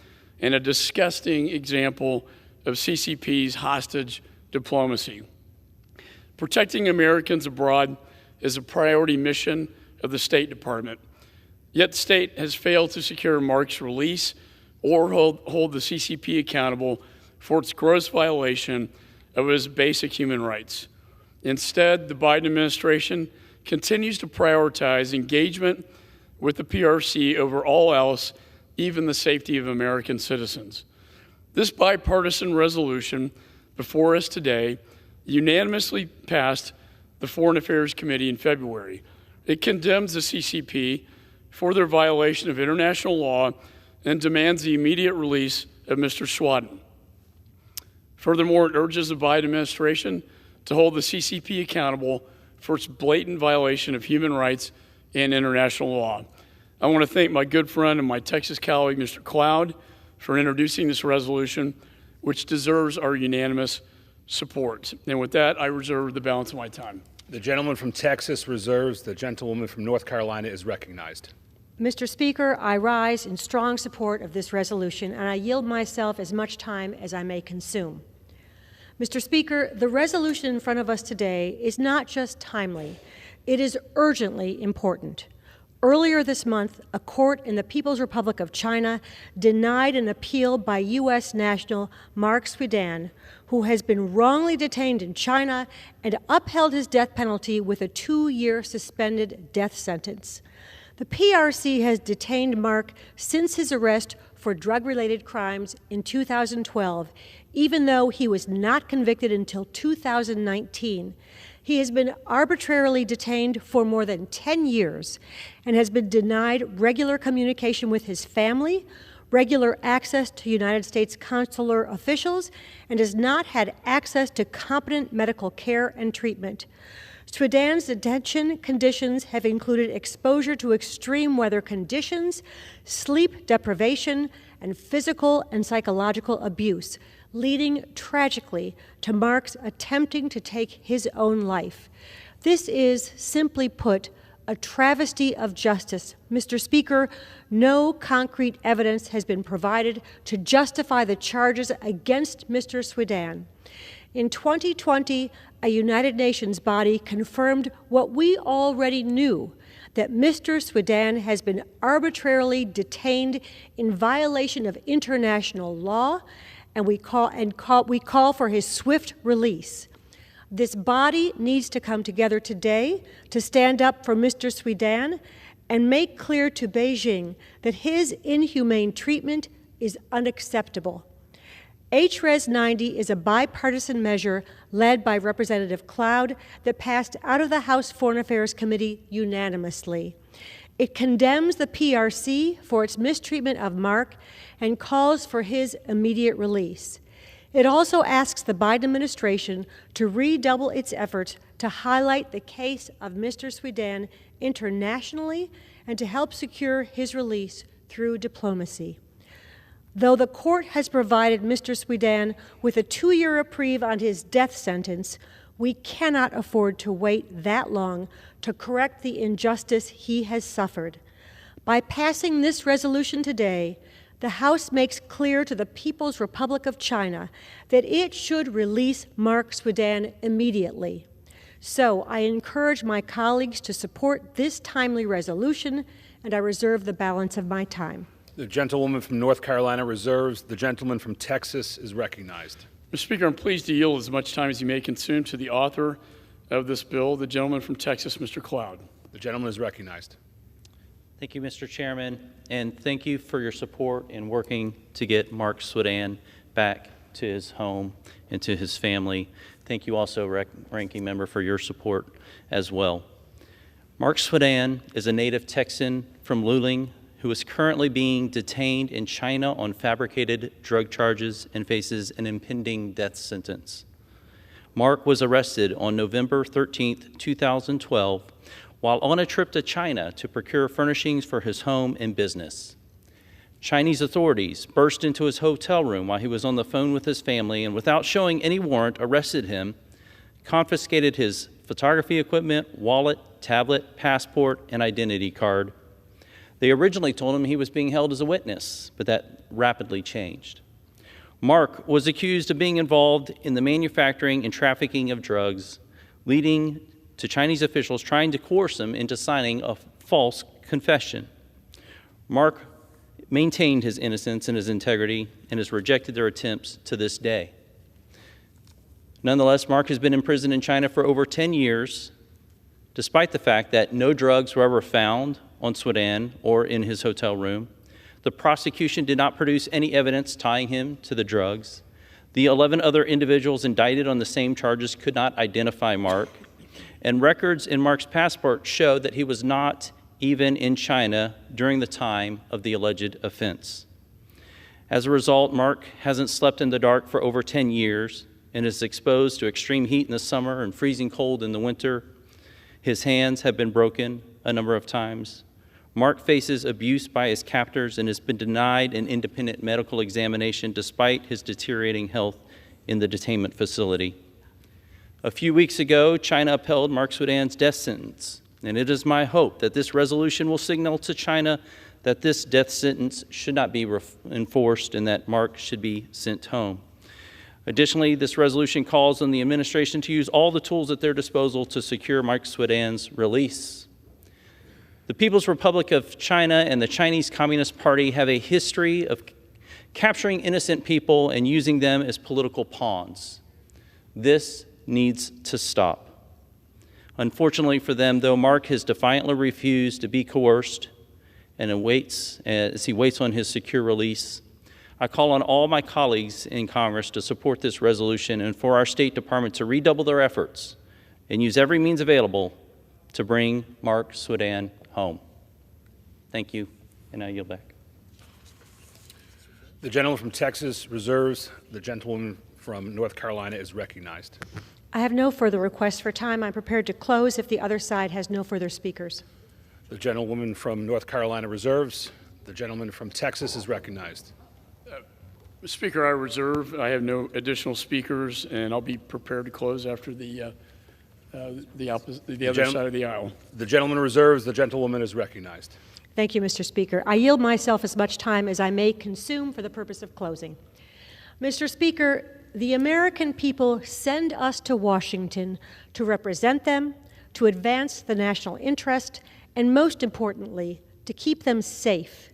and a disgusting example of CCP's hostage diplomacy. Protecting Americans abroad is a priority mission of the State Department. Yet the state has failed to secure Mark's release or hold the CCP accountable for its gross violation of his basic human rights. Instead, the Biden administration continues to prioritize engagement with the PRC over all else, even the safety of American citizens. This bipartisan resolution before us today unanimously passed the Foreign Affairs Committee in February. It condemns the CCP for their violation of international law and demands the immediate release of Mr. Swedan. Furthermore, it urges the Biden administration to hold the CCP accountable for its blatant violation of human rights and international law. I want to thank my good friend and my Texas colleague, Mr. Cloud, for introducing this resolution, which deserves our unanimous support. And with that, I reserve the balance of my time. The gentleman from Texas reserves. The gentlewoman from North Carolina is recognized. Mr. Speaker, I rise in strong support of this resolution, and I yield myself as much time as I may consume. Mr. Speaker, the resolution in front of us today is not just timely, it is urgently important. Earlier this month, a court in the People's Republic of China denied an appeal by U.S. national Mark Swedan, who has been wrongly detained in China, and upheld his death penalty with a 2-year suspended death sentence. The PRC has detained Mark since his arrest for drug-related crimes in 2012, even though he was not convicted until 2019. He has been arbitrarily detained for more than 10 years and has been denied regular communication with his family, regular access to United States consular officials, and has not had access to competent medical care and treatment. Sudan's detention conditions have included exposure to extreme weather conditions, sleep deprivation, and physical and psychological abuse, leading tragically to Mark's attempting to take his own life. This is, simply put, a travesty of justice. Mr. Speaker, no concrete evidence has been provided to justify the charges against Mr. Sweden. In 2020, a United Nations body confirmed what we already knew, that Mr. Sweden has been arbitrarily detained in violation of international law, and we call for his swift release. This body needs to come together today to stand up for Mr. Sweden and make clear to Beijing that his inhumane treatment is unacceptable. HRES 90 is a bipartisan measure led by Representative Cloud that passed out of the House Foreign Affairs Committee unanimously. It condemns the PRC for its mistreatment of Mark and calls for his immediate release. It also asks the Biden administration to redouble its efforts to highlight the case of Mr. Sweden internationally and to help secure his release through diplomacy. Though the court has provided Mr. Sweden with a 2-year reprieve on his death sentence, we cannot afford to wait that long to correct the injustice he has suffered. By passing this resolution today, the House makes clear to the People's Republic of China that it should release Mark Sweden immediately. So I encourage my colleagues to support this timely resolution, and I reserve the balance of my time. The gentlewoman from North Carolina reserves. The gentleman from Texas is recognized. Mr. Speaker, I'm pleased to yield as much time as you may consume to the author of this bill, the gentleman from Texas, Mr. Cloud. The gentleman is recognized. Thank you, Mr. Chairman, and thank you for your support in working to get Mark Sweden back to his home and to his family. Thank you also, Ranking Member, for your support as well. Mark Sweden is a native Texan from Luling who is currently being detained in China on fabricated drug charges and faces an impending death sentence. Mark was arrested on November 13, 2012, while on a trip to China to procure furnishings for his home and business. Chinese authorities burst into his hotel room while he was on the phone with his family and, without showing any warrant, arrested him, confiscated his photography equipment, wallet, tablet, passport, and identity card. They originally told him he was being held as a witness, but that rapidly changed. Mark was accused of being involved in the manufacturing and trafficking of drugs, leading to Chinese officials trying to coerce him into signing a false confession. Mark maintained his innocence and his integrity and has rejected their attempts to this day. Nonetheless, Mark has been imprisoned in China for over 10 years, despite the fact that no drugs were ever found on Sweden or in his hotel room. The prosecution did not produce any evidence tying him to the drugs. The 11 other individuals indicted on the same charges could not identify Mark. And records in Mark's passport show that he was not even in China during the time of the alleged offense. As a result, Mark hasn't slept in the dark for over 10 years and is exposed to extreme heat in the summer and freezing cold in the winter. His hands have been broken a number of times. Mark faces abuse by his captors and has been denied an independent medical examination despite his deteriorating health in the detainment facility. A few weeks ago, China upheld Mark Sweden's death sentence, and it is my hope that this resolution will signal to China that this death sentence should not be enforced and that Mark should be sent home. Additionally, this resolution calls on the administration to use all the tools at their disposal to secure Mark Sweden's release. The People's Republic of China and the Chinese Communist Party have a history of capturing innocent people and using them as political pawns. This needs to stop. Unfortunately for them, though, Mark has defiantly refused to be coerced and as he waits on his secure release. I call on all my colleagues in Congress to support this resolution and for our State Department to redouble their efforts and use every means available to bring Mark Sweden home. Thank you, and I yield back. The gentleman from Texas reserves. The gentlewoman from North Carolina is recognized. I have no further requests for time. I'm prepared to close if the other side has no further speakers. The gentlewoman from North Carolina reserves. The gentleman from Texas is recognized. Mr. Speaker, I reserve. I have no additional speakers, and I'll be prepared to close after the other side of the aisle. The gentleman reserves. The gentlewoman is recognized. Thank you, Mr. Speaker. I yield myself as much time as I may consume for the purpose of closing. Mr. Speaker, the American people send us to Washington to represent them, to advance the national interest, and most importantly, to keep them safe.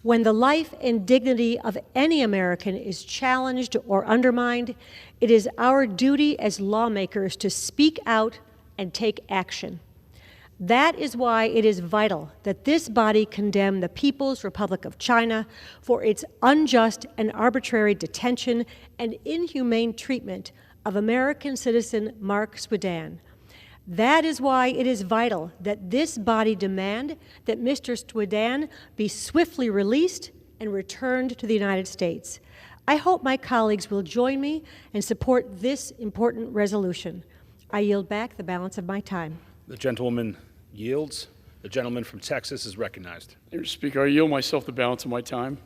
When the life and dignity of any American is challenged or undermined, it is our duty as lawmakers to speak out and take action. That is why it is vital that this body condemn the People's Republic of China for its unjust and arbitrary detention and inhumane treatment of American citizen Mark Swedan. That is why it is vital that this body demand that Mr. Swedan be swiftly released and returned to the United States. I hope my colleagues will join me and support this important resolution. I yield back the balance of my time. The gentlewoman yields. The gentleman from Texas is recognized. Mr. Speaker, I yield myself the balance of my time.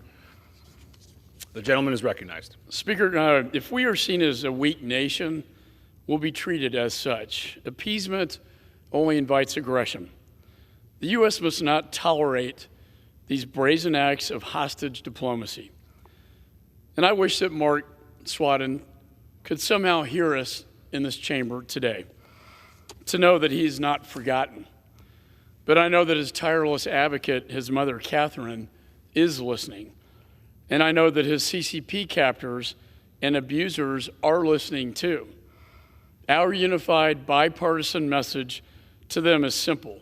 The gentleman is recognized. Speaker, if we are seen as a weak nation, we'll be treated as such. Appeasement only invites aggression. The U.S. must not tolerate these brazen acts of hostage diplomacy. And I wish that Mark Swedan could somehow hear us in this chamber today, to know that he is not forgotten. But I know that his tireless advocate, his mother, Catherine, is listening. And I know that his CCP captors and abusers are listening too. Our unified bipartisan message to them is simple: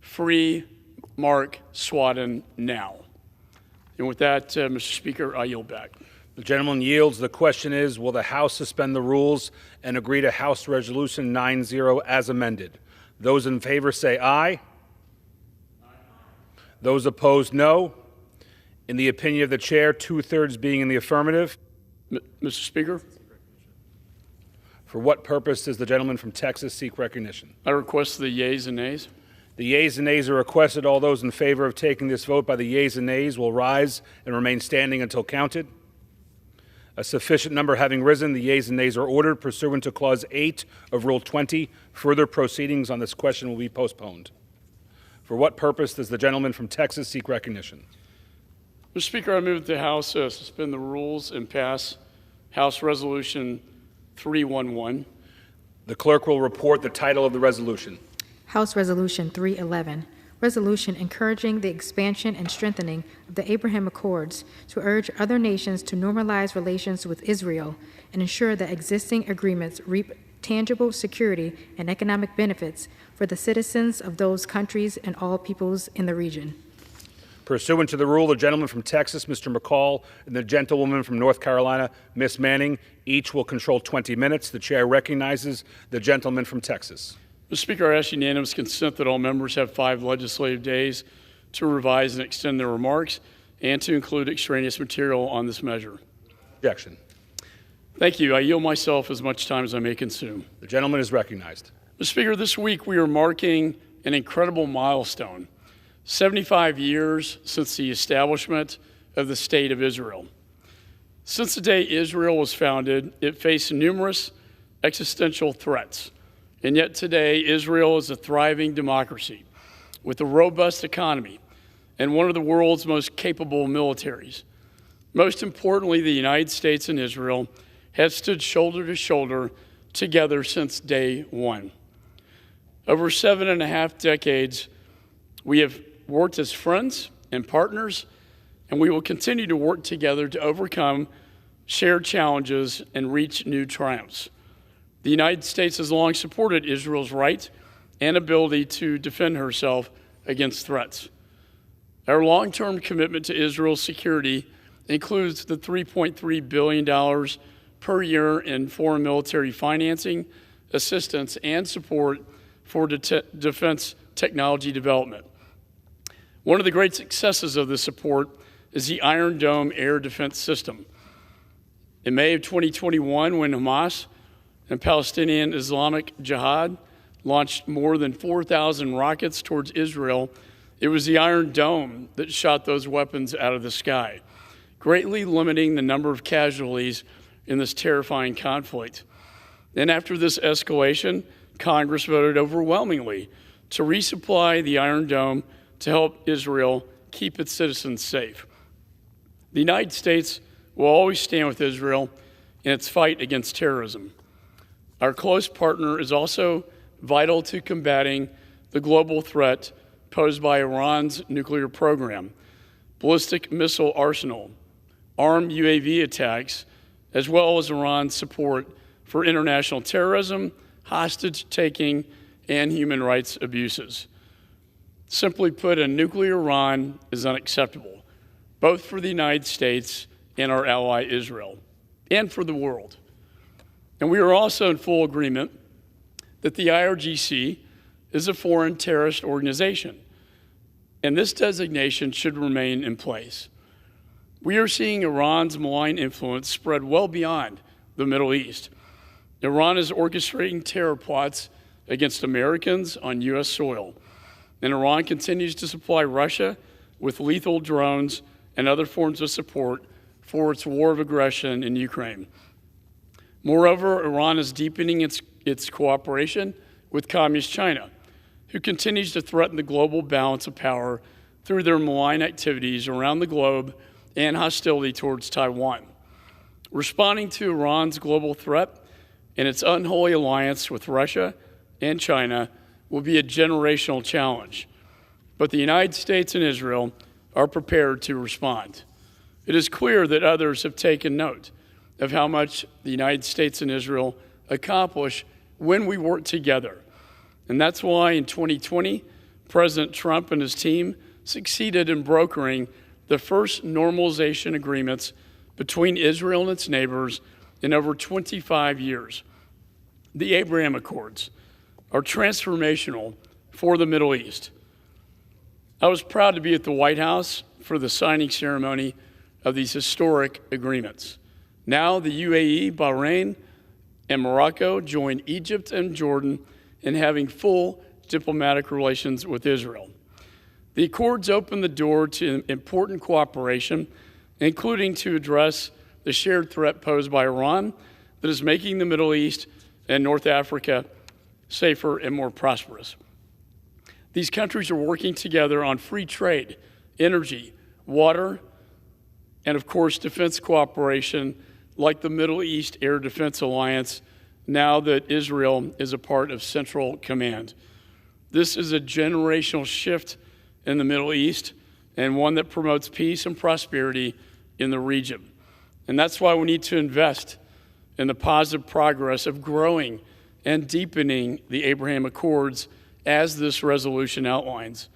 free Mark Swedan now. And with that, Mr. Speaker, I yield back. The gentleman yields. The question is, will the House suspend the rules and agree to House Resolution 9-0 as amended? Those in favor say aye. Aye. Those opposed, no. In the opinion of the chair, 2/3 being in the affirmative. Mr. Speaker? For what purpose does the gentleman from Texas seek recognition? I request the yeas and nays. The yeas and nays are requested. All those in favor of taking this vote by the yeas and nays will rise and remain standing until counted. A sufficient number having risen, the yeas and nays are ordered. Pursuant to Clause 8 of Rule 20, further proceedings on this question will be postponed. For what purpose does the gentleman from Texas seek recognition? Mr. Speaker, I move that the House suspend the rules and pass House Resolution 311. The clerk will report the title of the resolution. House Resolution 311, resolution encouraging the expansion and strengthening of the Abraham Accords to urge other nations to normalize relations with Israel and ensure that existing agreements reap tangible security and economic benefits for the citizens of those countries and all peoples in the region. Pursuant to the rule, the gentleman from Texas, Mr. McCall, and the gentlewoman from North Carolina, Ms. Manning, each will control 20 minutes. The chair recognizes the gentleman from Texas. Mr. Speaker, I ask unanimous consent that all members have 5 legislative days to revise and extend their remarks and to include extraneous material on this measure. Objection. Thank you. I yield myself as much time as I may consume. The gentleman is recognized. Mr. Speaker, this week we are marking an incredible milestone: 75 years since the establishment of the State of Israel. Since the day Israel was founded, it faced numerous existential threats. And yet today, Israel is a thriving democracy with a robust economy and one of the world's most capable militaries. Most importantly, the United States and Israel have stood shoulder to shoulder together since day one. Over 7.5 decades, we have worked as friends and partners, and we will continue to work together to overcome shared challenges and reach new triumphs. The United States has long supported Israel's right and ability to defend herself against threats. Our long-term commitment to Israel's security includes the $3.3 billion per year in foreign military financing, assistance, and support for defense technology development. One of the great successes of this support is the Iron Dome air defense system. In May of 2021, when Hamas and Palestinian Islamic Jihad launched more than 4,000 rockets towards Israel, it was the Iron Dome that shot those weapons out of the sky, greatly limiting the number of casualties in this terrifying conflict. Then after this escalation, Congress voted overwhelmingly to resupply the Iron Dome to help Israel keep its citizens safe. The United States will always stand with Israel in its fight against terrorism. Our close partner is also vital to combating the global threat posed by Iran's nuclear program, ballistic missile arsenal, armed UAV attacks, as well as Iran's support for international terrorism, hostage-taking, and human rights abuses. Simply put, a nuclear Iran is unacceptable, both for the United States and our ally Israel, and for the world. And we are also in full agreement that the IRGC is a foreign terrorist organization, and this designation should remain in place. We are seeing Iran's malign influence spread well beyond the Middle East. Iran is orchestrating terror plots against Americans on U.S. soil, and Iran continues to supply Russia with lethal drones and other forms of support for its war of aggression in Ukraine. Moreover, Iran is deepening its cooperation with Communist China, who continues to threaten the global balance of power through their malign activities around the globe and hostility towards Taiwan. Responding to Iran's global threat and its unholy alliance with Russia and China will be a generational challenge, but the United States and Israel are prepared to respond. It is clear that others have taken note of how much the United States and Israel accomplish when we work together. And that's why in 2020, President Trump and his team succeeded in brokering the first normalization agreements between Israel and its neighbors in over 25 years. The Abraham Accords are transformational for the Middle East. I was proud to be at the White House for the signing ceremony of these historic agreements. Now the UAE, Bahrain, and Morocco join Egypt and Jordan in having full diplomatic relations with Israel. The accords open the door to important cooperation, including to address the shared threat posed by Iran that is making the Middle East and North Africa safer and more prosperous. These countries are working together on free trade, energy, water, and of course defense cooperation like the Middle East Air Defense Alliance, now that Israel is a part of Central Command. This is a generational shift in the Middle East and one that promotes peace and prosperity in the region. And that's why we need to invest in the positive progress of growing and deepening the Abraham Accords as this resolution outlines.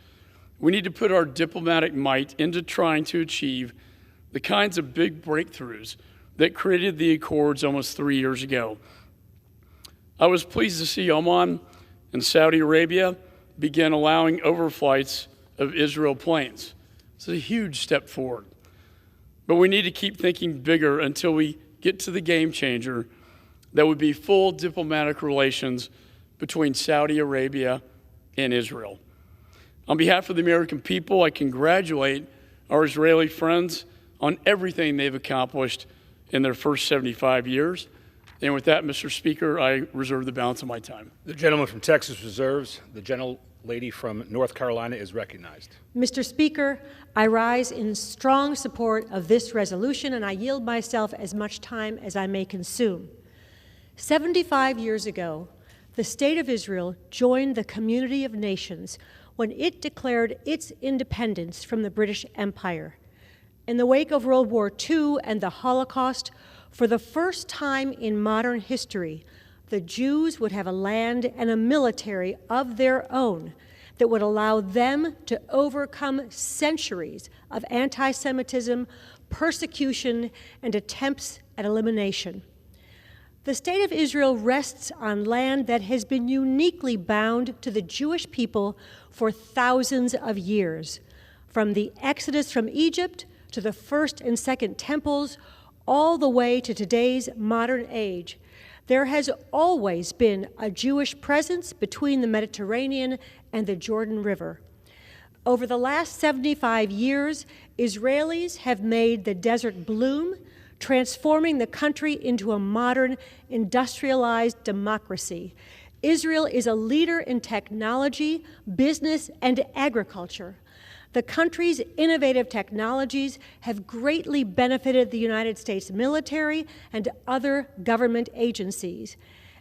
We need to put our diplomatic might into trying to achieve the kinds of big breakthroughs that created the Accords almost 3 years ago. I was pleased to see Oman and Saudi Arabia begin allowing overflights of Israel planes. It's a huge step forward. But we need to keep thinking bigger until we get to the game changer that would be full diplomatic relations between Saudi Arabia and Israel. On behalf of the American people, I congratulate our Israeli friends on everything they've accomplished in their first 75 years. And with that, Mr. Speaker, I reserve the balance of my time. The gentleman from Texas reserves. The gentlelady from North Carolina is recognized. Mr. Speaker, I rise in strong support of this resolution, and I yield myself as much time as I may consume. 75 years ago, the State of Israel joined the community of nations when it declared its independence from the British Empire. In the wake of World War II and the Holocaust, for the first time in modern history, the Jews would have a land and a military of their own that would allow them to overcome centuries of anti-Semitism, persecution, and attempts at elimination. The State of Israel rests on land that has been uniquely bound to the Jewish people for thousands of years, from the Exodus from Egypt to the first and second temples, all the way to today's modern age, there has always been a Jewish presence between the Mediterranean and the Jordan River. Over the last 75 years, Israelis have made the desert bloom, transforming the country into a modern, industrialized democracy. Israel is a leader in technology, business, and agriculture. The country's innovative technologies have greatly benefited the United States military and other government agencies.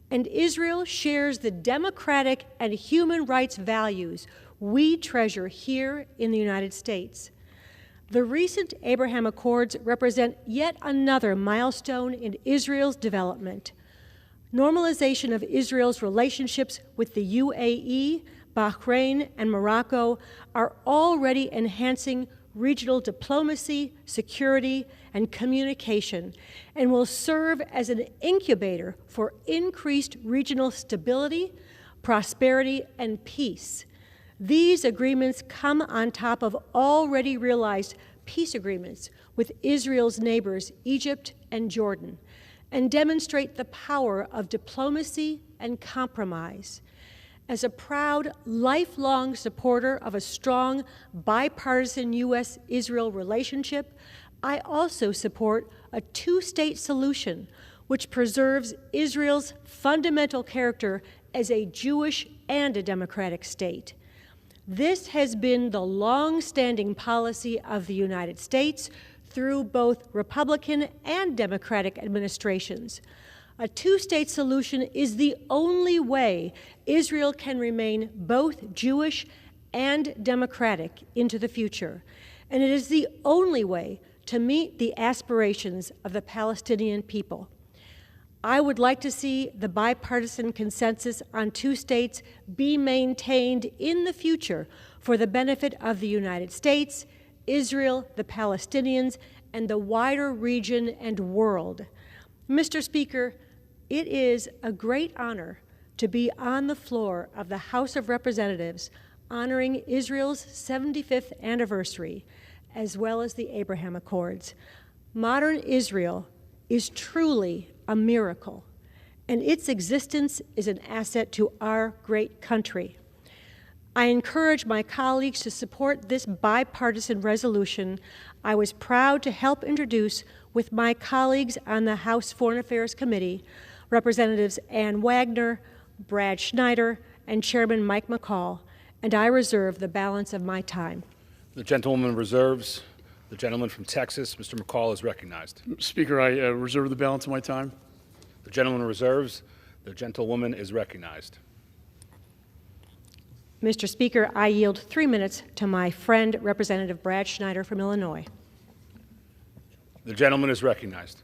And Israel shares the democratic and human rights values we treasure here in the United States. The recent Abraham Accords represent yet another milestone in Israel's development. Normalization of Israel's relationships with the UAE, Bahrain, and Morocco are already enhancing regional diplomacy, security, and communication, and will serve as an incubator for increased regional stability, prosperity, and peace. These agreements come on top of already realized peace agreements with Israel's neighbors, Egypt and Jordan, and demonstrate the power of diplomacy and compromise. As a proud, lifelong supporter of a strong, bipartisan U.S.-Israel relationship, I also support a two-state solution which preserves Israel's fundamental character as a Jewish and a democratic state. This has been the long-standing policy of the United States through both Republican and Democratic administrations. A two-state solution is the only way Israel can remain both Jewish and democratic into the future, and it is the only way to meet the aspirations of the Palestinian people. I would like to see the bipartisan consensus on two states be maintained in the future for the benefit of the United States, Israel, the Palestinians, and the wider region and world. Mr. Speaker, it is a great honor to be on the floor of the House of Representatives honoring Israel's 75th anniversary, as well as the Abraham Accords. Modern Israel is truly a miracle, and its existence is an asset to our great country. I encourage my colleagues to support this bipartisan resolution I was proud to help introduce with my colleagues on the House Foreign Affairs Committee, Representatives Ann Wagner, Brad Schneider, and Chairman Mike McCall, and I reserve the balance of my time. The gentlewoman reserves. The gentleman from Texas, Mr. McCall, is recognized. Speaker, I reserve the balance of my time. The gentleman reserves. The gentlewoman is recognized. Mr. Speaker, I yield 3 minutes to my friend, Representative Brad Schneider from Illinois. The gentleman is recognized.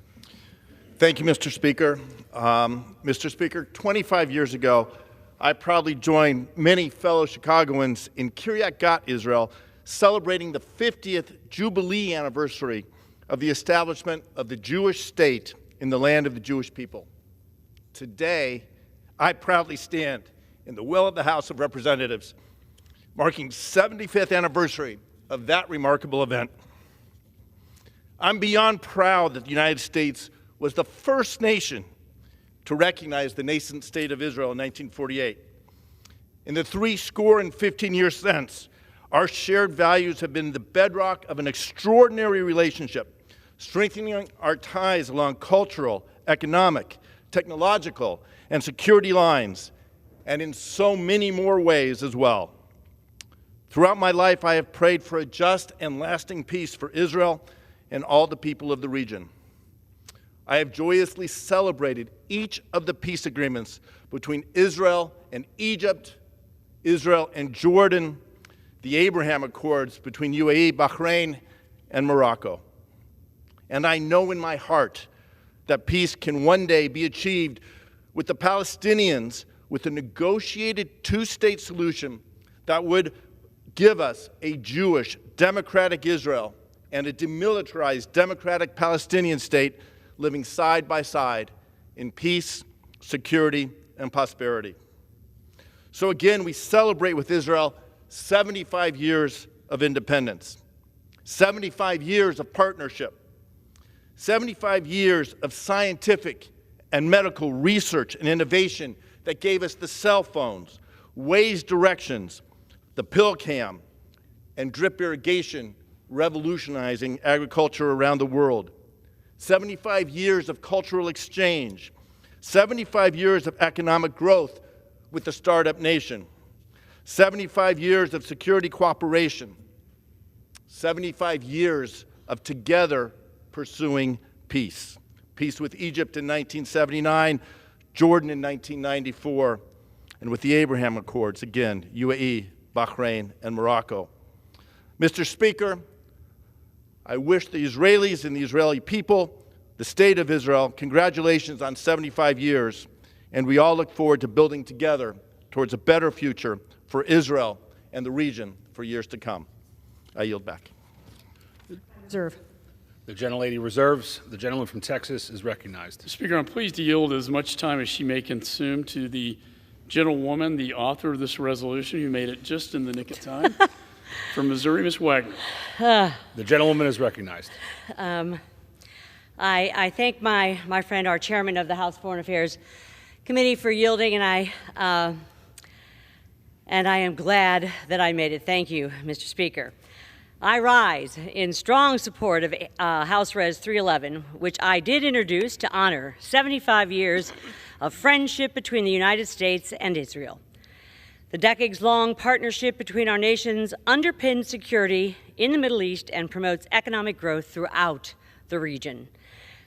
Thank you, Mr. Speaker. Mr. Speaker, 25 years ago, I proudly joined many fellow Chicagoans in Kiryat Gat, Israel, celebrating the 50th Jubilee anniversary of the establishment of the Jewish state in the land of the Jewish people. Today, I proudly stand in the will of the House of Representatives, marking 75th anniversary of that remarkable event. I'm beyond proud that the United States was the first nation to recognize the nascent state of Israel in 1948. In the 15 years since, our shared values have been the bedrock of an extraordinary relationship, strengthening our ties along cultural, economic, technological, and security lines, and in so many more ways as well. Throughout my life, I have prayed for a just and lasting peace for Israel and all the people of the region. I have joyously celebrated each of the peace agreements between Israel and Egypt, Israel and Jordan, the Abraham Accords between UAE, Bahrain, and Morocco. And I know in my heart that peace can one day be achieved with the Palestinians with a negotiated two-state solution that would give us a Jewish, democratic Israel and a demilitarized, democratic Palestinian state living side by side in peace, security, and prosperity. So again, we celebrate with Israel 75 years of independence. 75 years of partnership, 75 years of scientific and medical research and innovation that gave us the cell phones, Waze directions, the pill cam, and drip irrigation revolutionizing agriculture around the world. 75 years of cultural exchange, 75 years of economic growth with the Startup Nation, 75 years of security cooperation, 75 years of together pursuing peace. Peace with Egypt in 1979, Jordan in 1994, and with the Abraham Accords, again, UAE, Bahrain, and Morocco. Mr. Speaker, I wish the Israelis and the Israeli people, the State of Israel, congratulations on 75 years, and we all look forward to building together towards a better future for Israel and the region for years to come. I yield back. Reserve. The gentlelady reserves. The gentleman from Texas is recognized. Speaker, I'm pleased to yield as much time as she may consume to the gentlewoman, the author of this resolution, who made it just in the nick of time. From Missouri, Ms. Wagner. The gentlewoman is recognized. I thank my friend, our chairman of the House Foreign Affairs Committee, for yielding, and I am glad that I made it. Thank you, Mr. Speaker. I rise in strong support of House Res 311, which I did introduce to honor 75 years of friendship between the United States and Israel. The decades-long partnership between our nations underpins security in the Middle East and promotes economic growth throughout the region.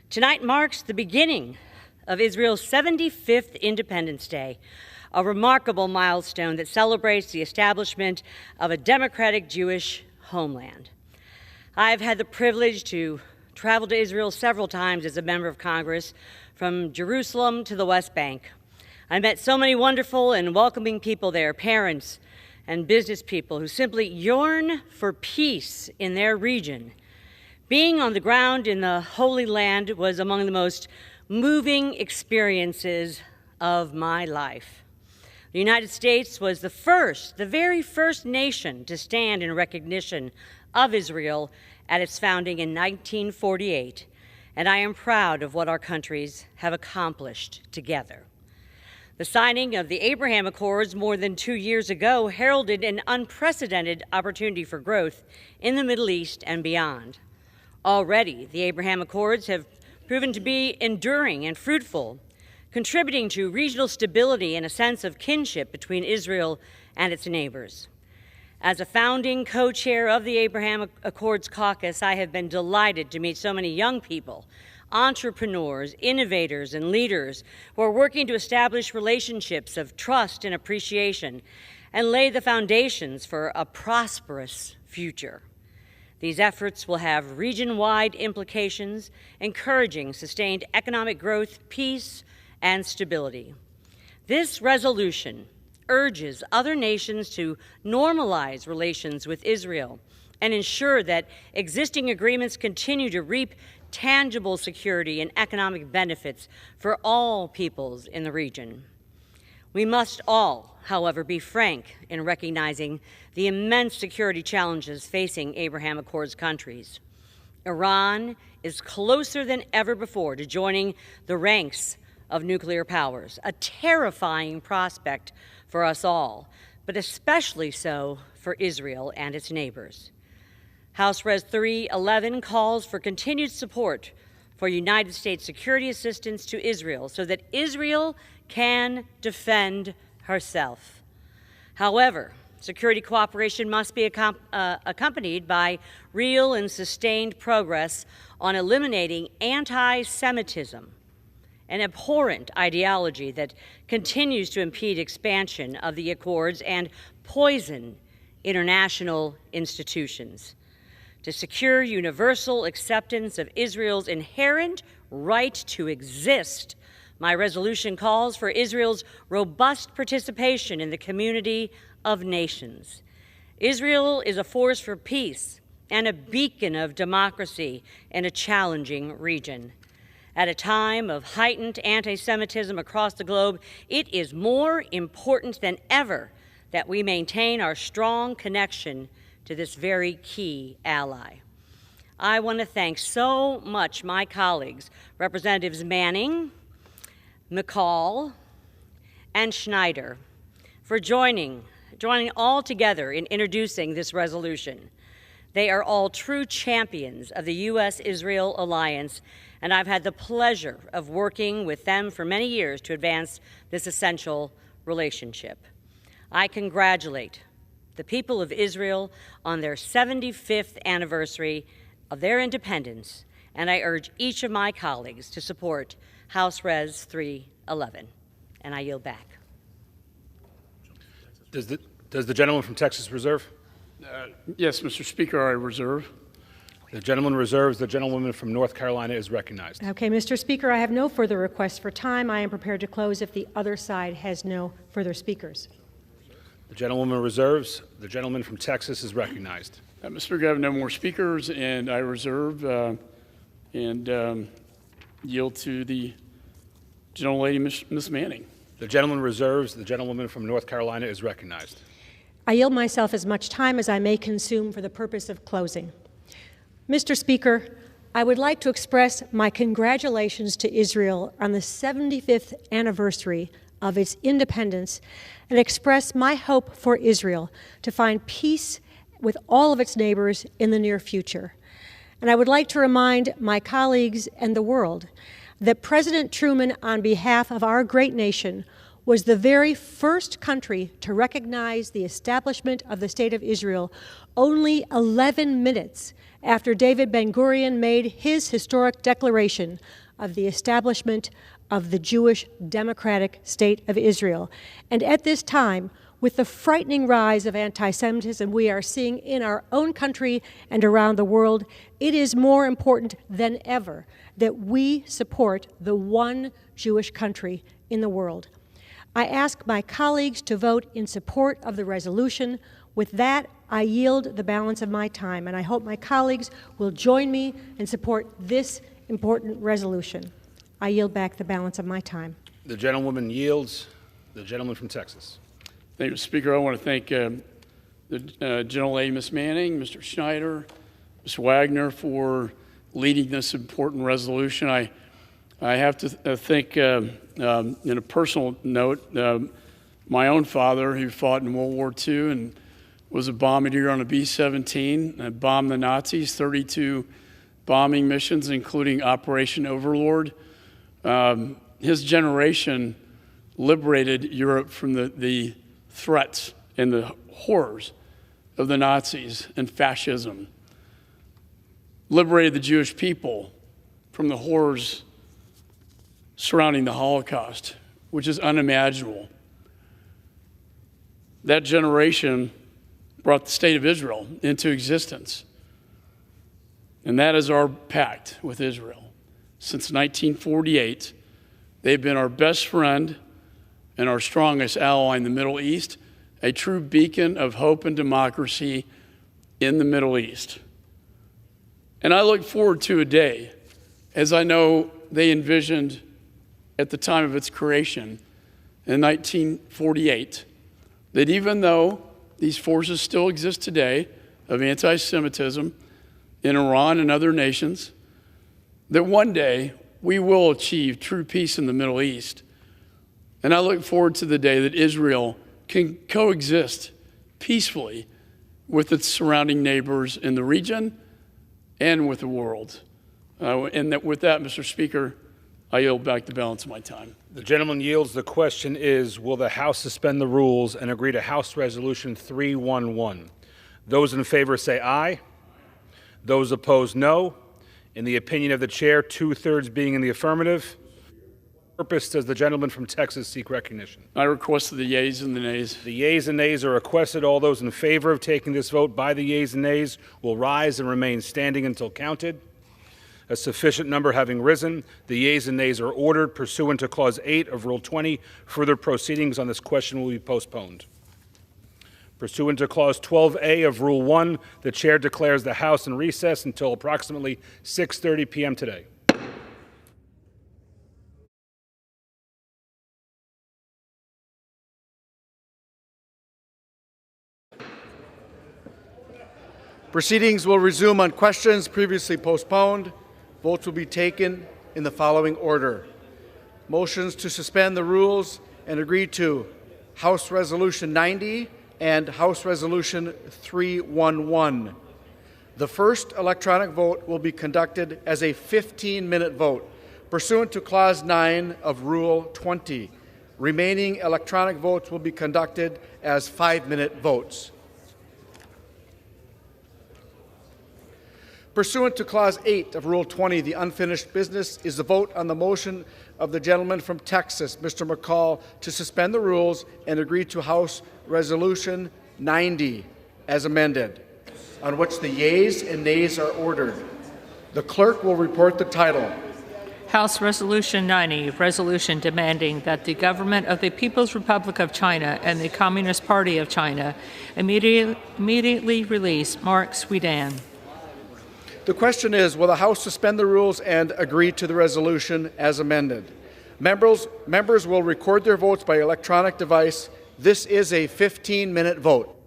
Tonight marks the beginning of Israel's 75th Independence Day, a remarkable milestone that celebrates the establishment of a democratic Jewish homeland. I've had the privilege to travel to Israel several times as a member of Congress, from Jerusalem to the West Bank. I met so many wonderful and welcoming people there, parents and business people who simply yearn for peace in their region. Being on the ground in the Holy Land was among the most moving experiences of my life. The United States was the very first nation to stand in recognition of Israel at its founding in 1948, and I am proud of what our countries have accomplished together. The signing of the Abraham Accords more than 2 years ago heralded an unprecedented opportunity for growth in the Middle East and beyond. Already, the Abraham Accords have proven to be enduring and fruitful, contributing to regional stability and a sense of kinship between Israel and its neighbors. As a founding co-chair of the Abraham Accords Caucus, I have been delighted to meet so many young people, entrepreneurs, innovators, and leaders who are working to establish relationships of trust and appreciation and lay the foundations for a prosperous future. These efforts will have region-wide implications, encouraging sustained economic growth, peace, and stability. This resolution urges other nations to normalize relations with Israel and ensure that existing agreements continue to reap tangible security and economic benefits for all peoples in the region. We must all, however, be frank in recognizing the immense security challenges facing Abraham Accords countries. Iran is closer than ever before to joining the ranks of nuclear powers, a terrifying prospect for us all, but especially so for Israel and its neighbors. House Res 311 calls for continued support for United States security assistance to Israel so that Israel can defend herself. However, security cooperation must be accompanied by real and sustained progress on eliminating anti-Semitism, an abhorrent ideology that continues to impede expansion of the Accords and poison international institutions. To secure universal acceptance of Israel's inherent right to exist, my resolution calls for Israel's robust participation in the community of nations. Israel is a force for peace and a beacon of democracy in a challenging region. At a time of heightened anti-Semitism across the globe, it is more important than ever that we maintain our strong connection to this very key ally. I want to thank so much my colleagues, Representatives Manning, McCall, and Schneider, for joining all together in introducing this resolution. They are all true champions of the U.S.-Israel alliance, and I've had the pleasure of working with them for many years to advance this essential relationship. I congratulate the people of Israel on their 75th anniversary of their independence, and I urge each of my colleagues to support House Res 311. And I yield back. Does the gentleman from Texas reserve? Yes, Mr. Speaker, I reserve. The gentleman reserves. The gentlewoman from North Carolina is recognized. Okay, Mr. Speaker, I have no further requests for time. I am prepared to close if the other side has no further speakers. The gentlewoman reserves. The gentleman from Texas is recognized. Mr. Speaker, I have no more speakers, and I reserve and yield to the gentlelady, Ms. Manning. The gentleman reserves. The gentlewoman from North Carolina is recognized. I yield myself as much time as I may consume for the purpose of closing. Mr. Speaker, I would like to express my congratulations to Israel on the 75th anniversary of its independence and express my hope for Israel to find peace with all of its neighbors in the near future. And I would like to remind my colleagues and the world that President Truman, on behalf of our great nation, was the very first country to recognize the establishment of the State of Israel only 11 minutes after David Ben-Gurion made his historic declaration of the establishment of the Jewish Democratic State of Israel. And at this time, with the frightening rise of anti-Semitism we are seeing in our own country and around the world, it is more important than ever that we support the one Jewish country in the world. I ask my colleagues to vote in support of the resolution. With that, I yield the balance of my time, and I hope my colleagues will join me and support this important resolution. I yield back the balance of my time. The gentlewoman yields. The gentleman from Texas. Thank you, Speaker. I want to thank the gentlelady, Ms. Manning, Mr. Schneider, Ms. Wagner for leading this important resolution. I have to think, in a personal note, my own father, who fought in World War II and was a bombardier on a B-17, and bombed the Nazis, 32 bombing missions, including Operation Overlord. His generation liberated Europe from the threats and the horrors of the Nazis and fascism, liberated the Jewish people from the horrors surrounding the Holocaust, which is unimaginable. That generation brought the State of Israel into existence. And that is our pact with Israel. Since 1948, they've been our best friend and our strongest ally in the Middle East, a true beacon of hope and democracy in the Middle East. And I look forward to a day, as I know they envisioned at the time of its creation in 1948, that even though these forces still exist today of anti-Semitism in Iran and other nations, that one day we will achieve true peace in the Middle East. And I look forward to the day that Israel can coexist peacefully with its surrounding neighbors in the region and with the world. With that, Mr. Speaker, I yield back the balance of my time. The gentleman yields. The question is, will the House suspend the rules and agree to House Resolution 311? Those in favor say aye. Those opposed, no. In the opinion of the chair, 2/3 being in the affirmative. Purpose does the gentleman from Texas seek recognition? I request the yeas and the nays. The yeas and nays are requested. All those in favor of taking this vote by the yeas and nays will rise and remain standing until counted. A sufficient number having risen, the yeas and nays are ordered. Pursuant to Clause 8 of Rule 20, further proceedings on this question will be postponed. Pursuant to Clause 12A of Rule 1, the chair declares the House in recess until approximately 6:30 p.m. today. Proceedings will resume on questions previously postponed. Votes will be taken in the following order. Motions to suspend the rules and agree to House Resolution 90 and House Resolution 311. The first electronic vote will be conducted as a 15-minute vote pursuant to Clause 9 of Rule 20. Remaining electronic votes will be conducted as 5-minute votes. Pursuant to Clause 8 of Rule 20, the unfinished business is the vote on the motion of the gentleman from Texas, Mr. McCall, to suspend the rules and agree to House Resolution 90 as amended, on which the yeas and nays are ordered. The clerk will report the title. House Resolution 90, resolution demanding that the government of the People's Republic of China and the Communist Party of China immediately release Mark Swedan. The question is, will the House suspend the rules and agree to the resolution as amended? Members will record their votes by electronic device. This is a 15-minute vote.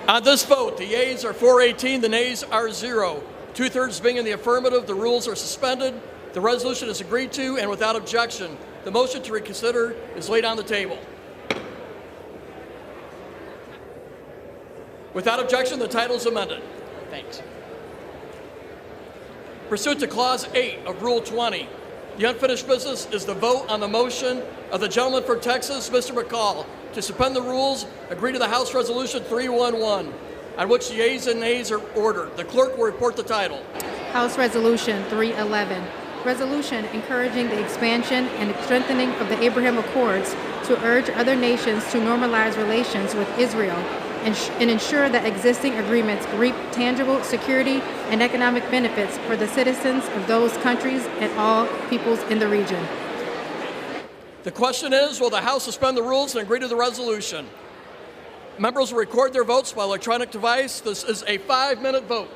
On this vote, the yeas are 418, the nays are 0. Two-thirds being in the affirmative, the rules are suspended. The resolution is agreed to and without objection. The motion to reconsider is laid on the table. Without objection, the title is amended. Thanks. Pursuant to Clause 8 of Rule 20, the unfinished business is the vote on the motion of the gentleman from Texas, Mr. McCall, to suspend the rules, agree to the House Resolution 311, on which the yeas and nays are ordered. The clerk will report the title. House Resolution 311, resolution encouraging the expansion and strengthening of the Abraham Accords to urge other nations to normalize relations with Israel and ensure that existing agreements reap tangible security and economic benefits for the citizens of those countries and all peoples in the region. The question is, will the House suspend the rules and agree to the resolution? Members will record their votes by electronic device. This is a 5-minute vote.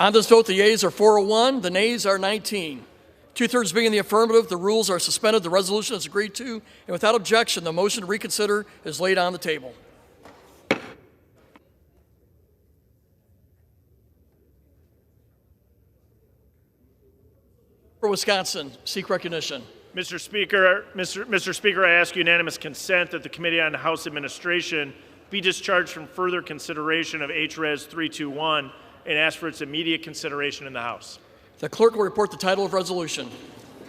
On this vote, the yeas are 401, the nays are 19. Two-thirds being in the affirmative, the rules are suspended, the resolution is agreed to, and without objection, the motion to reconsider is laid on the table. For Wisconsin, seek recognition. Mr. Speaker, I ask unanimous consent that the Committee on House Administration be discharged from further consideration of HRES 321 and ask for its immediate consideration in the House. The clerk will report the title of resolution.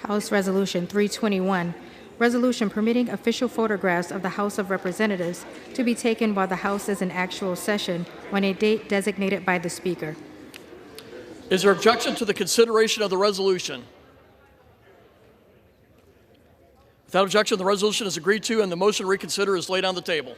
House Resolution 321, resolution permitting official photographs of the House of Representatives to be taken while the House is in actual session on a date designated by the Speaker. Is there objection to the consideration of the resolution? Without objection, the resolution is agreed to and the motion to reconsider is laid on the table.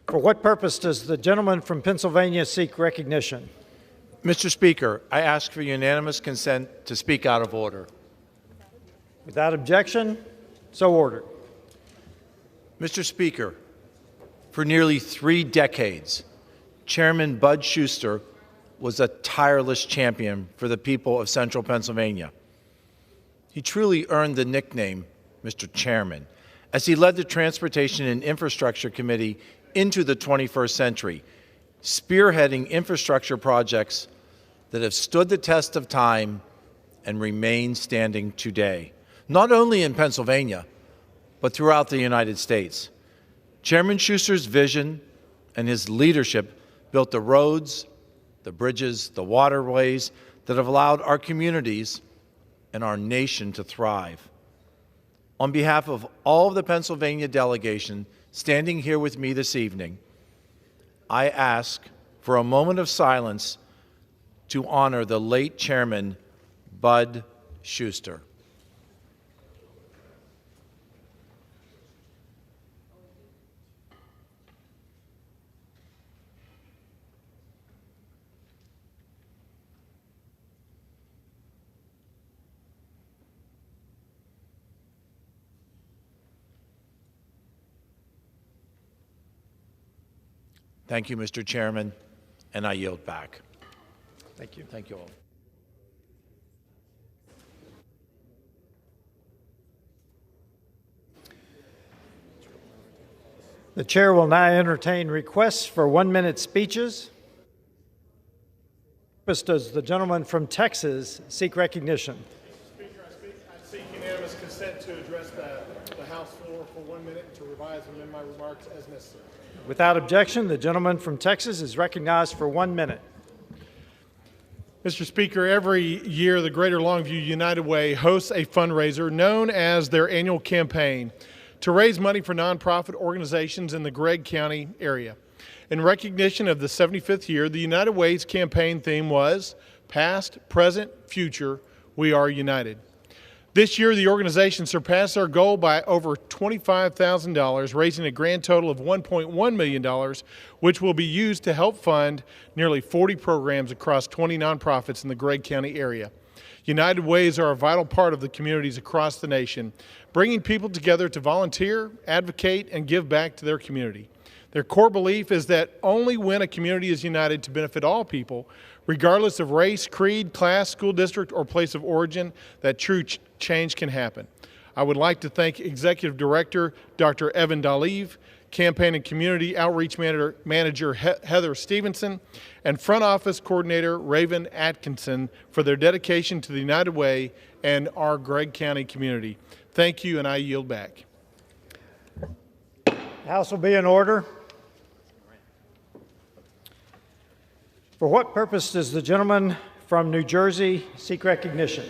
For what purpose does the gentleman from Pennsylvania seek recognition? Mr. Speaker, I ask for unanimous consent to speak out of order. Without objection, so ordered. Mr. Speaker, for nearly 3 decades, Chairman Bud Shuster was a tireless champion for the people of Central Pennsylvania. He truly earned the nickname Mr. Chairman as he led the Transportation and Infrastructure Committee into the 21st century, spearheading infrastructure projects that have stood the test of time and remain standing today, not only in Pennsylvania, but throughout the United States. Chairman Shuster's vision and his leadership built the roads, the bridges, the waterways that have allowed our communities and our nation to thrive. On behalf of all of the Pennsylvania delegation standing here with me this evening, I ask for a moment of silence to honor the late Chairman Bud Shuster. Thank you, Mr. Chairman, and I yield back. Thank you. Thank you all. The chair will now entertain requests for 1-minute speeches. Does the gentleman from Texas seek recognition? Mr. Speaker, I seek unanimous consent to address the House floor for 1 minute and to revise and amend my remarks as necessary. Without objection, the gentleman from Texas is recognized for 1 minute. Mr. Speaker, every year the Greater Longview United Way hosts a fundraiser known as their annual campaign to raise money for nonprofit organizations in the Gregg County area. In recognition of the 75th year, the United Way's campaign theme was Past, Present, Future, We Are United. This year, the organization surpassed their goal by over $25,000, raising a grand total of $1.1 million, which will be used to help fund nearly 40 programs across 20 nonprofits in the Gregg County area. United Ways are a vital part of the communities across the nation, bringing people together to volunteer, advocate, and give back to their community. Their core belief is that only when a community is united to benefit all people, regardless of race, creed, class, school district, or place of origin, that true change can happen. I would like to thank Executive Director Dr. Evan Daliv, Campaign and Community Outreach Manager Heather Stevenson, and Front Office Coordinator Raven Atkinson for their dedication to the United Way and our Gregg County community. Thank you, and I yield back. The House will be in order. For what purpose does the gentleman from New Jersey seek recognition?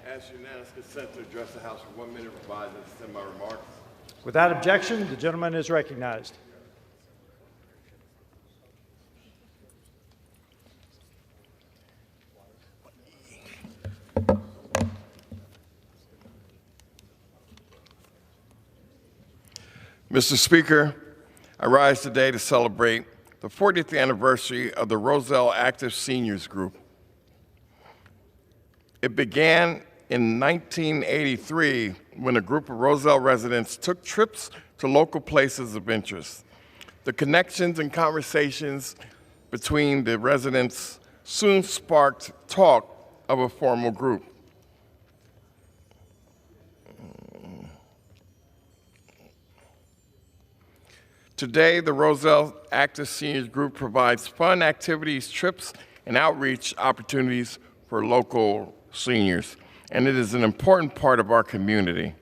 Ask unanimous consent to address the House for 1 minute, revise and extend my remarks. Without objection, the gentleman is recognized. Mr. Speaker, I rise today to celebrate the 40th anniversary of the Roselle Active Seniors Group. It began in 1983 when a group of Roselle residents took trips to local places of interest. The connections and conversations between the residents soon sparked talk of a formal group. Today, the Roselle Active Seniors Group provides fun activities, trips, and outreach opportunities for local seniors, and it is an important part of our community.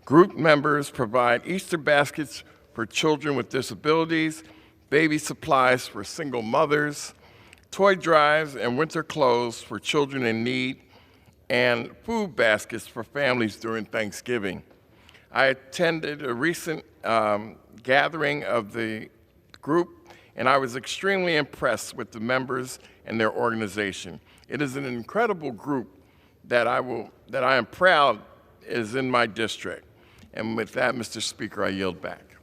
Group members provide Easter baskets for children with disabilities, baby supplies for single mothers, toy drives and winter clothes for children in need, and food baskets for families during Thanksgiving. I attended a recent gathering of the group, and I was extremely impressed with the members and their organization. It is an incredible group that I am proud is in my district. And with that, Mr. Speaker, I yield back.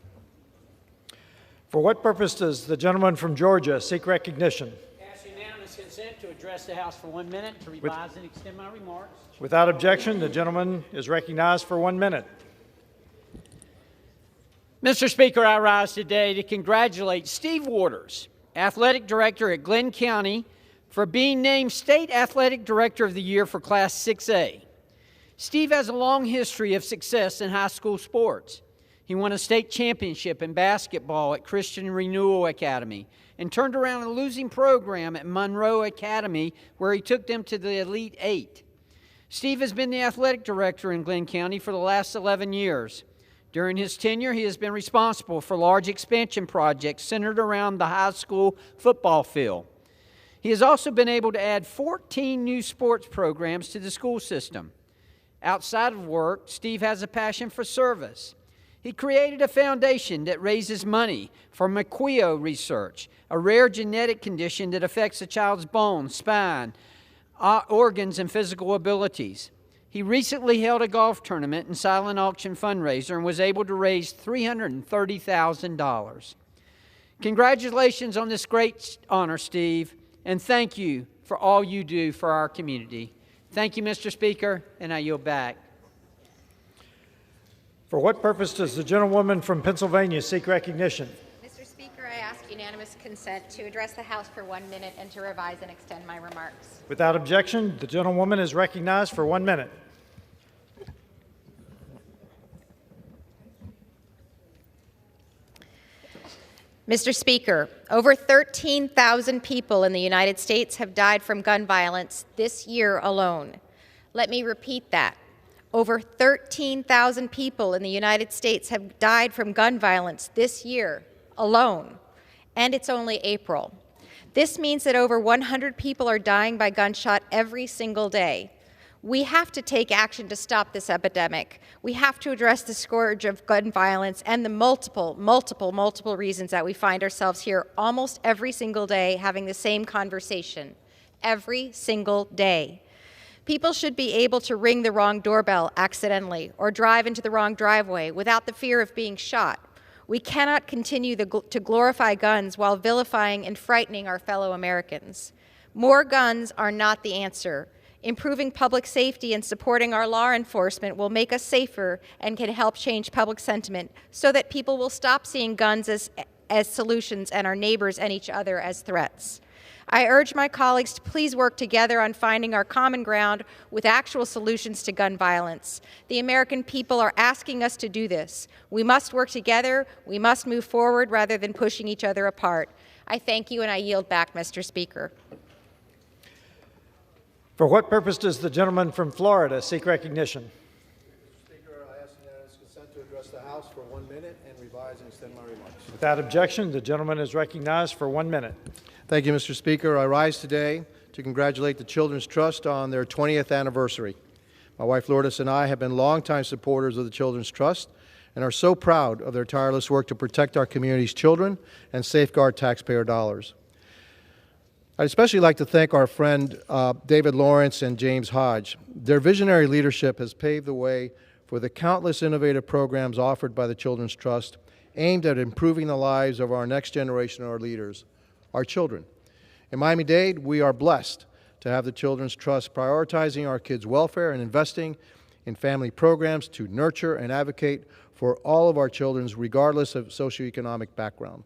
For what purpose does the gentleman from Georgia seek recognition? Ask unanimous consent to address the House for 1 minute to revise and extend my remarks. Without objection, the gentleman is recognized for 1 minute. Mr. Speaker, I rise today to congratulate Steve Waters, Athletic Director at Glenn County, for being named State Athletic Director of the Year for Class 6A. Steve has a long history of success in high school sports. He won a state championship in basketball at Christian Renewal Academy and turned around a losing program at Monroe Academy, where he took them to the Elite Eight. Steve has been the athletic director in Glenn County for the last 11 years. During his tenure, he has been responsible for large expansion projects centered around the high school football field. He has also been able to add 14 new sports programs to the school system. Outside of work, Steve has a passion for service. He created a foundation that raises money for McQueo research, a rare genetic condition that affects a child's bones, spine, organs, and physical abilities. He recently held a golf tournament and silent auction fundraiser and was able to raise $330,000. Congratulations on this great honor, Steve, and thank you for all you do for our community. Thank you, Mr. Speaker, and I yield back. For what purpose does the gentlewoman from Pennsylvania seek recognition? Mr. Speaker, I ask unanimous consent to address the House for 1 minute and to revise and extend my remarks. Without objection, the gentlewoman is recognized for 1 minute. Mr. Speaker, over 13,000 people in the United States have died from gun violence this year alone. Let me repeat that. Over 13,000 people in the United States have died from gun violence this year alone, and it's only April. This means that over 100 people are dying by gunshot every single day. We have to take action to stop this epidemic. We have to address the scourge of gun violence and the multiple reasons that we find ourselves here almost every single day having the same conversation. Every single day. People should be able to ring the wrong doorbell accidentally or drive into the wrong driveway without the fear of being shot. We cannot continue to glorify guns while vilifying and frightening our fellow Americans. More guns are not the answer. Improving public safety and supporting our law enforcement will make us safer and can help change public sentiment so that people will stop seeing guns as solutions and our neighbors and each other as threats. I urge my colleagues to please work together on finding our common ground with actual solutions to gun violence. The American people are asking us to do this. We must work together. We must move forward rather than pushing each other apart. I thank you and I yield back, Mr. Speaker. For what purpose does the gentleman from Florida seek recognition? Mr. Speaker, I ask unanimous consent to address the House for 1 minute and revise and extend my remarks. Without objection, the gentleman is recognized for 1 minute. Thank you, Mr. Speaker. I rise today to congratulate the Children's Trust on their 20th anniversary. My wife Lourdes and I have been longtime supporters of the Children's Trust and are so proud of their tireless work to protect our community's children and safeguard taxpayer dollars. I'd especially like to thank our friend David Lawrence and James Hodge. Their visionary leadership has paved the way for the countless innovative programs offered by the Children's Trust, aimed at improving the lives of our next generation of our leaders, our children. In Miami-Dade, we are blessed to have the Children's Trust prioritizing our kids' welfare and investing in family programs to nurture and advocate for all of our children regardless of socioeconomic background.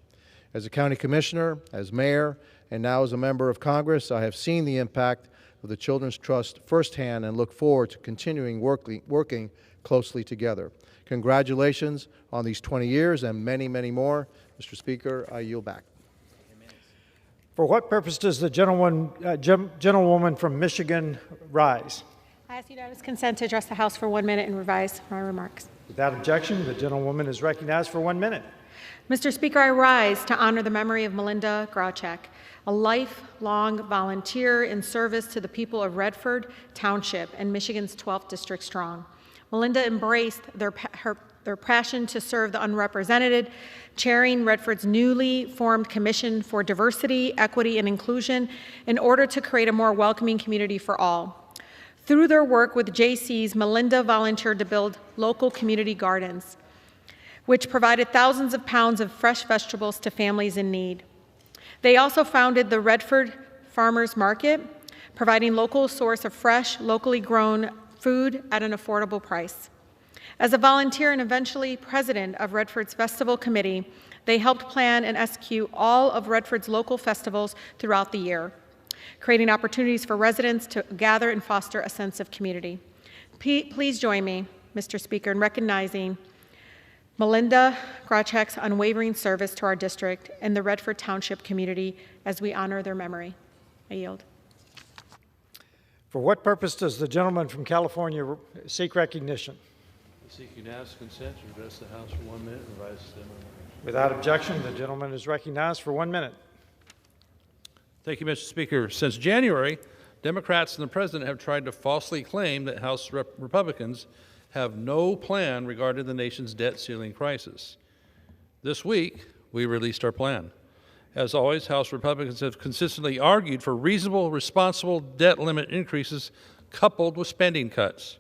As a county commissioner, as mayor, and now as a member of Congress, I have seen the impact of the Children's Trust firsthand and look forward to continuing working closely together. Congratulations on these 20 years and many, many more. Mr. Speaker, I yield back. For what purpose does the gentlewoman from Michigan rise? I ask unanimous consent to address the House for 1 minute and revise my remarks. Without objection, the gentlewoman is recognized for 1 minute. Mr. Speaker, I rise to honor the memory of Melinda Grauchek, a lifelong volunteer in service to the people of Redford Township and Michigan's 12th District Strong. Melinda embraced their passion to serve the unrepresented, chairing Redford's newly formed Commission for Diversity, Equity, and Inclusion in order to create a more welcoming community for all. Through their work with JCs, Melinda volunteered to build local community gardens, which provided thousands of pounds of fresh vegetables to families in need. They also founded the Redford Farmers Market, providing local source of fresh, locally grown food at an affordable price. As a volunteer and eventually president of Redford's Festival Committee, they helped plan and execute all of Redford's local festivals throughout the year, creating opportunities for residents to gather and foster a sense of community. Please join me, Mr. Speaker, in recognizing Melinda Grauchek's unwavering service to our district and the Redford Township community as we honor their memory. I yield. For what purpose does the gentleman from California seek recognition? I seek unanimous consent to address the House for 1 minute and revise the statement. Without objection, the gentleman is recognized for 1 minute. Thank you, Mr. Speaker. Since January, Democrats and the President have tried to falsely claim that House Republicans have no plan regarding the nation's debt ceiling crisis. This week, we released our plan. As always, House Republicans have consistently argued for reasonable, responsible debt limit increases coupled with spending cuts.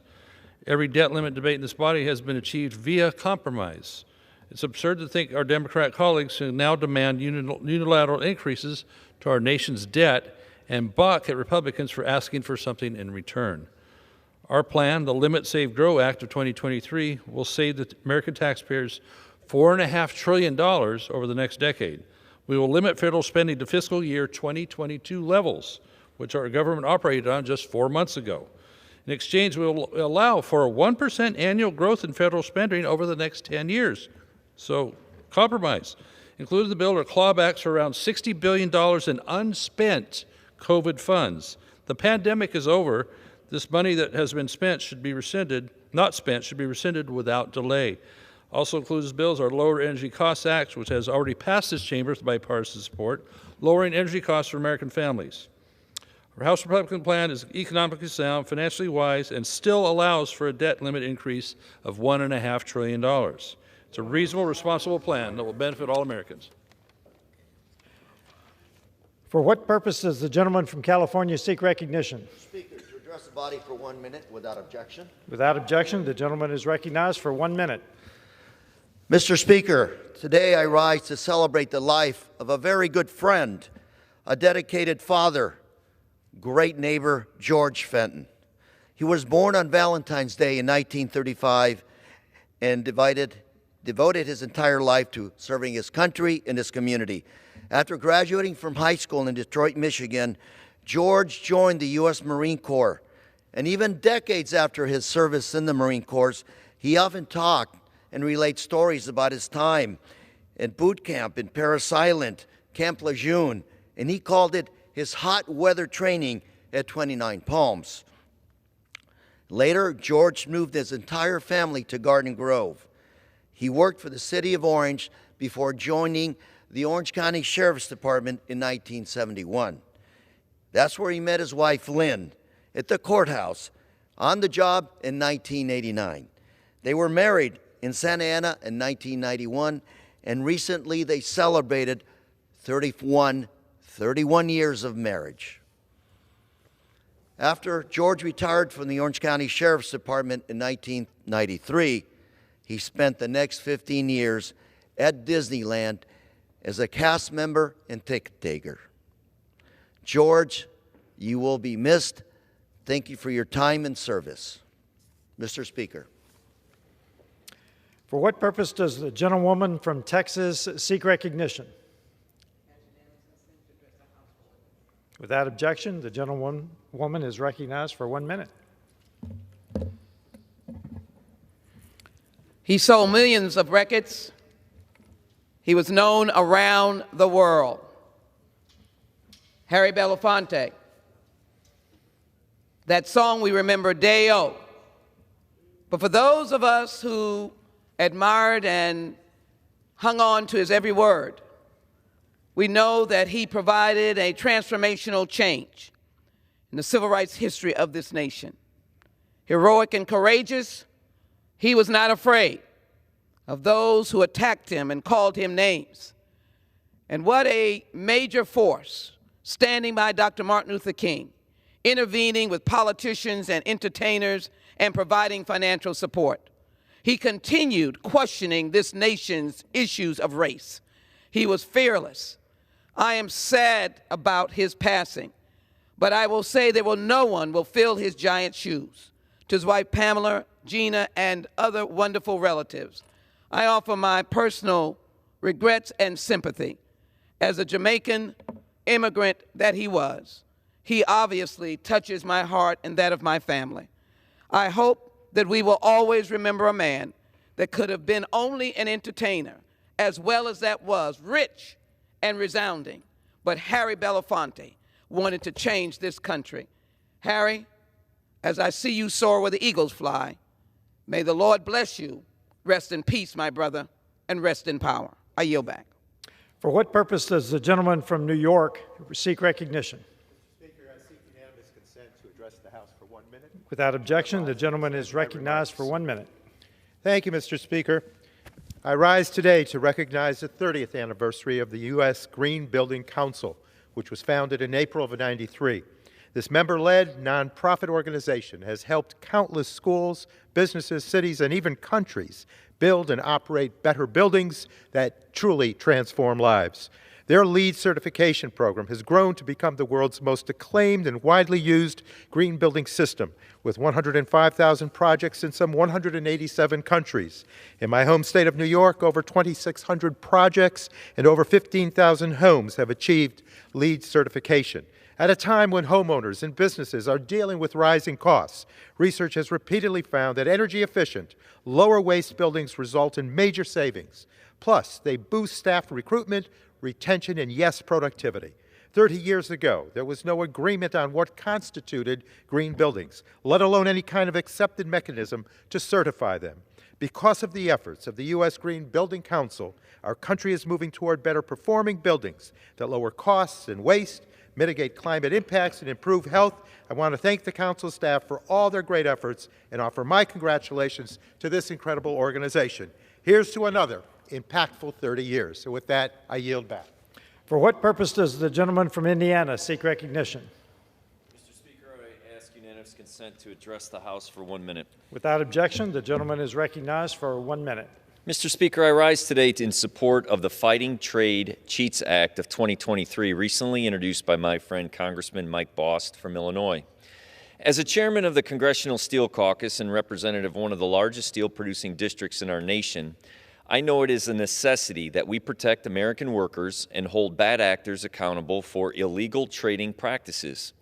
Every debt limit debate in this body has been achieved via compromise. It's absurd to think our Democrat colleagues who now demand unilateral increases to our nation's debt and balk at Republicans for asking for something in return. Our plan, the Limit, Save, Grow Act of 2023, will save the American taxpayers $4.5 trillion over the next decade. We will limit federal spending to fiscal year 2022 levels, which our government operated on just 4 months ago. In exchange, we will allow for a 1% annual growth in federal spending over the next 10 years. So, compromise. Included in the bill are clawbacks for around $60 billion in unspent COVID funds. The pandemic is over. This money that has been spent should be rescinded, not spent, should be rescinded without delay. Also includes bills are Lower Energy Costs Act, which has already passed this chamber with bipartisan support, lowering energy costs for American families. Our House Republican plan is economically sound, financially wise, and still allows for a debt limit increase of $1.5 trillion. It's a reasonable, responsible plan that will benefit all Americans. For what purpose does the gentleman from California seek recognition? Speaker, to address the body for 1 minute without objection. Without objection, the gentleman is recognized for 1 minute. Mr. Speaker, today I rise to celebrate the life of a very good friend, a dedicated father, great neighbor, George Fenton. He was born on Valentine's Day in 1935 and devoted his entire life to serving his country and his community. After graduating from high school in Detroit, Michigan, George joined the U.S. Marine Corps. And even decades after his service in the Marine Corps, he often talked and relayed stories about his time at boot camp in Parris Island, Camp Lejeune, and he called it his hot weather training at 29 Palms. Later, George moved his entire family to Garden Grove. He worked for the city of Orange before joining the Orange County Sheriff's Department in 1971. That's where he met his wife, Lynn, at the courthouse, on the job in 1989. They were married in Santa Ana in 1991, and recently they celebrated 31 years of marriage. After George retired from the Orange County Sheriff's Department in 1993, he spent the next 15 years at Disneyland as a cast member and ticket taker. George, you will be missed. Thank you for your time and service. Mr. Speaker. For what purpose does the gentlewoman from Texas seek recognition? Without objection, the gentlewoman is recognized for 1 minute. He sold millions of records. He was known around the world. Harry Belafonte. That song we remember, Day-O. But for those of us who admired and hung on to his every word, we know that he provided a transformational change in the civil rights history of this nation. Heroic and courageous, he was not afraid of those who attacked him and called him names. And what a major force, standing by Dr. Martin Luther King, intervening with politicians and entertainers and providing financial support. He continued questioning this nation's issues of race. He was fearless. I am sad about his passing, but I will say no one will fill his giant shoes. To his wife Pamela, Gina, and other wonderful relatives, I offer my personal regrets and sympathy. As a Jamaican immigrant that he was, he obviously touches my heart and that of my family. I hope that we will always remember a man that could have been only an entertainer, as well as that was rich and resounding. But Harry Belafonte wanted to change this country. Harry, as I see you soar where the eagles fly, may the Lord bless you. Rest in peace, my brother, and rest in power. I yield back. For what purpose does the gentleman from New York seek recognition? Speaker, I seek unanimous consent to address the House for 1 minute. Without objection, the gentleman is recognized for 1 minute. Thank you, Mr. Speaker. I rise today to recognize the 30th anniversary of the U.S. Green Building Council, which was founded in April of '93. This member-led nonprofit organization has helped countless schools, businesses, cities, and even countries build and operate better buildings that truly transform lives. Their LEED certification program has grown to become the world's most acclaimed and widely used green building system, with 105,000 projects in some 187 countries. In my home state of New York, over 2,600 projects and over 15,000 homes have achieved LEED certification. At a time when homeowners and businesses are dealing with rising costs, research has repeatedly found that energy-efficient, lower-waste buildings result in major savings. Plus, they boost staff recruitment, retention, and, yes, productivity. 30 years ago, there was no agreement on what constituted green buildings, let alone any kind of accepted mechanism to certify them. Because of the efforts of the U.S. Green Building Council, our country is moving toward better performing buildings that lower costs and waste, mitigate climate impacts, and improve health. I want to thank the Council staff for all their great efforts and offer my congratulations to this incredible organization. Here's to another impactful 30 years. So with that, I yield back. For what purpose does the gentleman from Indiana seek recognition? Mr. Speaker, I ask unanimous consent to address the House for 1 minute. Without objection, the gentleman is recognized for 1 minute. Mr. Speaker, I rise today in support of the Fighting Trade Cheats Act of 2023, recently introduced by my friend Congressman Mike Bost from Illinois. As a chairman of the Congressional Steel Caucus and representative of one of the largest steel-producing districts in our nation, I know it is a necessity that we protect American workers and hold bad actors accountable for illegal trading practices.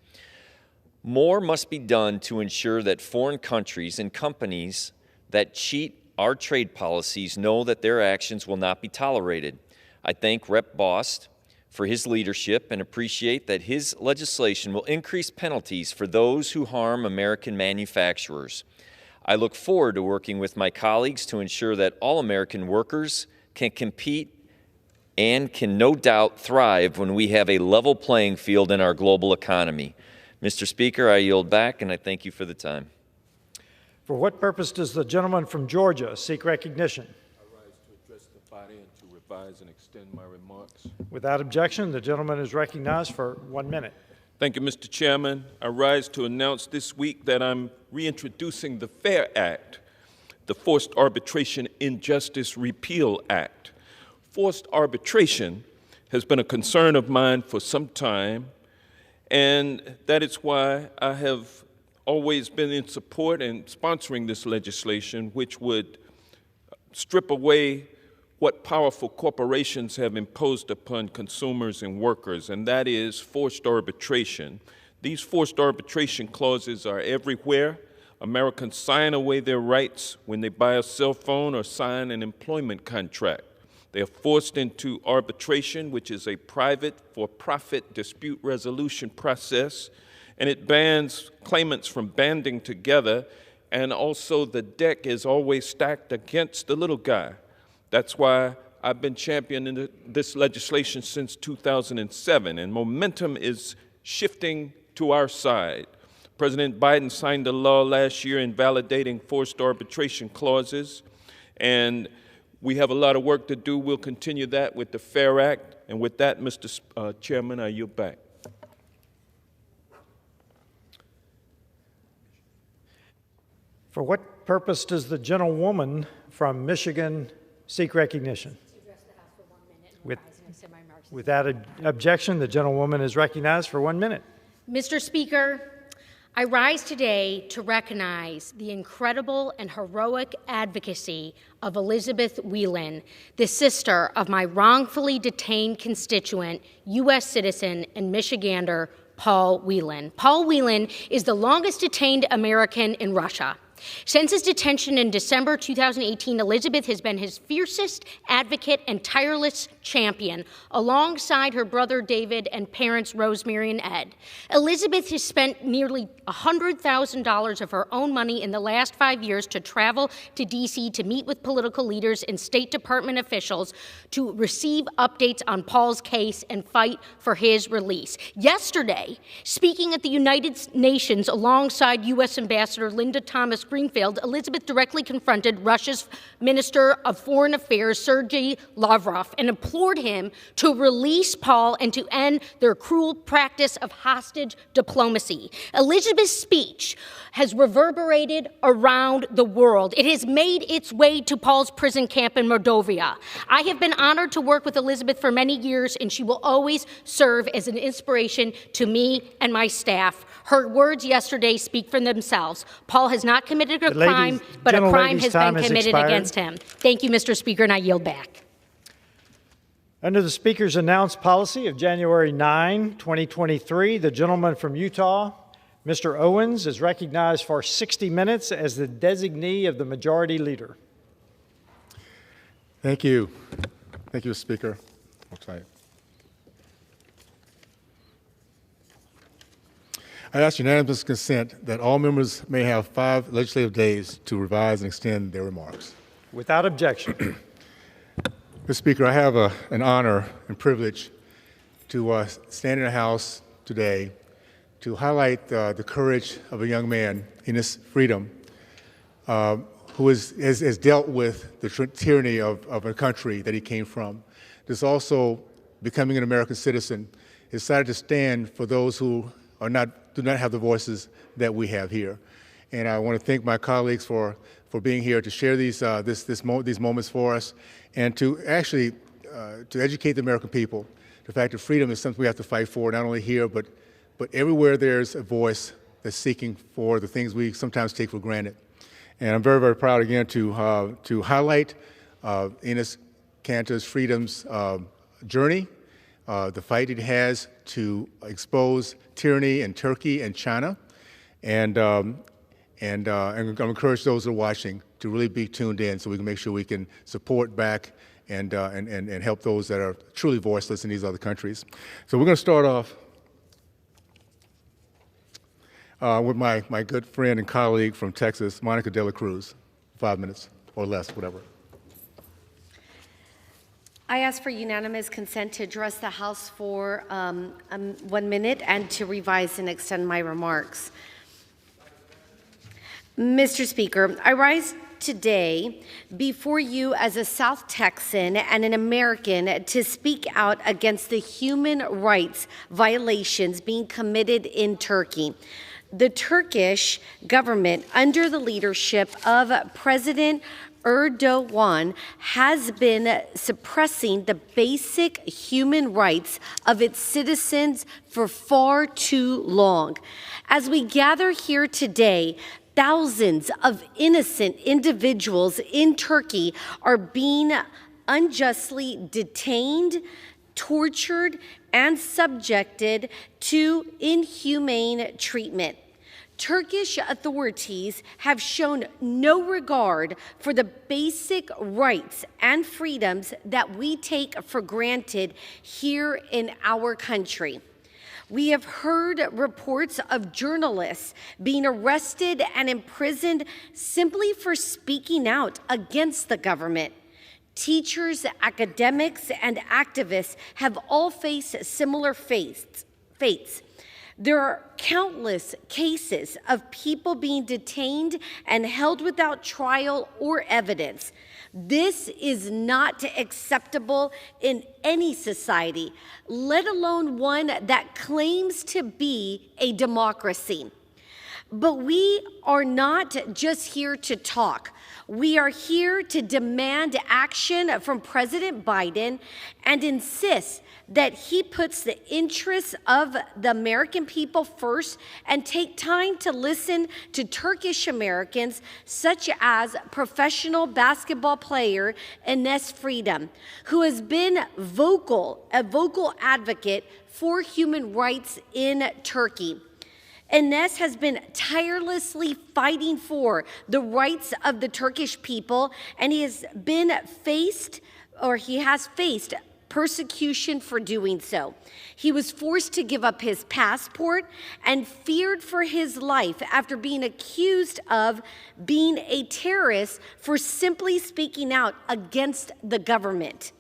More must be done to ensure that foreign countries and companies that cheat our trade policies know that their actions will not be tolerated. I thank Rep. Bost for his leadership and appreciate that his legislation will increase penalties for those who harm American manufacturers. I look forward to working with my colleagues to ensure that all American workers can compete and can no doubt thrive when we have a level playing field in our global economy. Mr. Speaker, I yield back, and I thank you for the time. For what purpose does the gentleman from Georgia seek recognition? I rise to address the body and to revise and extend my remarks. Without objection, the gentleman is recognized for 1 minute. Thank you, Mr. Chairman. I rise to announce this week that I'm reintroducing the FAIR Act, the Forced Arbitration Injustice Repeal Act, forced arbitration has been a concern of mine for some time, and that is why I have always been in support and sponsoring this legislation, which would strip away what powerful corporations have imposed upon consumers and workers, and that is forced arbitration. These forced arbitration clauses are everywhere. Americans sign away their rights when they buy a cell phone or sign an employment contract. They are forced into arbitration, which is a private, for-profit dispute resolution process, and it bans claimants from banding together, and also the deck is always stacked against the little guy. That's why I've been championing this legislation since 2007, and momentum is shifting to our side. President Biden signed a law last year invalidating forced arbitration clauses, and we have a lot of work to do. We'll continue that with the FAIR Act, and with that, Mr. Chairman, I yield back. For what purpose does the gentlewoman from Michigan seek recognition? Without objection, the gentlewoman is recognized for 1 minute. Mr. Speaker, I rise today to recognize the incredible and heroic advocacy of Elizabeth Whelan, the sister of my wrongfully detained constituent, U.S. citizen and Michigander Paul Whelan. Paul Whelan is the longest detained American in Russia. Since his detention in December 2018, Elizabeth has been his fiercest advocate and tireless champion, alongside her brother David and parents Rosemary and Ed. Elizabeth has spent nearly $100,000 of her own money in the last 5 years to travel to D.C. to meet with political leaders and State Department officials to receive updates on Paul's case and fight for his release. Yesterday, speaking at the United Nations alongside U.S. Ambassador Linda Thomas Greenfield, Elizabeth directly confronted Russia's Minister of Foreign Affairs, Sergei Lavrov, and implored him to release Paul and to end their cruel practice of hostage diplomacy. Elizabeth's speech has reverberated around the world. It has made its way to Paul's prison camp in Mordovia. I have been honored to work with Elizabeth for many years, and she will always serve as an inspiration to me and my staff. Her words yesterday speak for themselves. Paul has not committed a crime, but a crime has been committed against him. Thank you, Mr. Speaker, and I yield back. Under the Speaker's announced policy of January 9, 2023, the gentleman from Utah, Mr. Owens, is recognized for 60 minutes as the designee of the Majority Leader. Thank you. Thank you, Speaker. I ask unanimous consent that all members may have 5 legislative days to revise and extend their remarks. Without objection. Mr. Speaker, I have an honor and privilege to stand in the House today to highlight the courage of a young man, Enos Freedom, who has dealt with the tyranny of a country that he came from. This also, becoming an American citizen, decided to stand for those who do not have the voices that we have here. And I want to thank my colleagues for being here to share these moments for us, and to actually to educate the American people. The fact that freedom is something we have to fight for, not only here, but everywhere there's a voice that's seeking for the things we sometimes take for granted. And I'm very, very proud again to highlight Enos Kanter's Freedom's journey, the fight it has to expose tyranny in Turkey and China, and I'm going to encourage those who are watching to really be tuned in so we can make sure we can support back and help those that are truly voiceless in these other countries. So we're going to start off with my good friend and colleague from Texas, Monica De La Cruz. 5 minutes or less, whatever. I ask for unanimous consent to address the House for 1 minute and to revise and extend my remarks. Mr. Speaker, I rise today before you as a South Texan and an American to speak out against the human rights violations being committed in Turkey. The Turkish government, under the leadership of President Erdogan has been suppressing the basic human rights of its citizens for far too long. As we gather here today, thousands of innocent individuals in Turkey are being unjustly detained, tortured, and subjected to inhumane treatment. Turkish authorities have shown no regard for the basic rights and freedoms that we take for granted here in our country. We have heard reports of journalists being arrested and imprisoned simply for speaking out against the government. Teachers, academics, and activists have all faced similar fates. There are countless cases of people being detained and held without trial or evidence. This is not acceptable in any society, let alone one that claims to be a democracy. But we are not just here to talk. We are here to demand action from President Biden and insist that he puts the interests of the American people first and take time to listen to Turkish Americans, such as professional basketball player Enes Freedom, who has been a vocal advocate for human rights in Turkey. Enes has been tirelessly fighting for the rights of the Turkish people, and he has faced persecution for doing so. He was forced to give up his passport and feared for his life after being accused of being a terrorist for simply speaking out against the government.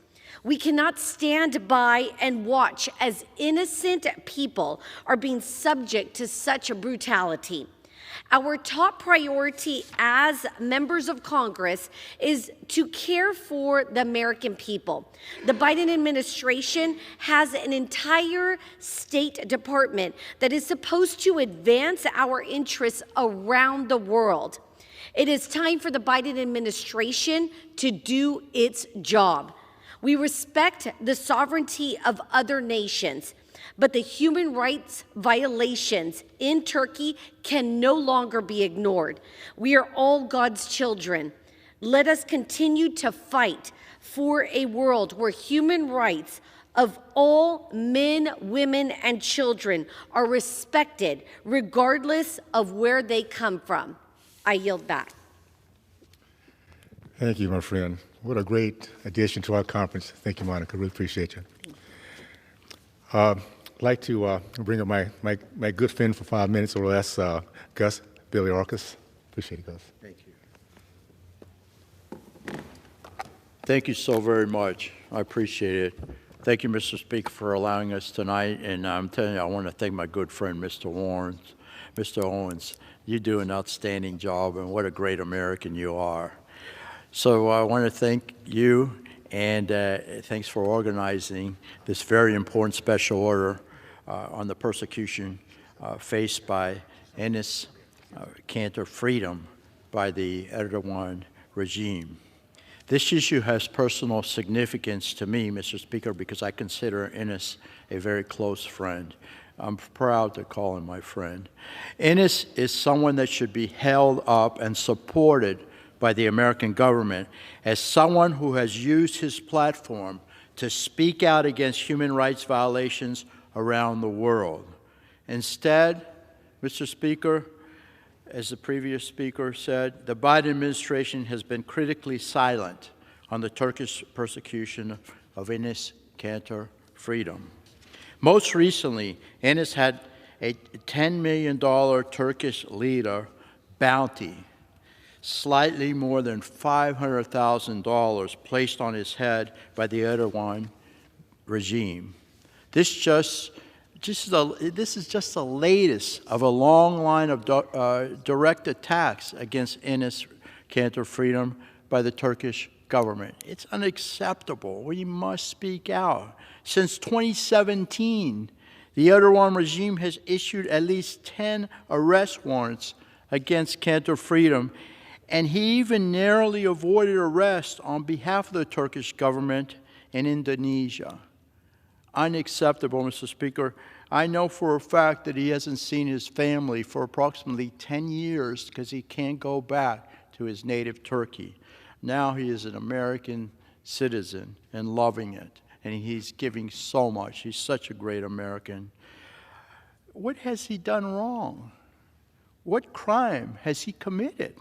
We cannot stand by and watch as innocent people are being subject to such brutality. Our top priority as members of Congress is to care for the American people. The Biden administration has an entire State Department that is supposed to advance our interests around the world. It is time for the Biden administration to do its job. We respect the sovereignty of other nations, but the human rights violations in Turkey can no longer be ignored. We are all God's children. Let us continue to fight for a world where human rights of all men, women, and children are respected, regardless of where they come from. I yield back. Thank you, my friend. What a great addition to our conference. Thank you, Monica. Really appreciate you. I'd like to bring up my good friend for 5 minutes or less, Gus Biliorkis. Appreciate it, Gus. Thank you. Thank you so very much. I appreciate it. Thank you, Mr. Speaker, for allowing us tonight. And I'm telling you, I want to thank my good friend, Mr. Owens. Mr. Owens, you do an outstanding job, and what a great American you are. So I want to thank you, and thanks for organizing this very important special order on the persecution faced by Enes Kanter Freedom by the Erdogan regime. This issue has personal significance to me, Mr. Speaker, because I consider Enes a very close friend. I'm proud to call him my friend. Enes is someone that should be held up and supported by the American government as someone who has used his platform to speak out against human rights violations around the world. Instead, Mr. Speaker, as the previous speaker said, the Biden administration has been critically silent on the Turkish persecution of Enes Kanter Freedom. Most recently, Enes had a $10 million Turkish lira bounty, slightly more than $500,000 placed on his head by the Erdogan regime. This is just the latest of a long line of direct attacks against Enes Kanter Freedom by the Turkish government. It's unacceptable. We must speak out. Since 2017, the Erdogan regime has issued at least 10 arrest warrants against Kanter Freedom, and he even narrowly avoided arrest on behalf of the Turkish government in Indonesia. Unacceptable, Mr. Speaker. I know for a fact that he hasn't seen his family for approximately 10 years because he can't go back to his native Turkey. Now he is an American citizen and loving it, and he's giving so much. He's such a great American. What has he done wrong? What crime has he committed?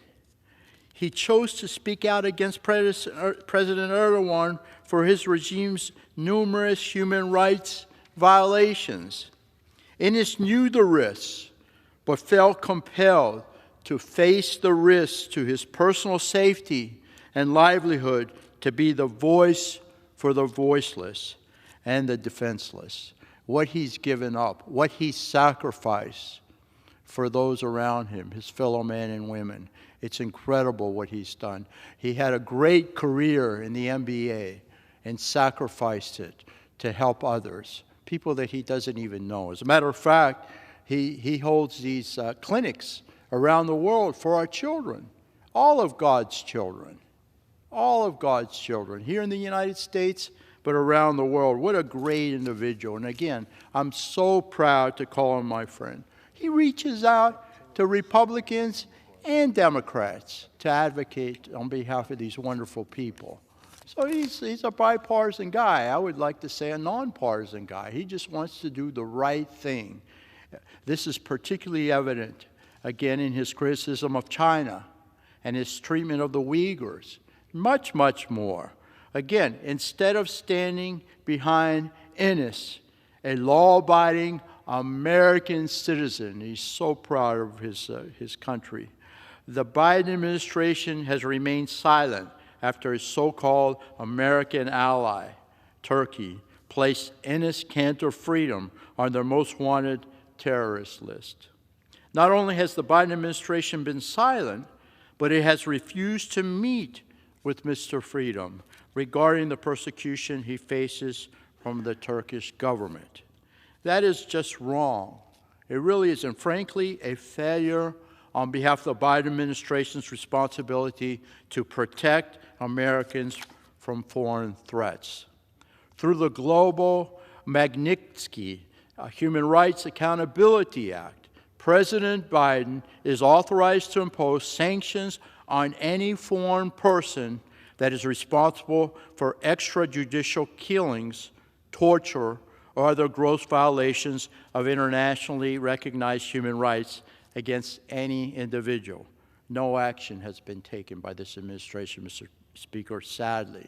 He chose to speak out against President Erdogan for his regime's numerous human rights violations. Enes knew the risks, but felt compelled to face the risks to his personal safety and livelihood to be the voice for the voiceless and the defenseless. What he's given up, what he sacrificed for those around him, his fellow men and women. It's incredible what he's done. He had a great career in the NBA and sacrificed it to help others, people that he doesn't even know. As a matter of fact, he holds these clinics around the world for our children, all of God's children, all of God's children, here in the United States, but around the world. What a great individual. And again, I'm so proud to call him my friend. He reaches out to Republicans and Democrats to advocate on behalf of these wonderful people. So he's a bipartisan guy. I would like to say a nonpartisan guy. He just wants to do the right thing. This is particularly evident, again, in his criticism of China and his treatment of the Uyghurs. Much, much more. Again, instead of standing behind Enes, a law-abiding American citizen, he's so proud of his country. The Biden administration has remained silent after his so-called American ally, Turkey, placed Enes Kanter Freedom on their most wanted terrorist list. Not only has the Biden administration been silent, but it has refused to meet with Mr. Freedom regarding the persecution he faces from the Turkish government. That is just wrong. It really is, and frankly, a failure on behalf of the Biden administration's responsibility to protect Americans from foreign threats. Through the global Magnitsky Human Rights Accountability Act, President Biden is authorized to impose sanctions on any foreign person that is responsible for extrajudicial killings, torture, or other gross violations of internationally recognized human rights against any individual. No action has been taken by this administration, Mr. Speaker, sadly.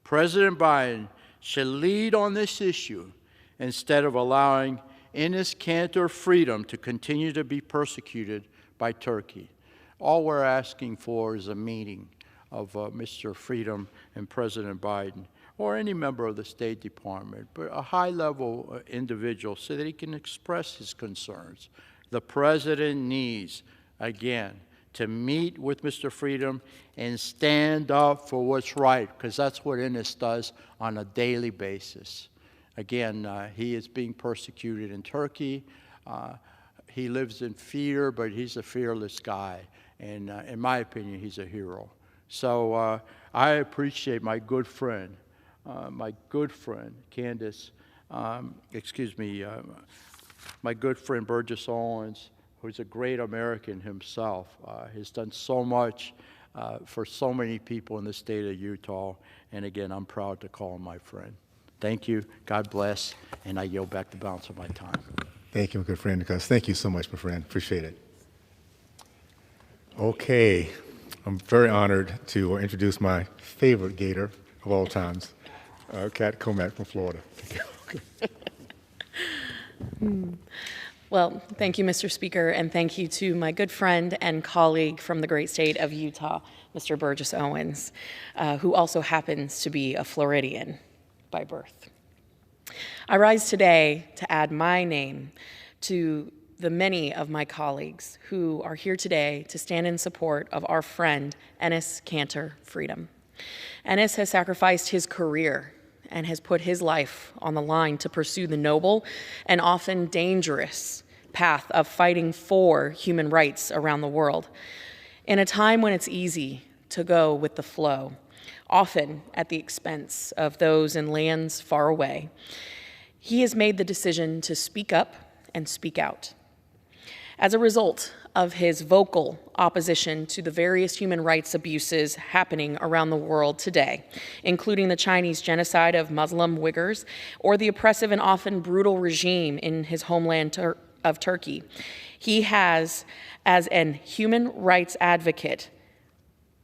President Biden should lead on this issue instead of allowing Enes Kanter Freedom to continue to be persecuted by Turkey. All we're asking for is a meeting of Mr. Freedom and President Biden, or any member of the State Department, but a high-level individual so that he can express his concerns. The President needs, again, to meet with Mr. Freedom and stand up for what's right, because that's what Enes does on a daily basis. Again, he is being persecuted in Turkey. He lives in fear, but he's a fearless guy. And in my opinion, he's a hero. So I appreciate my good friend, Candace, my good friend Burgess Owens, who's a great American himself, has done so much for so many people in the state of Utah. And again, I'm proud to call him my friend. Thank you. God bless. And I yield back the balance of my time. Thank you, my good friend, Gus. Thank you so much, my friend. Appreciate it. Okay. I'm very honored to introduce my favorite Gator of all times, Kat Comack from Florida. Well, thank you, Mr. Speaker, and thank you to my good friend and colleague from the great state of Utah, Mr. Burgess Owens, who also happens to be a Floridian by birth. I rise today to add my name to the many of my colleagues who are here today to stand in support of our friend Enes Kanter Freedom. Enes has sacrificed his career and has put his life on the line to pursue the noble and often dangerous path of fighting for human rights around the world. In a time when it's easy to go with the flow, often at the expense of those in lands far away, he has made the decision to speak up and speak out. As a result of his vocal opposition to the various human rights abuses happening around the world today, including the Chinese genocide of Muslim Uyghurs or the oppressive and often brutal regime in his homeland of Turkey, he has, as an human rights advocate,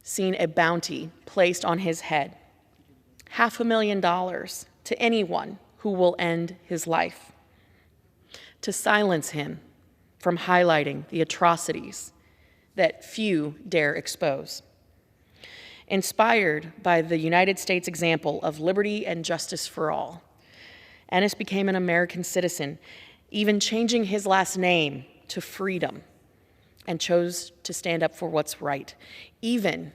seen a bounty placed on his head, $500,000 to anyone who will end his life, to silence him from highlighting the atrocities that few dare expose. Inspired by the United States example of liberty and justice for all, Enes became an American citizen, even changing his last name to Freedom, and chose to stand up for what's right, even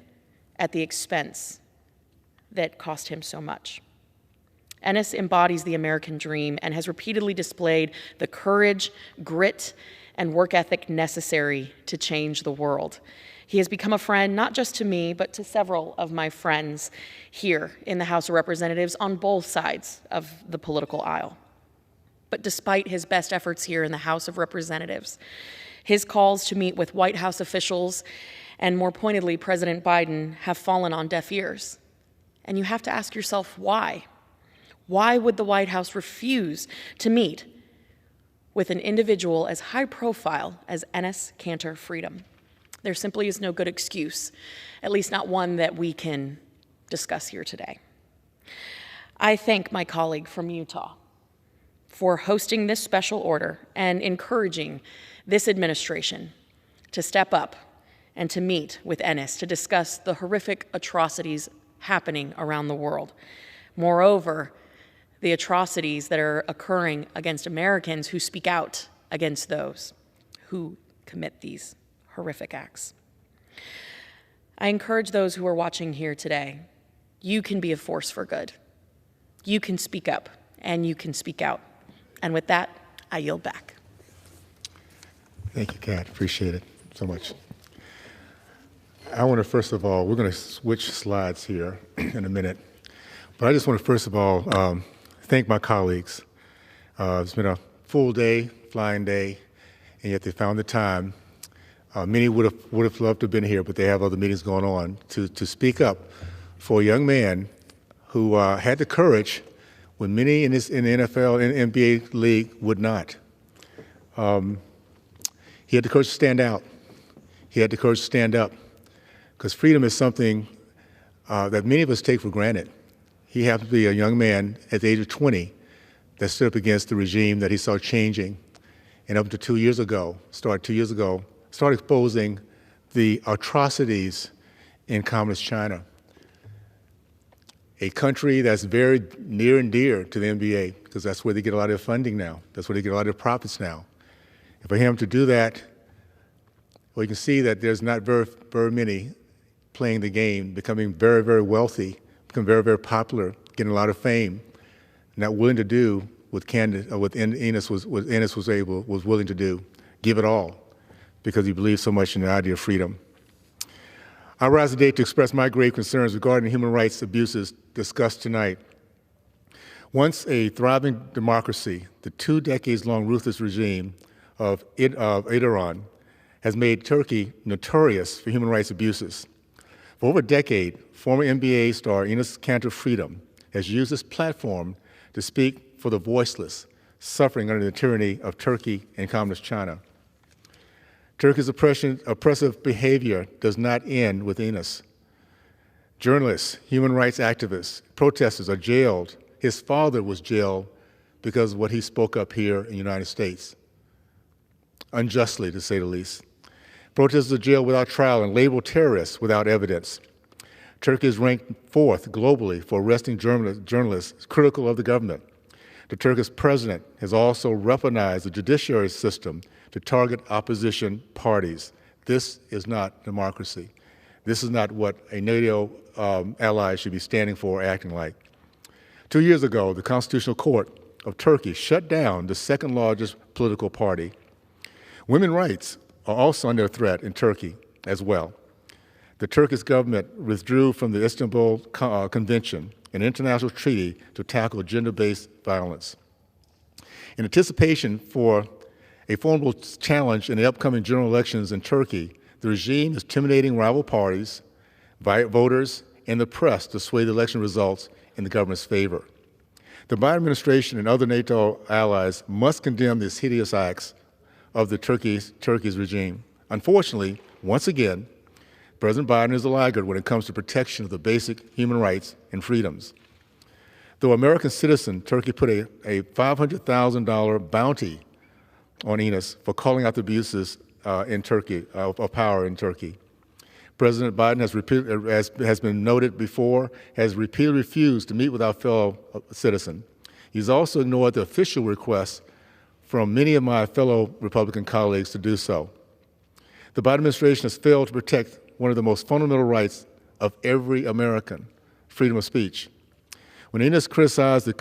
at the expense that cost him so much. Enes embodies the American dream and has repeatedly displayed the courage, grit, and work ethic necessary to change the world. He has become a friend not just to me, but to several of my friends here in the House of Representatives on both sides of the political aisle. But despite his best efforts here in the House of Representatives, his calls to meet with White House officials and, more pointedly, President Biden have fallen on deaf ears. And you have to ask yourself why. Why would the White House refuse to meet with an individual as high profile as Enes Kanter Freedom? There simply is no good excuse, at least not one that we can discuss here today. I thank my colleague from Utah for hosting this special order and encouraging this administration to step up and to meet with Enes to discuss the horrific atrocities happening around the world. Moreover, the atrocities that are occurring against Americans who speak out against those who commit these horrific acts. I encourage those who are watching here today, you can be a force for good. You can speak up and you can speak out. And with that, I yield back. Thank you, Kat. Appreciate it so much. I want to, first of all, we're going to switch slides here in a minute. But I just want to, first of all, thank my colleagues. It's been a full day, flying day, and yet they found the time. Many would have loved to have been here, but they have other meetings going on, to speak up for a young man who had the courage when many in the NFL and NBA league would not. He had the courage to stand out. He had the courage to stand up, because freedom is something that many of us take for granted. He happened to be a young man at the age of 20 that stood up against the regime that he saw changing. And up to 2 years ago, started exposing the atrocities in Communist China, a country that's very near and dear to the NBA, because that's where they get a lot of their funding now. That's where they get a lot of their profits now. And for him to do that, well, you can see that there's not very many playing the game, becoming very, very wealthy, become very, very popular, getting a lot of fame, not willing to do what Enes was willing to do, give it all, because he believed so much in the idea of freedom. I rise today to express my grave concerns regarding human rights abuses discussed tonight. Once a thriving democracy, the 2 decades-long ruthless regime of Erdogan has made Turkey notorious for human rights abuses. For over a decade, former NBA star Enes Kanter Freedom has used this platform to speak for the voiceless, suffering under the tyranny of Turkey and Communist China. Turkey's oppressive behavior does not end with Enes. Journalists, human rights activists, protesters are jailed. His father was jailed because of what he spoke up here in the United States, unjustly, to say the least. Protesters are jailed without trial and labeled terrorists without evidence. Turkey is ranked 4th globally for arresting journalists critical of the government. The Turkish president has also weaponized the judiciary system to target opposition parties. This is not democracy. This is not what a NATO ally should be standing for or acting like. 2 years ago, the Constitutional Court of Turkey shut down the second largest political party. Women's rights are also under threat in Turkey as well. the Turkish government withdrew from the Istanbul Convention, an international treaty to tackle gender-based violence. In anticipation for a formidable challenge in the upcoming general elections in Turkey, the regime is intimidating rival parties, voters, and the press to sway the election results in the government's favor. The Biden administration and other NATO allies must condemn these hideous acts of the Turkey's regime. Unfortunately, once again, President Biden is a laggard when it comes to protection of the basic human rights and freedoms. Though American citizen, Turkey put a $500,000 bounty on Enes for calling out the abuses in Turkey, of power in Turkey. President Biden has been noted before, has repeatedly refused to meet with our fellow citizen. He's also ignored the official requests from many of my fellow Republican colleagues to do so. The Biden administration has failed to protect one of the most fundamental rights of every American, freedom of speech. When Enes criticized the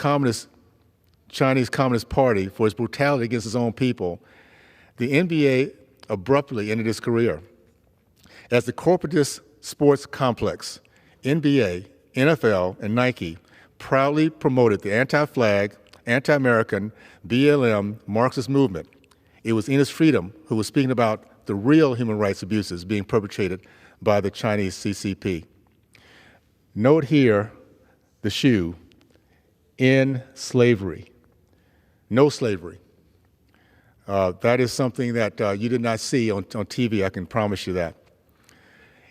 Chinese Communist Party for its brutality against its own people, the NBA abruptly ended his career. As the corporatist sports complex, NBA, NFL, and Nike proudly promoted the anti-flag, anti-American, BLM Marxist movement, it was Enes Freedom who was speaking about the real human rights abuses being perpetrated by the Chinese CCP. Note here the shoe, in slavery. No slavery. That is something that you did not see on TV, I can promise you that.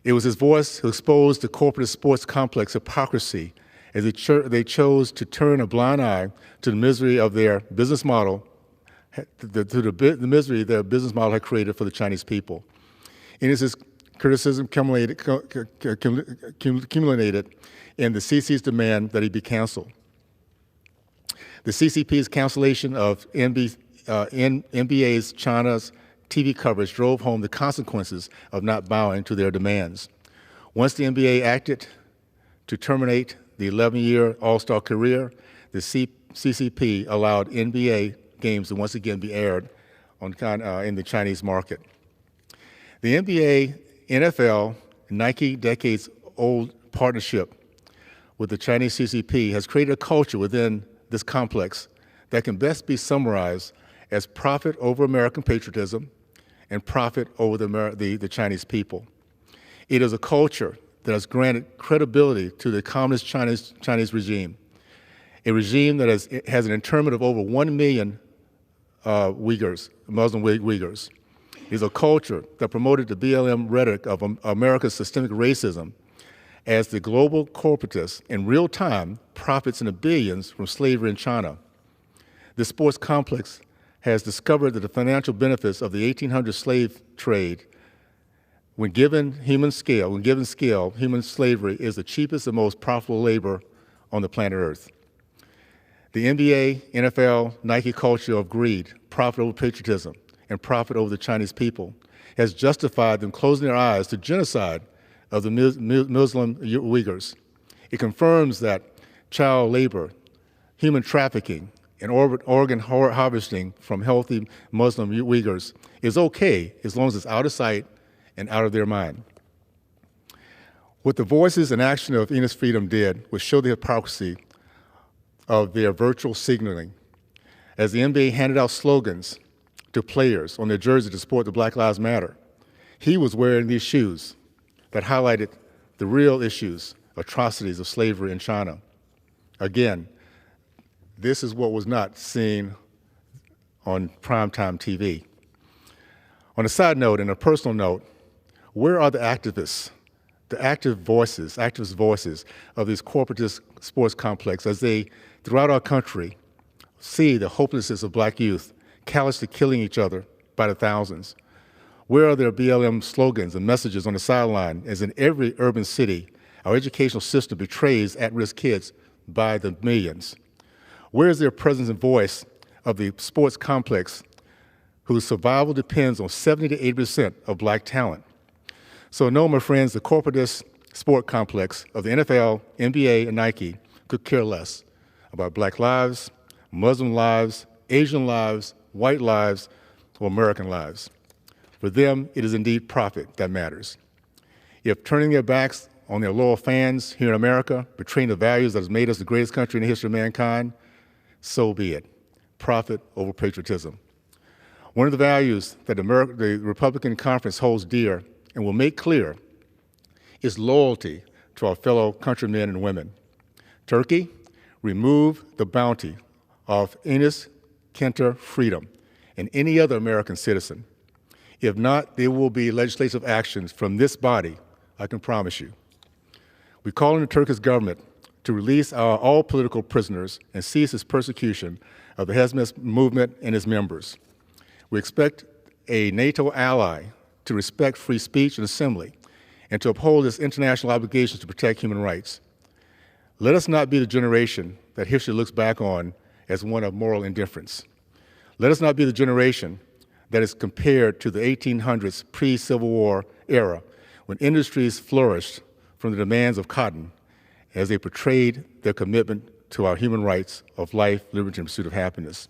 It was his voice who exposed the corporate sports complex hypocrisy as they chose to turn a blind eye to the misery of their business model, the misery their business model had created for the Chinese people. And his criticism accumulated in the CC's demand that he be canceled. The CCP's cancellation of NBA's China's TV coverage drove home the consequences of not bowing to their demands. Once the NBA acted to terminate the 11-year All-Star career, the CCP allowed NBA games to once again be aired in the Chinese market. The NBA, NFL, Nike decades-old partnership with the Chinese CCP has created a culture within this complex that can best be summarized as profit over American patriotism and profit over the Chinese people. It is a culture that has granted credibility to the communist Chinese regime, a regime that has an internment of over 1 million Uyghurs, Muslim Uyghurs. It is a culture that promoted the BLM rhetoric of America's systemic racism as the global corporatist in real time profits in the billions from slavery in China. The sports complex has discovered that the financial benefits of the 1800 slave trade, when given scale, human slavery is the cheapest and most profitable labor on the planet Earth. The NBA, NFL, Nike culture of greed, profit over patriotism, and profit over the Chinese people has justified them closing their eyes to genocide of the Muslim Uyghurs. It confirms that child labor, human trafficking, and organ harvesting from healthy Muslim Uyghurs is okay as long as it's out of sight and out of their mind. What the voices and action of Enes Freedom did was show the hypocrisy of their virtual signaling. As the NBA handed out slogans to players on their jersey to support the Black Lives Matter, he was wearing these shoes that highlighted the real issues, atrocities of slavery in China. Again, this is what was not seen on primetime TV. On a side note and a personal note, where are the activists, the activist voices of these corporatist sports complex as they, throughout our country, see the hopelessness of black youth callously killing each other by the thousands? Where are their BLM slogans and messages on the sideline as in every urban city, our educational system betrays at-risk kids by the millions? Where is their presence and voice of the sports complex whose survival depends on 70 to 80% of black talent? So no, my friends, the corporatist sport complex of the NFL, NBA, and Nike could care less about black lives, Muslim lives, Asian lives, white lives, or American lives. For them, it is indeed profit that matters. If turning their backs on their loyal fans here in America, betraying the values that has made us the greatest country in the history of mankind, so be it. Profit over patriotism. One of the values that the Republican Conference holds dear and will make clear is loyalty to our fellow countrymen and women. Turkey, remove the bounty of Enes Kanter Freedom and any other American citizen. If not, there will be legislative actions from this body, I can promise you. We call on the Turkish government to release all political prisoners and cease its persecution of the Hezbollah movement and its members. We expect a NATO ally to respect free speech and assembly and to uphold its international obligations to protect human rights. Let us not be the generation that history looks back on as one of moral indifference. Let us not be the generation that is compared to the 1800s pre-Civil War era when industries flourished from the demands of cotton as they portrayed their commitment to our human rights of life, liberty, and pursuit of happiness.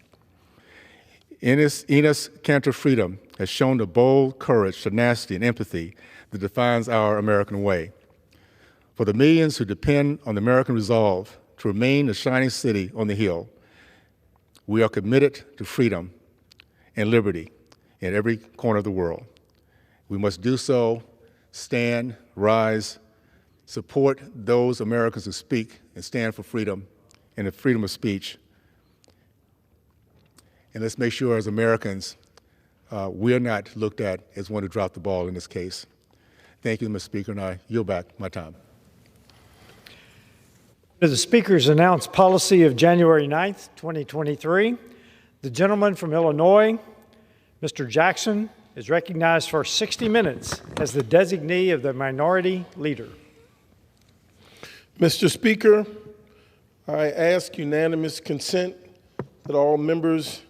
Enes Kanter Freedom has shown the bold courage, tenacity, and empathy that defines our American way. For the millions who depend on the American resolve to remain the shining city on the hill, we are committed to freedom and liberty in every corner of the world. We must do so, stand, rise, support those Americans who speak and stand for freedom and the freedom of speech. And let's make sure as Americans, we're not looked at as one who dropped the ball in this case. Thank you, Mr. Speaker, and I yield back my time. The Speaker's announced policy of January 9th, 2023. The gentleman from Illinois, Mr. Jackson, is recognized for 60 minutes as the designee of the minority leader. Mr. Speaker, I ask unanimous consent that all members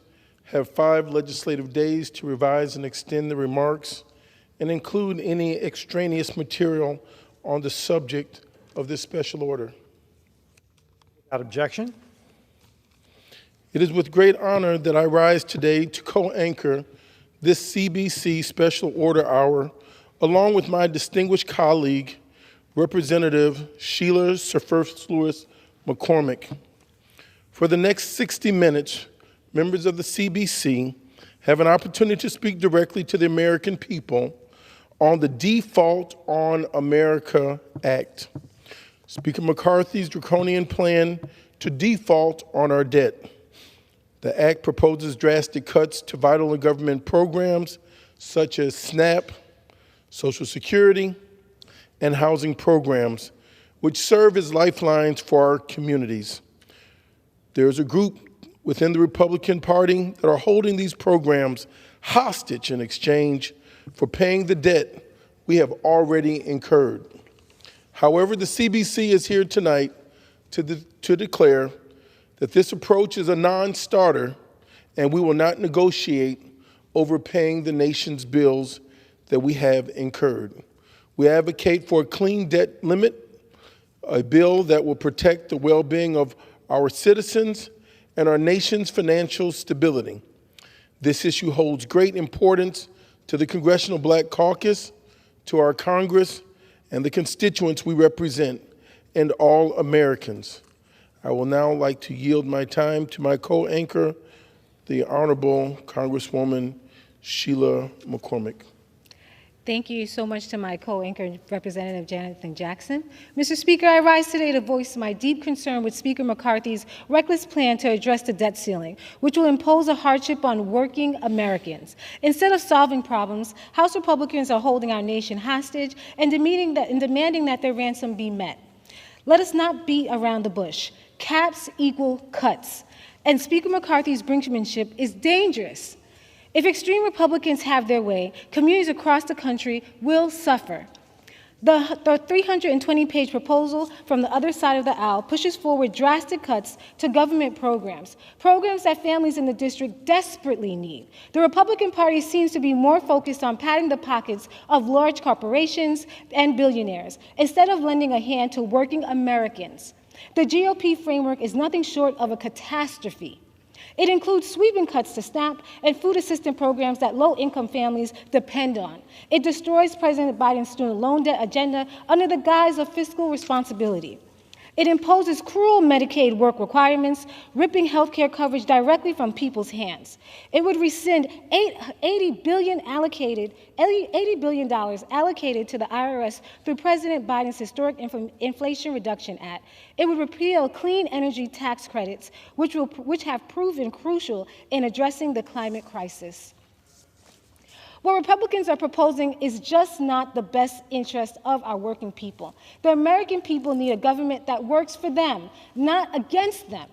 have 5 legislative days to revise and extend the remarks and include any extraneous material on the subject of this special order. Without objection. It is with great honor that I rise today to co-anchor this CBC Special Order Hour along with my distinguished colleague, Representative Sheila Superfluous McCormick. For the next 60 minutes, members of the CBC have an opportunity to speak directly to the American people on the Default on America Act, Speaker McCarthy's draconian plan to default on our debt. The act proposes drastic cuts to vital government programs such as SNAP, Social Security, and housing programs, which serve as lifelines for our communities. There's a group within the Republican Party that are holding these programs hostage in exchange for paying the debt we have already incurred. However, the CBC is here tonight to declare that this approach is a non-starter and we will not negotiate over paying the nation's bills that we have incurred. We advocate for a clean debt limit, a bill that will protect the well-being of our citizens and our nation's financial stability. This issue holds great importance to the Congressional Black Caucus, to our Congress, and the constituents we represent, and all Americans. I will now like to yield my time to my co-anchor, the Honorable Congresswoman Sheila McCormick. Thank you so much to my co-anchor, Representative Jonathan Jackson. Mr. Speaker, I rise today to voice my deep concern with Speaker McCarthy's reckless plan to address the debt ceiling, which will impose a hardship on working Americans. Instead of solving problems, House Republicans are holding our nation hostage and demanding that their ransom be met. Let us not beat around the bush. Caps equal cuts. And Speaker McCarthy's brinkmanship is dangerous. If extreme Republicans have their way, communities across the country will suffer. The 320-page proposal from the other side of the aisle pushes forward drastic cuts to government programs that families in the district desperately need. The Republican Party seems to be more focused on padding the pockets of large corporations and billionaires instead of lending a hand to working Americans. The GOP framework is nothing short of a catastrophe. It includes sweeping cuts to SNAP and food assistance programs that low-income families depend on. It destroys President Biden's student loan debt agenda under the guise of fiscal responsibility. It imposes cruel Medicaid work requirements, ripping health care coverage directly from people's hands. It would rescind $80 billion allocated to the IRS through President Biden's historic Inflation Reduction Act. It would repeal clean energy tax credits, which have proven crucial in addressing the climate crisis. What Republicans are proposing is just not the best interest of our working people. The American people need a government that works for them, not against them.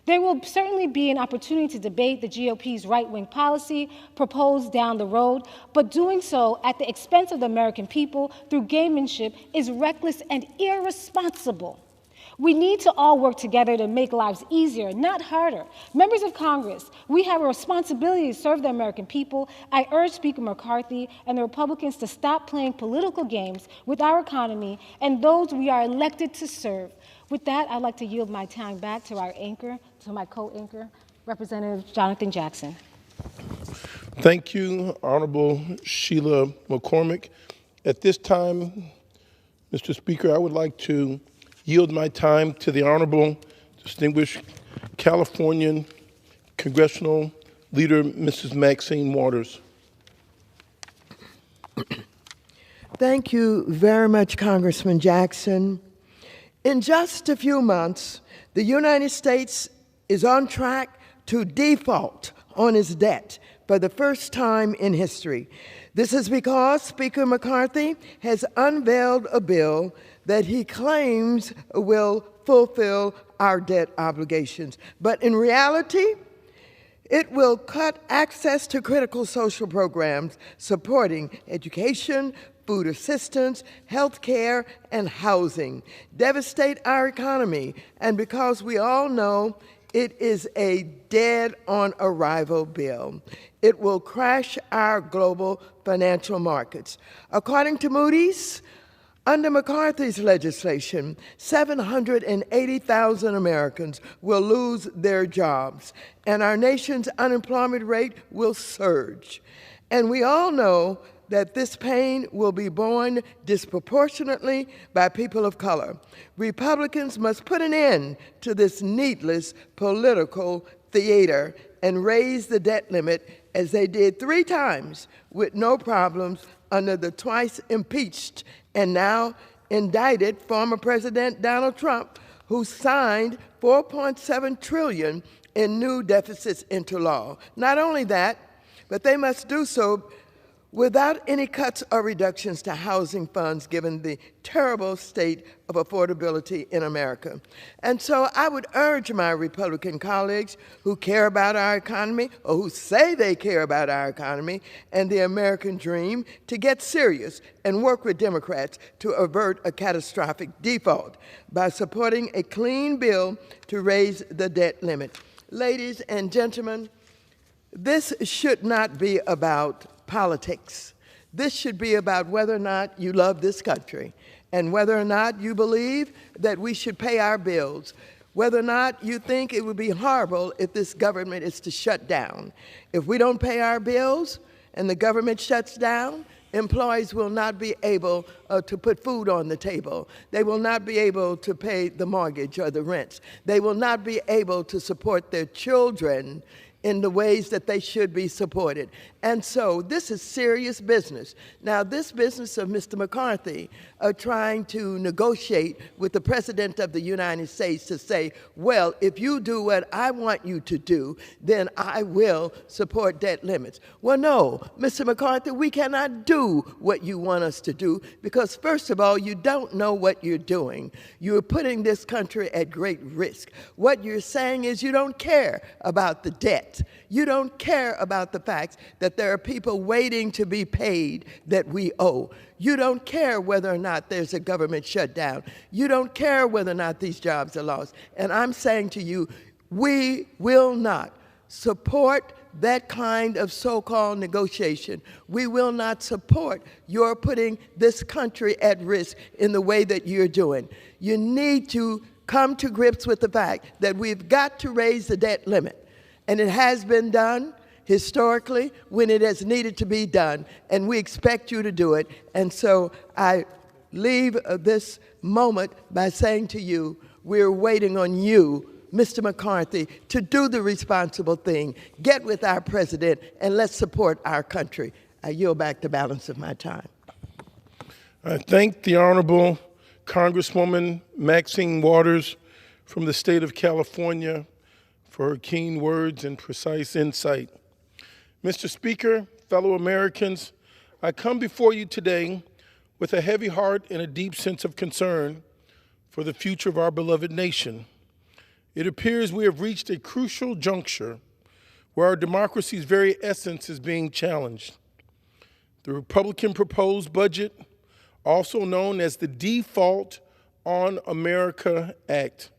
There will certainly be an opportunity to debate the GOP's right-wing policy proposed down the road, but doing so at the expense of the American people through gamemanship is reckless and irresponsible. We need to all work together to make lives easier, not harder. Members of Congress, we have a responsibility to serve the American people. I urge Speaker McCarthy and the Republicans to stop playing political games with our economy and those we are elected to serve. With that, I'd like to yield my time back to our anchor, to my co-anchor, Representative Jonathan Jackson. Thank you, Honorable Sheila McCormick. At this time, Mr. Speaker, I would like to yield my time to the Honorable Distinguished Californian Congressional Leader, Mrs. Maxine Waters. Thank you very much, Congressman Jackson. In just a few months, the United States is on track to default on its debt for the first time in history. This is because Speaker McCarthy has unveiled a bill that he claims will fulfill our debt obligations. But in reality, it will cut access to critical social programs supporting education, food assistance, health care, and housing, devastate our economy, and because we all know it is a dead-on-arrival bill, it will crash our global financial markets. According to Moody's, under McCarthy's legislation, 780,000 Americans will lose their jobs, and our nation's unemployment rate will surge. And we all know that this pain will be borne disproportionately by people of color. Republicans must put an end to this needless political theater and raise the debt limit as they did 3 times with no problems under the twice impeached and now indicted former President Donald Trump, who signed $4.7 trillion in new deficits into law. Not only that, but they must do so without any cuts or reductions to housing funds, given the terrible state of affordability in America. And so I would urge my Republican colleagues who care about our economy, or who say they care about our economy and the American dream, to get serious and work with Democrats to avert a catastrophic default by supporting a clean bill to raise the debt limit. Ladies and gentlemen, this should not be about politics. This should be about whether or not you love this country and whether or not you believe that we should pay our bills, whether or not you think it would be horrible if this government is to shut down. If we don't pay our bills and the government shuts down, employees will not be able to put food on the table. They will not be able to pay the mortgage or the rents. They will not be able to support their children in the ways that they should be supported. And so this is serious business. Now, this business of Mr. McCarthy trying to negotiate with the President of the United States to say, well, if you do what I want you to do, then I will support debt limits. Well, no, Mr. McCarthy, we cannot do what you want us to do because, first of all, you don't know what you're doing. You're putting this country at great risk. What you're saying is you don't care about the debt. You don't care about the fact that there are people waiting to be paid that we owe. You don't care whether or not there's a government shutdown. You don't care whether or not these jobs are lost. And I'm saying to you, we will not support that kind of so-called negotiation. We will not support your putting this country at risk in the way that you're doing. You need to come to grips with the fact that we've got to raise the debt limit. And it has been done historically when it has needed to be done, and we expect you to do it. And so I leave this moment by saying to you, we're waiting on you, Mr. McCarthy, to do the responsible thing. Get with our president, and let's support our country. I yield back the balance of my time. I thank the Honorable Congresswoman Maxine Waters from the state of California for her keen words and precise insight. Mr. Speaker, fellow Americans, I come before you today with a heavy heart and a deep sense of concern for the future of our beloved nation. It appears we have reached a crucial juncture where our democracy's very essence is being challenged. The Republican proposed budget, also known as the Default on America Act,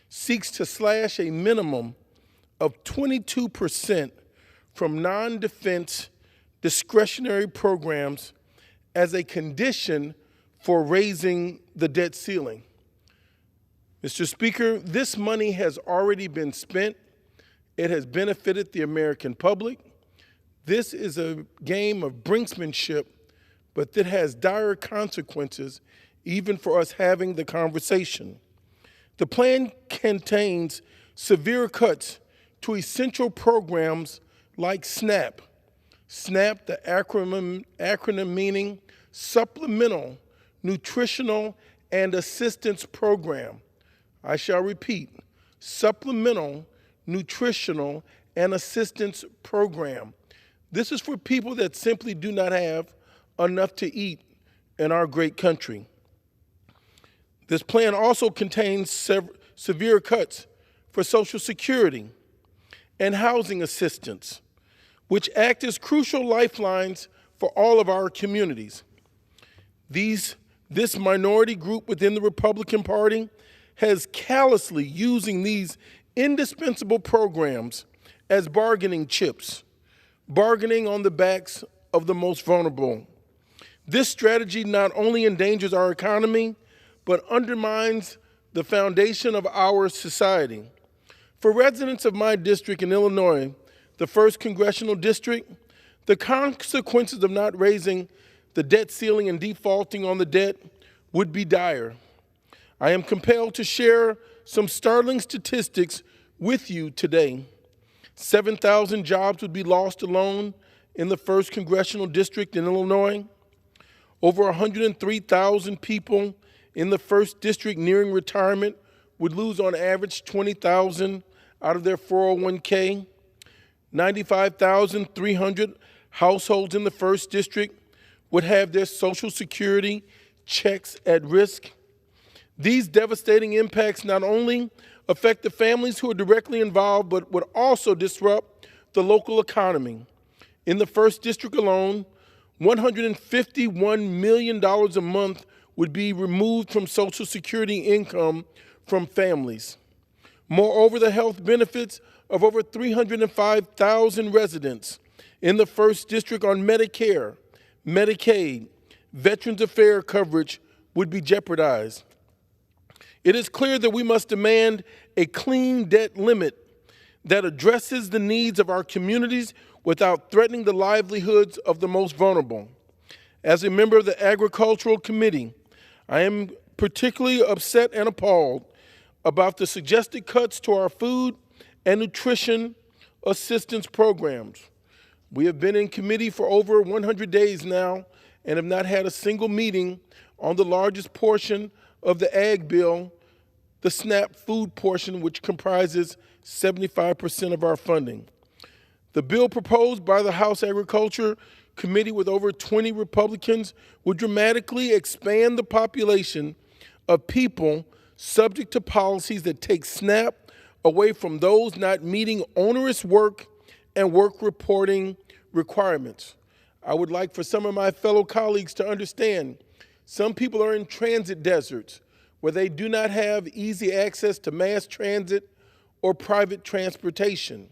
seeks to slash a minimum of 22% from non-defense discretionary programs as a condition for raising the debt ceiling. Mr. Speaker, this money has already been spent. It has benefited the American public. This is a game of brinksmanship, but that has dire consequences even for us having the conversation. The plan contains severe cuts to essential programs like SNAP. SNAP, the acronym meaning Supplemental Nutritional and Assistance Program. I shall repeat, Supplemental Nutritional and Assistance Program. This is for people that simply do not have enough to eat in our great country. This plan also contains severe cuts for Social Security and housing assistance, which act as crucial lifelines for all of our communities. This minority group within the Republican Party has callously using these indispensable programs as bargaining chips, bargaining on the backs of the most vulnerable. This strategy not only endangers our economy, but undermines the foundation of our society. For residents of my district in Illinois, the 1st Congressional District, the consequences of not raising the debt ceiling and defaulting on the debt would be dire. I am compelled to share some startling statistics with you today. 7,000 jobs would be lost alone in the 1st Congressional District in Illinois. Over 103,000 people in the 1st District nearing retirement would lose on average $20,000 out of their 401k. 95,300 households in the 1st District would have their Social Security checks at risk. These devastating impacts not only affect the families who are directly involved, but would also disrupt the local economy. In the 1st District alone, $151 million a month would be removed from Social Security income from families. Moreover, the health benefits of over 305,000 residents in the 1st District on Medicare, Medicaid, Veterans Affairs coverage would be jeopardized. It is clear that we must demand a clean debt limit that addresses the needs of our communities without threatening the livelihoods of the most vulnerable. As a member of the Agricultural Committee, I am particularly upset and appalled about the suggested cuts to our food and nutrition assistance programs. We have been in committee for over 100 days now and have not had a single meeting on the largest portion of the Ag Bill, the SNAP food portion, which comprises 75% of our funding. The bill proposed by the House Agriculture Committee with over 20 Republicans would dramatically expand the population of people subject to policies that take SNAP away from those not meeting onerous work and work reporting requirements. I would like for some of my fellow colleagues to understand some people are in transit deserts where they do not have easy access to mass transit or private transportation.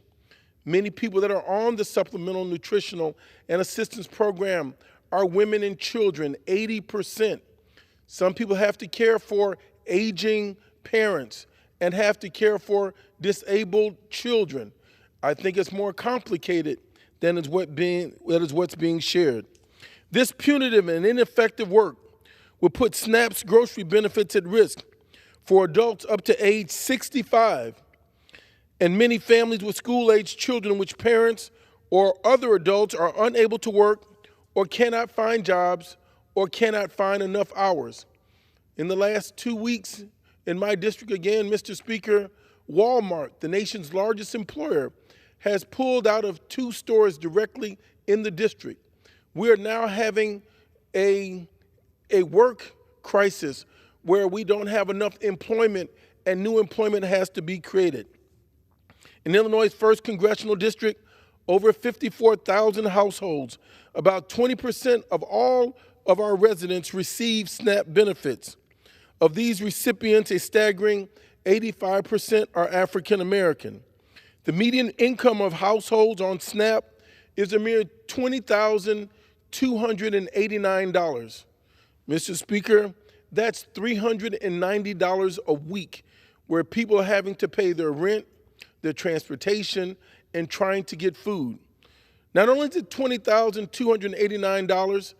Many people that are on the Supplemental Nutritional and Assistance Program are women and children, 80%. Some people have to care for aging parents and have to care for disabled children. I think it's more complicated than is what's being shared. This punitive and ineffective work will put SNAP's grocery benefits at risk for adults up to age 65 and many families with school-aged children which parents or other adults are unable to work or cannot find jobs or cannot find enough hours. In the last 2 weeks in my district, again, Mr. Speaker, Walmart, the nation's largest employer, has pulled out of 2 stores directly in the district. We are now having a work crisis where we don't have enough employment and new employment has to be created. In Illinois' 1st Congressional District, over 54,000 households, about 20% of all of our residents receive SNAP benefits. Of these recipients, a staggering 85% are African American. The median income of households on SNAP is a mere $20,289. Mr. Speaker, that's $390 a week where people are having to pay their rent, their transportation, and trying to get food. Not only is it $20,289,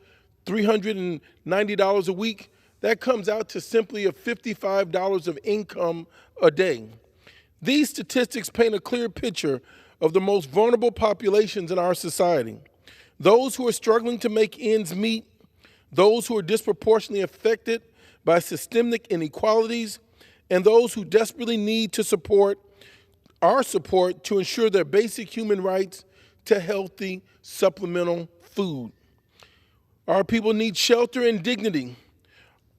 $390 a week, that comes out to simply a $55 of income a day. These statistics paint a clear picture of the most vulnerable populations in our society. Those who are struggling to make ends meet, those who are disproportionately affected by systemic inequalities, and those who desperately need our support to ensure their basic human rights to healthy supplemental food. Our people need shelter and dignity,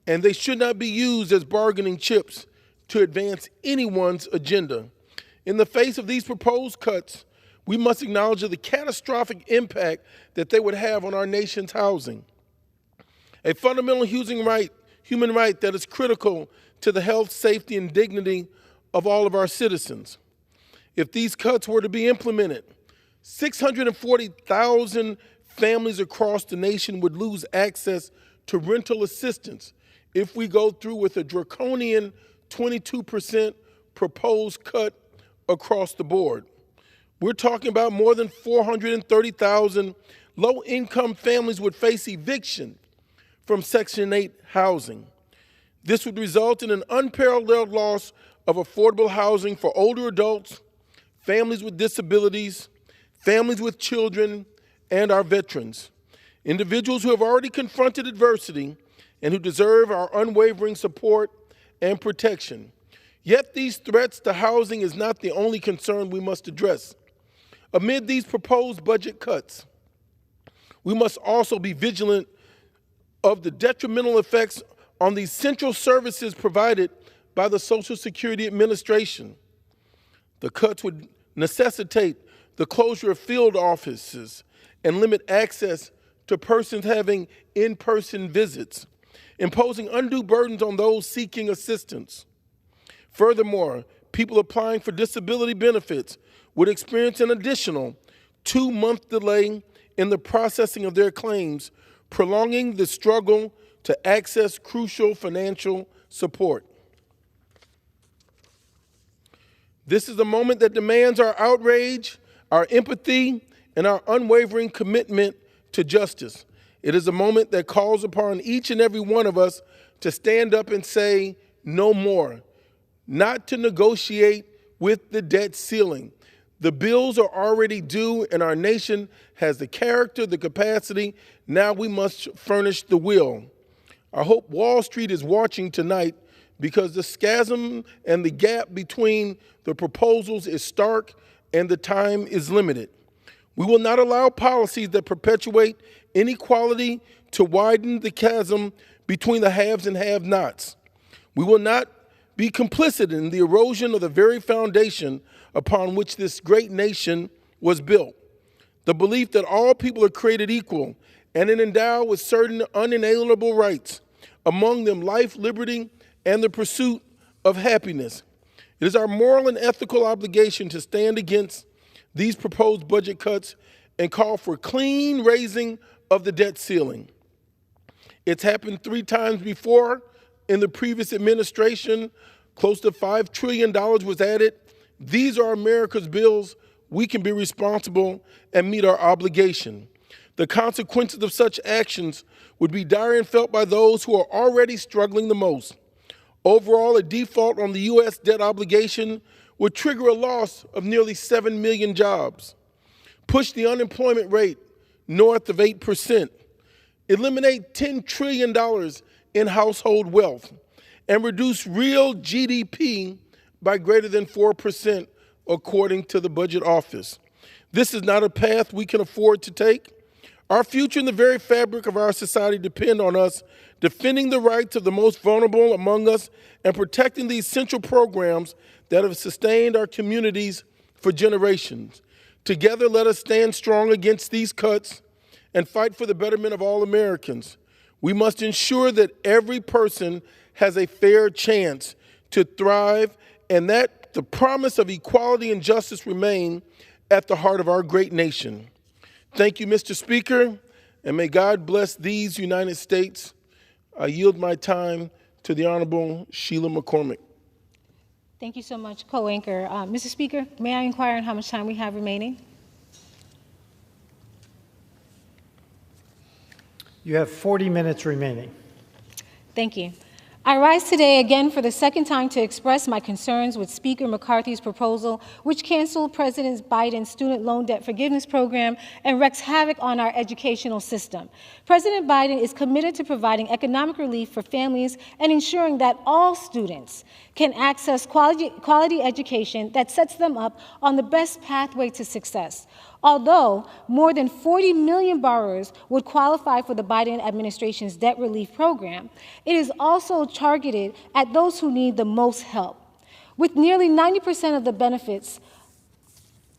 and they should not be used as bargaining chips to advance anyone's agenda. In the face of these proposed cuts, we must acknowledge the catastrophic impact that they would have on our nation's housing. A fundamental human right that is critical to the health, safety, and dignity of all of our citizens. If these cuts were to be implemented, 640,000 families across the nation would lose access to rental assistance if we go through with a draconian 22% proposed cut across the board. We're talking about more than 430,000 low-income families would face eviction from Section 8 housing. This would result in an unparalleled loss of affordable housing for older adults, families with disabilities, families with children, and our veterans, individuals who have already confronted adversity and who deserve our unwavering support and protection. Yet these threats to housing is not the only concern we must address. Amid these proposed budget cuts, we must also be vigilant of the detrimental effects on the essential services provided by the Social Security Administration. The cuts would necessitate the closure of field offices and limit access to persons having in-person visits, imposing undue burdens on those seeking assistance. Furthermore, people applying for disability benefits would experience an additional 2-month delay in the processing of their claims, prolonging the struggle to access crucial financial support. This is a moment that demands our outrage, our empathy, and our unwavering commitment to justice. It is a moment that calls upon each and every one of us to stand up and say, no more, not to negotiate with the debt ceiling. The bills are already due, and our nation has the character, the capacity. Now we must furnish the will. I hope Wall Street is watching tonight, because the schism and the gap between the proposals is stark and the time is limited. We will not allow policies that perpetuate inequality to widen the chasm between the haves and have-nots. We will not be complicit in the erosion of the very foundation upon which this great nation was built. The belief that all people are created equal and endowed with certain unalienable rights, among them life, liberty, and the pursuit of happiness. It is our moral and ethical obligation to stand against these proposed budget cuts and call for clean raising of the debt ceiling. It's happened 3 times before in the previous administration. Close to $5 trillion was added. These are America's bills we can be responsible and meet our obligation. The consequences of such actions would be dire and felt by those who are already struggling the most. Overall, a default on the U.S. debt obligation would trigger a loss of nearly 7 million jobs, push the unemployment rate north of 8%, eliminate $10 trillion in household wealth, and reduce real GDP by greater than 4%, according to the Budget Office. This is not a path we can afford to take. Our future and the very fabric of our society depend on us defending the rights of the most vulnerable among us and protecting the essential programs that have sustained our communities for generations. Together, let us stand strong against these cuts and fight for the betterment of all Americans. We must ensure that every person has a fair chance to thrive and that the promise of equality and justice remain at the heart of our great nation. Thank you, Mr. Speaker, and may God bless these United States. I yield my time to the Honorable Sheila McCormick. Thank you so much, co-anchor. Mr. Speaker, may I inquire on how much time we have remaining? You have 40 minutes remaining. Thank you. I rise today again for the second time to express my concerns with Speaker McCarthy's proposal, which canceled President Biden's student loan debt forgiveness program and wreaks havoc on our educational system. President Biden is committed to providing economic relief for families and ensuring that all students can access quality education that sets them up on the best pathway to success. Although more than 40 million borrowers would qualify for the Biden administration's debt relief program, it is also targeted at those who need the most help. With nearly 90% of the benefits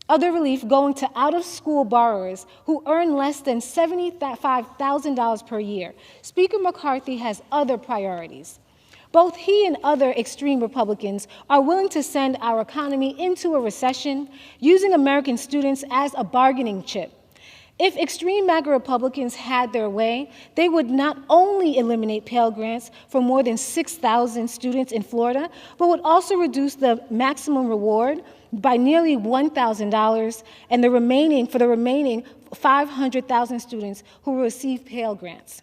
of the relief going to out-of-school borrowers who earn less than $75,000 per year, Speaker McCarthy has other priorities. Both he and other extreme Republicans are willing to send our economy into a recession, using American students as a bargaining chip. If extreme MAGA Republicans had their way, they would not only eliminate Pell Grants for more than 6,000 students in Florida, but would also reduce the maximum reward by nearly $1,000 and for the remaining 500,000 students who receive Pell Grants.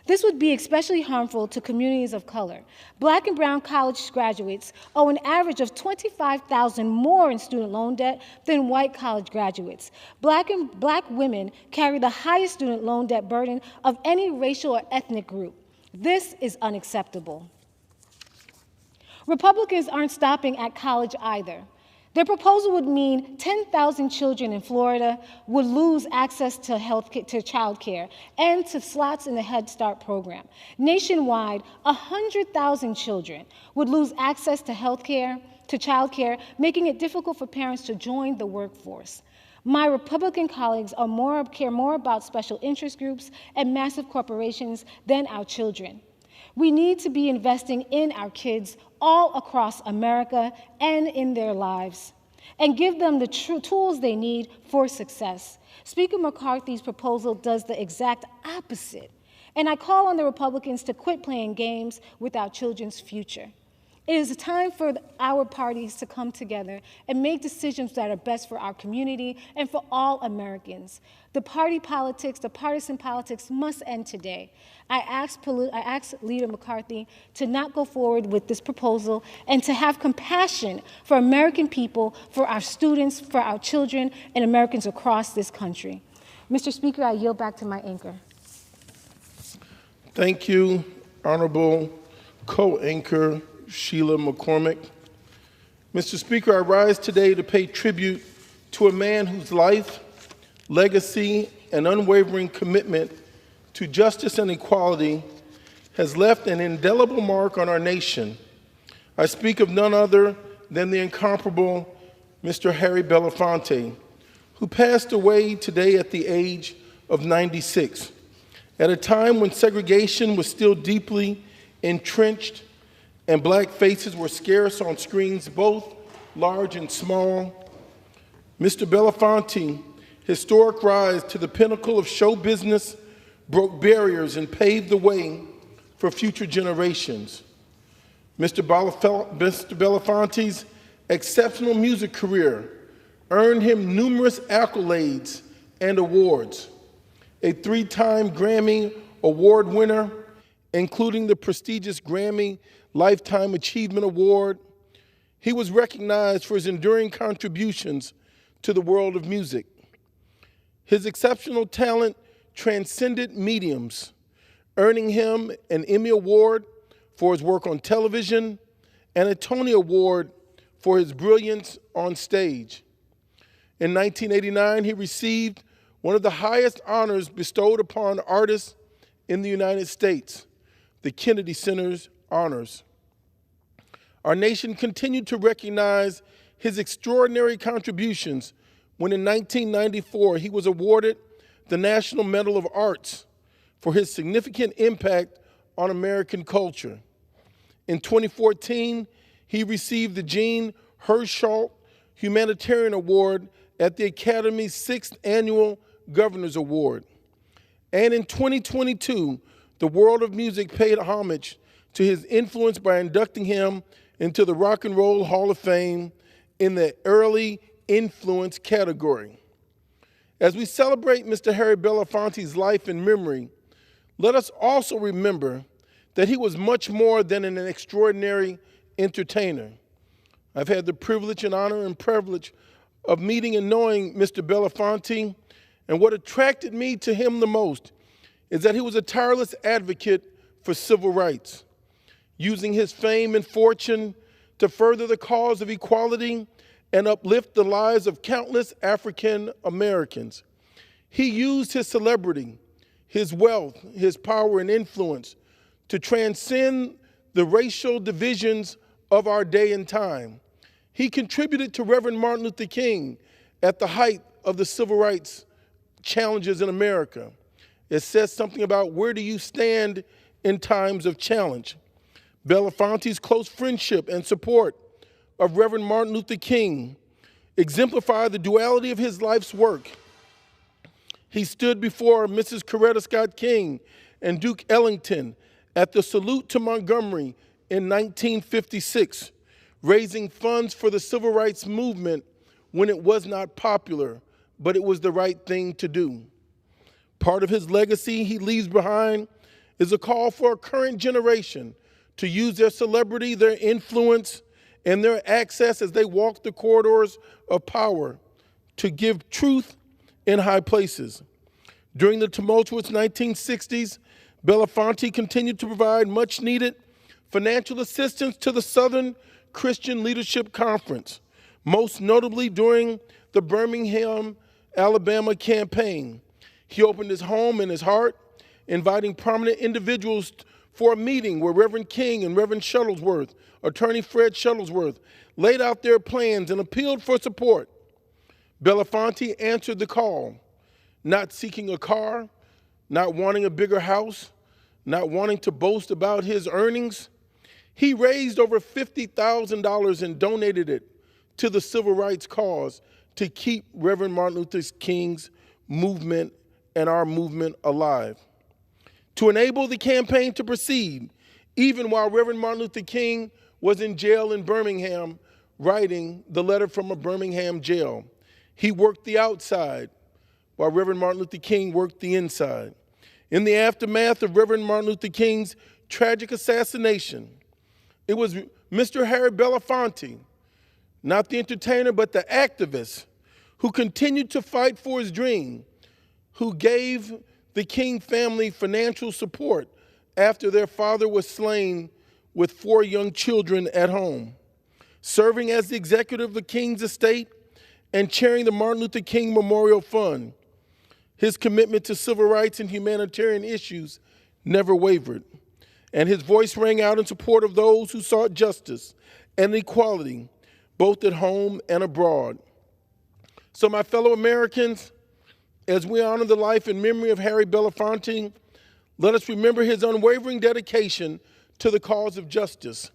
This would be especially harmful to communities of color. Black and brown college graduates owe an average of $25,000 more in student loan debt than white college graduates. Black women carry the highest student loan debt burden of any racial or ethnic group. This is unacceptable. Republicans aren't stopping at college either. Their proposal would mean 10,000 children in Florida would lose access to child care and to slots in the Head Start program. Nationwide, 100,000 children would lose access to child care, making it difficult for parents to join the workforce. My Republican colleagues care more about special interest groups and massive corporations than our children. We need to be investing in our kids all across America and in their lives, and give them the tools they need for success. Speaker McCarthy's proposal does the exact opposite, and I call on the Republicans to quit playing games with our children's future. It is time for our parties to come together and make decisions that are best for our community and for all Americans. The partisan politics must end today. I ask Leader McCarthy to not go forward with this proposal and to have compassion for American people, for our students, for our children, and Americans across this country. Mr. Speaker, I yield back to my anchor. Thank you, Honorable Co-Anchor Sheila McCormick. Mr. Speaker, I rise today to pay tribute to a man whose life, legacy, and unwavering commitment to justice and equality has left an indelible mark on our nation. I speak of none other than the incomparable Mr. Harry Belafonte, who passed away today at the age of 96, at a time when segregation was still deeply entrenched and black faces were scarce on screens both large and small. Mr. Belafonte's historic rise to the pinnacle of show business broke barriers and paved the way for future generations. Mr. Belafonte's exceptional music career earned him numerous accolades and awards. A 3-time Grammy Award winner, including the prestigious Grammy Lifetime Achievement Award. He was recognized for his enduring contributions to the world of music. His exceptional talent transcended mediums, earning him an Emmy Award for his work on television and a Tony Award for his brilliance on stage. In 1989, he received one of the highest honors bestowed upon artists in the United States, the Kennedy Center's honors. Our nation continued to recognize his extraordinary contributions when in 1994 he was awarded the National Medal of Arts for his significant impact on American culture. In 2014, he received the Jean Hersholt Humanitarian Award at the Academy's 6th Annual Governor's Award. And in 2022, the world of music paid homage to his influence by inducting him into the Rock and Roll Hall of Fame in the Early Influence category. As we celebrate Mr. Harry Belafonte's life and memory, let us also remember that he was much more than an extraordinary entertainer. I've had the privilege and honor and privilege of meeting and knowing Mr. Belafonte, and what attracted me to him the most is that he was a tireless advocate for civil rights, using his fame and fortune to further the cause of equality and uplift the lives of countless African Americans. He used his celebrity, his wealth, his power and influence to transcend the racial divisions of our day and time. He contributed to Reverend Martin Luther King at the height of the civil rights challenges in America. It says something about where do you stand in times of challenge. Belafonte's close friendship and support of Reverend Martin Luther King exemplify the duality of his life's work. He stood before Mrs. Coretta Scott King and Duke Ellington at the Salute to Montgomery in 1956, raising funds for the civil rights movement when it was not popular, but it was the right thing to do. Part of his legacy he leaves behind is a call for a current generation to use their celebrity, their influence, and their access as they walk the corridors of power to give truth in high places. During the tumultuous 1960s, Belafonte continued to provide much-needed financial assistance to the Southern Christian Leadership Conference, most notably during the Birmingham, Alabama campaign. He opened his home and his heart, inviting prominent individuals for a meeting where Reverend King and Reverend Shuttlesworth, Attorney Fred Shuttlesworth, laid out their plans and appealed for support. Belafonte answered the call, not seeking a car, not wanting a bigger house, not wanting to boast about his earnings. He raised over $50,000 and donated it to the civil rights cause to keep Reverend Martin Luther King's movement and our movement alive. To enable the campaign to proceed, even while Reverend Martin Luther King was in jail in Birmingham, writing the letter from a Birmingham jail. He worked the outside, while Reverend Martin Luther King worked the inside. In the aftermath of Reverend Martin Luther King's tragic assassination, it was Mr. Harry Belafonte, not the entertainer, but the activist, who continued to fight for his dream, who gave the King family financial support after their father was slain with 4 young children at home, serving as the executive of the King's estate and chairing the Martin Luther King Memorial Fund. His commitment to civil rights and humanitarian issues never wavered, and his voice rang out in support of those who sought justice and equality, both at home and abroad. So my fellow Americans, as we honor the life and memory of Harry Belafonte, let us remember his unwavering dedication to the cause of justice,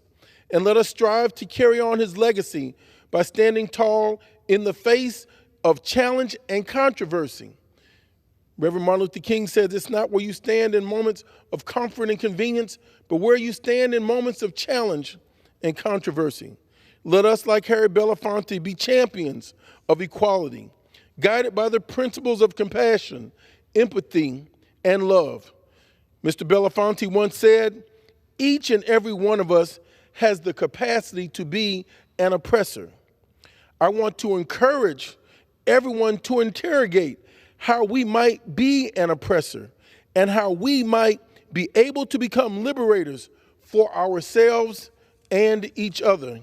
and let us strive to carry on his legacy by standing tall in the face of challenge and controversy. Reverend Martin Luther King said, it's not where you stand in moments of comfort and convenience, but where you stand in moments of challenge and controversy. Let us, like Harry Belafonte, be champions of equality, guided by the principles of compassion, empathy, and love. Mr. Belafonte once said, "Each and every one of us has the capacity to be an oppressor." I want to encourage everyone to interrogate how we might be an oppressor and how we might be able to become liberators for ourselves and each other.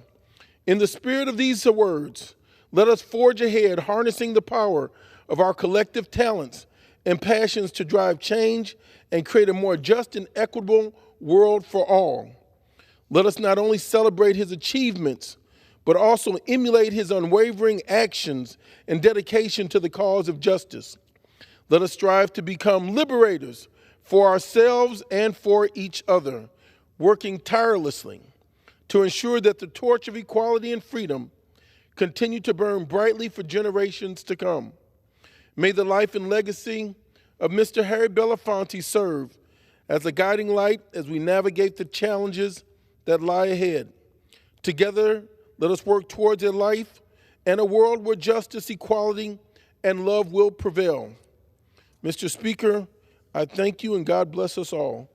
In the spirit of these words, let us forge ahead, harnessing the power of our collective talents and passions to drive change and create a more just and equitable world for all. Let us not only celebrate his achievements, but also emulate his unwavering actions and dedication to the cause of justice. Let us strive to become liberators for ourselves and for each other, working tirelessly to ensure that the torch of equality and freedom continue to burn brightly for generations to come. May the life and legacy of Mr. Harry Belafonte serve as a guiding light as we navigate the challenges that lie ahead. Together, let us work towards a life and a world where justice, equality, and love will prevail. Mr. Speaker, I thank you and God bless us all.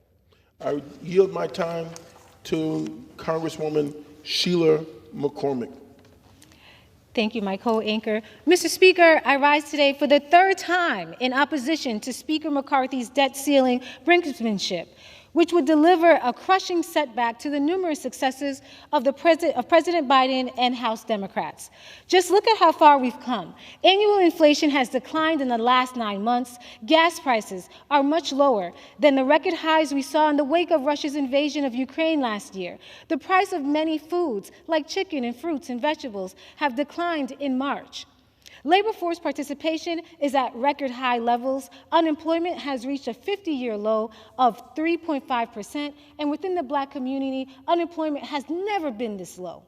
I yield my time to Congresswoman Sheila McCormick. Thank you, my co-anchor. Mr. Speaker, I rise today for the third time in opposition to Speaker McCarthy's debt ceiling brinksmanship, which would deliver a crushing setback to the numerous successes of President Biden and House Democrats. Just look at how far we've come. Annual inflation has declined in the last 9 months. Gas prices are much lower than the record highs we saw in the wake of Russia's invasion of Ukraine last year. The price of many foods, like chicken and fruits and vegetables, have declined in March. Labor force participation is at record high levels. Unemployment has reached a 50-year low of 3.5%, and within the Black community, unemployment has never been this low.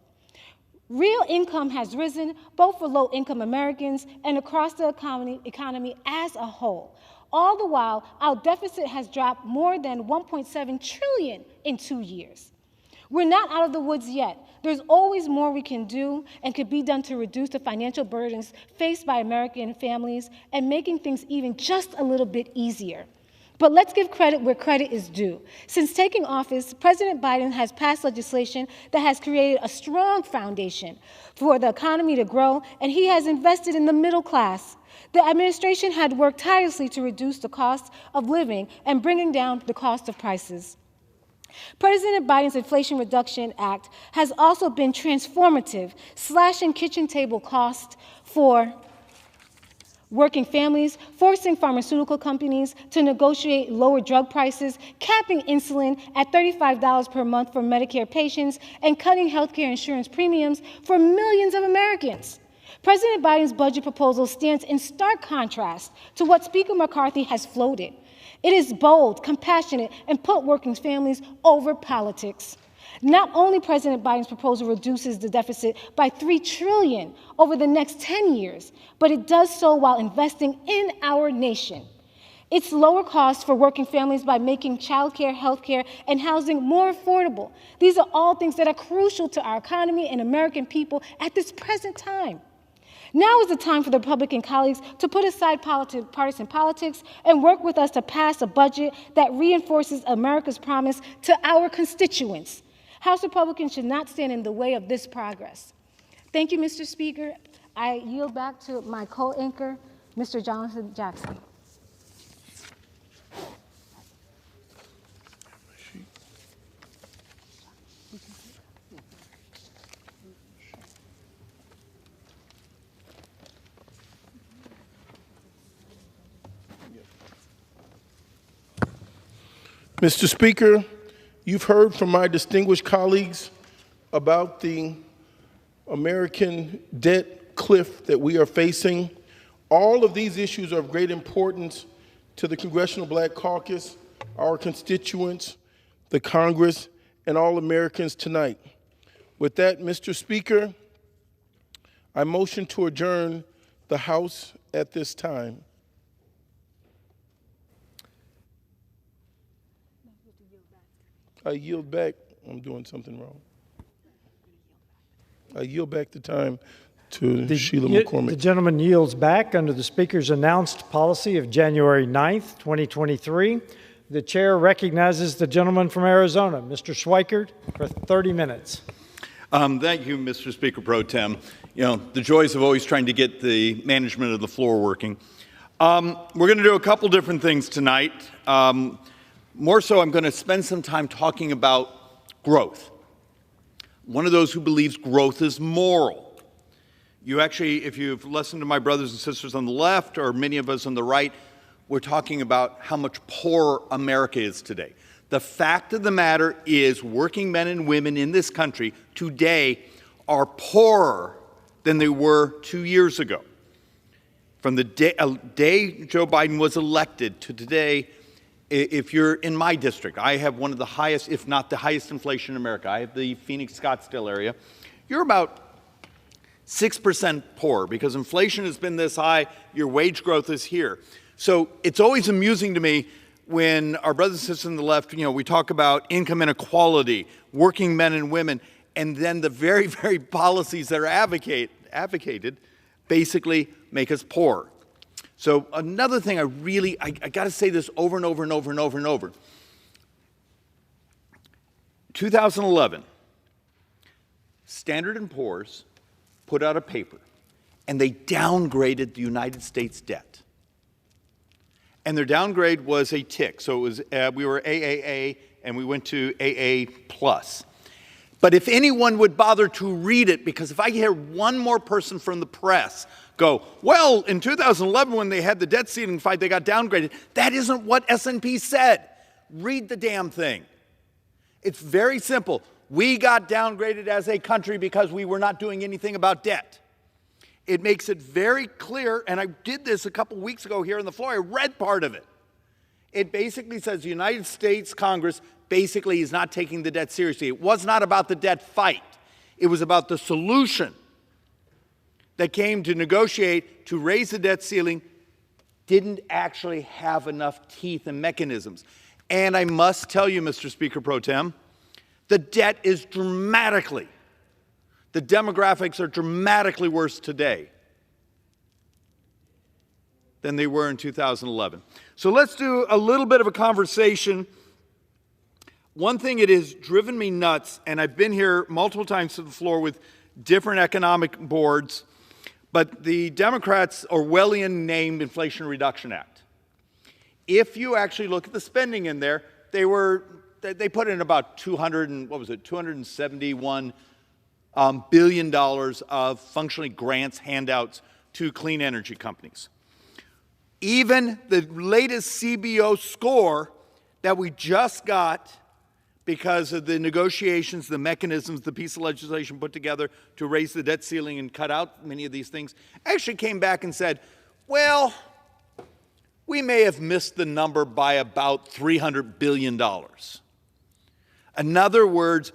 Real income has risen, both for low-income Americans and across the economy as a whole. All the while, our deficit has dropped more than $1.7 trillion in 2 years. We're not out of the woods yet. There's always more we can do and could be done to reduce the financial burdens faced by American families and making things even just a little bit easier. But let's give credit where credit is due. Since taking office, President Biden has passed legislation that has created a strong foundation for the economy to grow, and he has invested in the middle class. The administration had worked tirelessly to reduce the cost of living and bringing down the cost of prices. President Biden's Inflation Reduction Act has also been transformative, slashing kitchen table costs for working families, forcing pharmaceutical companies to negotiate lower drug prices, capping insulin at $35 per month for Medicare patients, and cutting healthcare insurance premiums for millions of Americans. President Biden's budget proposal stands in stark contrast to what Speaker McCarthy has floated. It is bold, compassionate, and put working families over politics. Not only President Biden's proposal reduces the deficit by $3 trillion over the next 10 years, but it does so while investing in our nation. It's lower costs for working families by making childcare, healthcare, and housing more affordable. These are all things that are crucial to our economy and American people at this present time. Now is the time for the Republican colleagues to put aside partisan politics and work with us to pass a budget that reinforces America's promise to our constituents. House Republicans should not stand in the way of this progress. Thank you, Mr. Speaker. I yield back to my co-anchor, Mr. Jonathan Jackson. Mr. Speaker, you've heard from my distinguished colleagues about the American debt cliff that we are facing. All of these issues are of great importance to the Congressional Black Caucus, our constituents, the Congress, and all Americans tonight. With that, Mr. Speaker, I motion to adjourn the House at this time. I yield back. I'm doing something wrong. I yield back the time to Sheila McCormick. The gentleman yields back under the Speaker's announced policy of January 9th, 2023. The chair recognizes the gentleman from Arizona, Mr. Schweikert, for 30 minutes. Thank you, Mr. Speaker Pro Tem. You know, the joys of always trying to get the management of the floor working. We're going to do a couple different things tonight. More so, I'm going to spend some time talking about growth. One of those who believes growth is moral. You actually, if you've listened to my brothers and sisters on the left, or many of us on the right, we're talking about how much poorer America is today. The fact of the matter is working men and women in this country today are poorer than they were 2 years ago. From the day Joe Biden was elected to today, if you're in my district, I have one of the highest, if not the highest inflation in America. I have the Phoenix Scottsdale area. You're about 6% poorer because inflation has been this high, your wage growth is here. So it's always amusing to me when our brothers and sisters on the left, you know, we talk about income inequality, working men and women, and then the very, very policies that are advocated basically make us poor. So another thing I got to say this over and over and over and over and over. 2011, Standard & Poor's put out a paper, and they downgraded the United States debt. And their downgrade was a tick. So it was we were AAA, and we went to AA+. But if anyone would bother to read it, because if I hear one more person from the press go, well, in 2011 when they had the debt ceiling fight, they got downgraded, that isn't what S&P said. Read the damn thing. It's very simple. We got downgraded as a country because we were not doing anything about debt. It makes it very clear, and I did this a couple weeks ago here on the floor. I read part of it. It basically says the United States Congress basically is not taking the debt seriously. It was not about the debt fight. It was about the solution that came to negotiate to raise the debt ceiling didn't actually have enough teeth and mechanisms. And I must tell you, Mr. Speaker Pro Tem, the debt is dramatically, the demographics are dramatically worse today than they were in 2011. So let's do a little bit of a conversation. One thing it has driven me nuts, and I've been here multiple times to the floor with different economic boards, but the Democrats' Orwellian named Inflation Reduction Act. If you actually look at the spending in there, they put in about $271 billion of functionally grants, handouts to clean energy companies. Even the latest CBO score that we just got because of the negotiations, the mechanisms, the piece of legislation put together to raise the debt ceiling and cut out many of these things, actually came back and said, well, we may have missed the number by about $300 billion. In other words,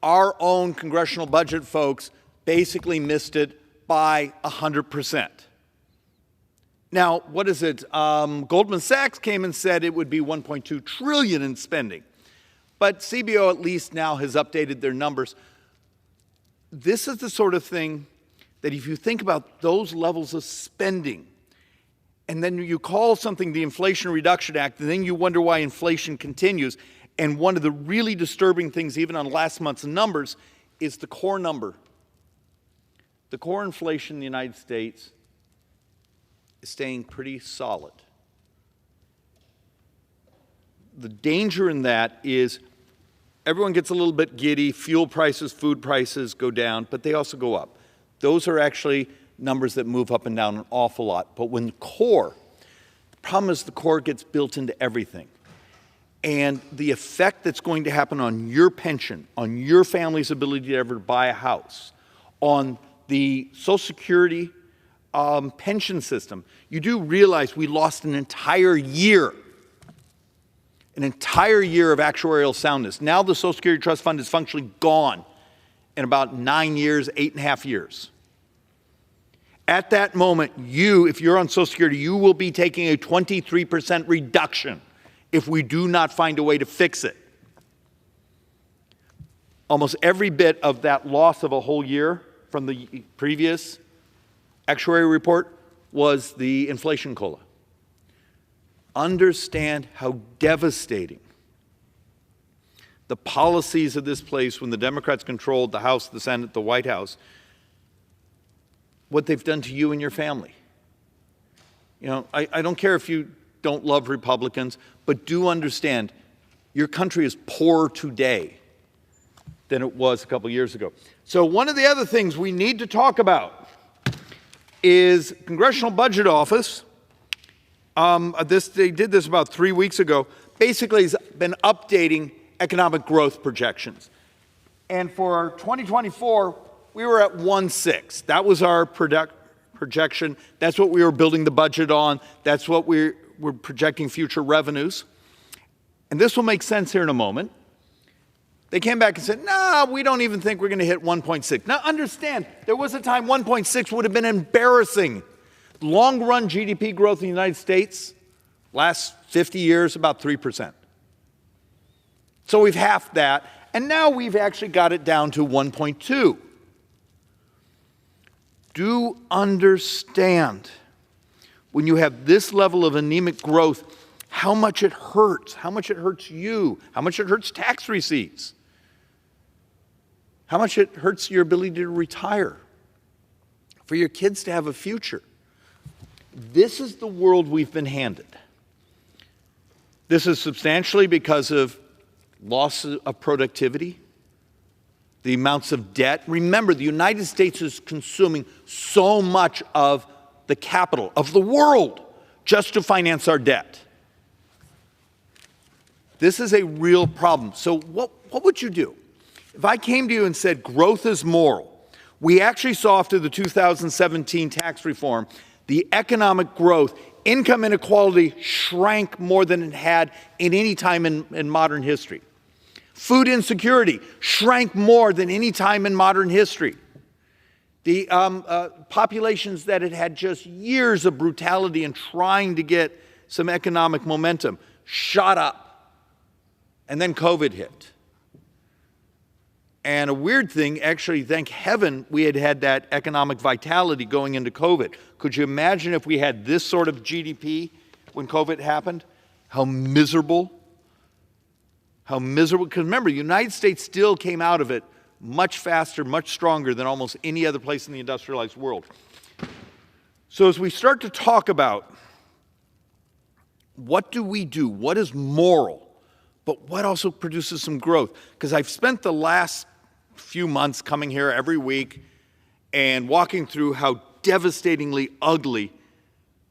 our own congressional budget folks basically missed it by 100%. Now, what is it? Goldman Sachs came and said it would be $1.2 trillion in spending. But CBO at least now has updated their numbers. This is the sort of thing that if you think about those levels of spending, and then you call something the Inflation Reduction Act, and then you wonder why inflation continues. And one of the really disturbing things, even on last month's numbers, is the core number. The core inflation in the United States is staying pretty solid. The danger in that is everyone gets a little bit giddy, fuel prices, food prices go down, but they also go up. Those are actually numbers that move up and down an awful lot. But when the problem is the core gets built into everything. And the effect that's going to happen on your pension, on your family's ability to ever buy a house, on the Social Security pension system, you do realize we lost an entire year of actuarial soundness. Now the Social Security Trust Fund is functionally gone in about 9 years, 8.5 years. At that moment, if you're on Social Security, you will be taking a 23% reduction if we do not find a way to fix it. Almost every bit of that loss of a whole year from the previous actuary report was the inflation COLA. Understand how devastating the policies of this place when the Democrats controlled the House, the Senate, the White House, what they've done to you and your family. You know, I don't care if you don't love Republicans, but do understand your country is poorer today than it was a couple years ago. So one of the other things we need to talk about is Congressional Budget Office. They did this about 3 weeks ago. Basically, has been updating economic growth projections. And for 2024, we were at 1.6. That was our projection. That's what we were building the budget on. That's what we're projecting future revenues. And this will make sense here in a moment. They came back and said, no, we don't even think we're going to hit 1.6. Now, understand, there was a time 1.6 would have been embarrassing. Long-run GDP growth in the United States, last 50 years, about 3%. So we've halved that, and now we've actually got it down to 1.2. Do understand, when you have this level of anemic growth, how much it hurts you, how much it hurts tax receipts, how much it hurts your ability to retire, for your kids to have a future. This is the world we've been handed. This is substantially because of loss of productivity, the amounts of debt. Remember, the United States is consuming so much of the capital of the world just to finance our debt. This is a real problem. So what would you do? If I came to you and said growth is moral, we actually saw after the 2017 tax reform, the economic growth, income inequality shrank more than it had in any time in modern history. Food insecurity shrank more than any time in modern history. The populations that had just years of brutality and trying to get some economic momentum shot up. And then COVID hit. And a weird thing, actually, thank heaven we had that economic vitality going into COVID. Could you imagine if we had this sort of GDP when COVID happened? How miserable. How miserable. Because remember, the United States still came out of it much faster, much stronger than almost any other place in the industrialized world. So as we start to talk about what do we do, what is moral, but what also produces some growth? Because I've spent the last few months coming here every week and walking through how devastatingly ugly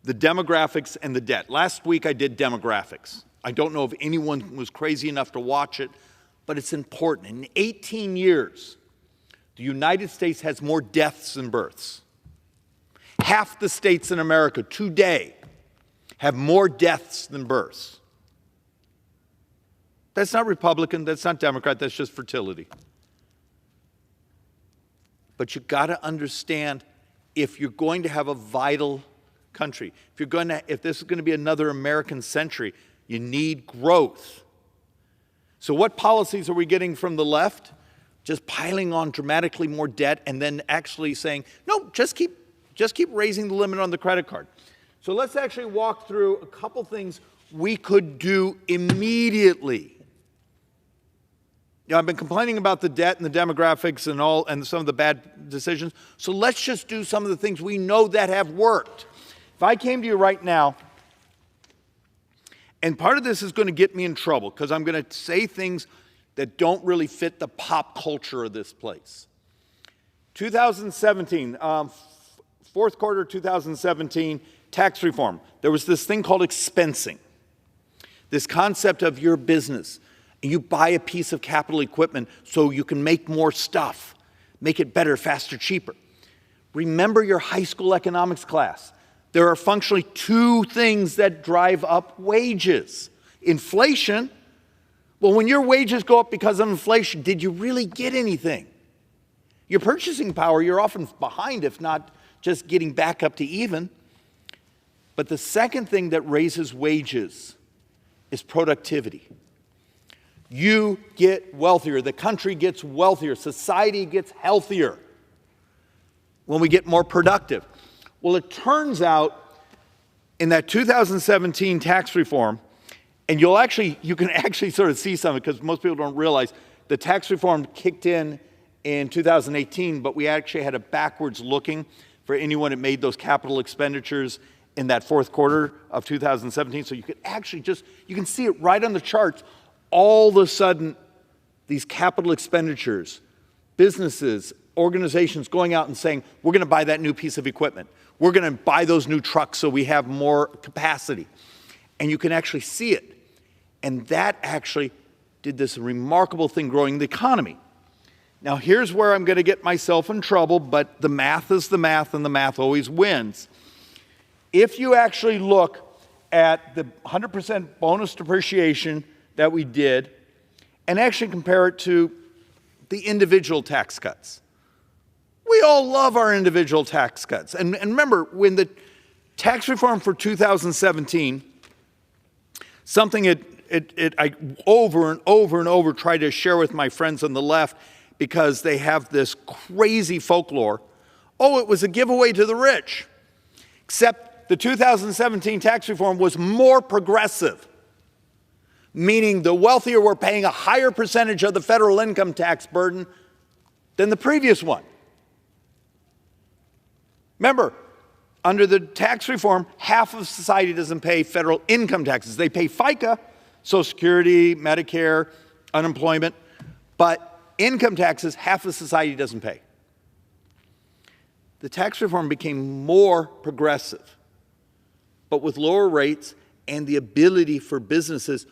the demographics and the debt. Last week I did demographics. I don't know if anyone was crazy enough to watch it, but it's important. In 18 years, the United States has more deaths than births. Half the states in America today have more deaths than births. That's not Republican, that's not Democrat, that's just fertility. But you've got to understand, if you're going to have a vital country, if this is going to be another American century, you need growth. So what policies are we getting from the left? Just piling on dramatically more debt and then actually saying, no, just keep raising the limit on the credit card. So let's actually walk through a couple things we could do immediately. You know, I've been complaining about the debt and the demographics and some of the bad decisions. So let's just do some of the things we know that have worked. If I came to you right now, and part of this is going to get me in trouble because I'm going to say things that don't really fit the pop culture of this place. 2017, fourth quarter 2017, tax reform. There was this thing called expensing. This concept of your business. You buy a piece of capital equipment so you can make more stuff, make it better, faster, cheaper. Remember your high school economics class. There are functionally two things that drive up wages. Inflation. Well, when your wages go up because of inflation, did you really get anything? Your purchasing power, you're often behind, if not just getting back up to even. But the second thing that raises wages is productivity. You get wealthier, the country gets wealthier, society gets healthier. when we get more productive? Well, it turns out in that 2017 tax reform, and you can actually sort of see some, because most people don't realize the tax reform kicked in 2018, but we actually had a backwards looking for anyone that made those capital expenditures in that fourth quarter of 2017. So you could actually you can see it right on the charts. All of a sudden, these capital expenditures, businesses, organizations going out and saying, we're going to buy that new piece of equipment. We're going to buy those new trucks so we have more capacity. And you can actually see it. And that actually did this remarkable thing growing the economy. Now, here's where I'm going to get myself in trouble, but the math is the math, and the math always wins. If you actually look at the 100% bonus depreciation that we did and actually compare it to the individual tax cuts, we all love our individual tax cuts. And remember, when the tax reform for 2017, something I over and over and over try to share with my friends on the left, because they have this crazy folklore, it was a giveaway to the rich. Except the 2017 tax reform was more progressive, meaning the wealthier were paying a higher percentage of the federal income tax burden than the previous one. Remember, under the tax reform, half of society doesn't pay federal income taxes. They pay FICA, Social Security, Medicare, unemployment, but income taxes, half of society doesn't pay. The tax reform became more progressive, but with lower rates and the ability for businesses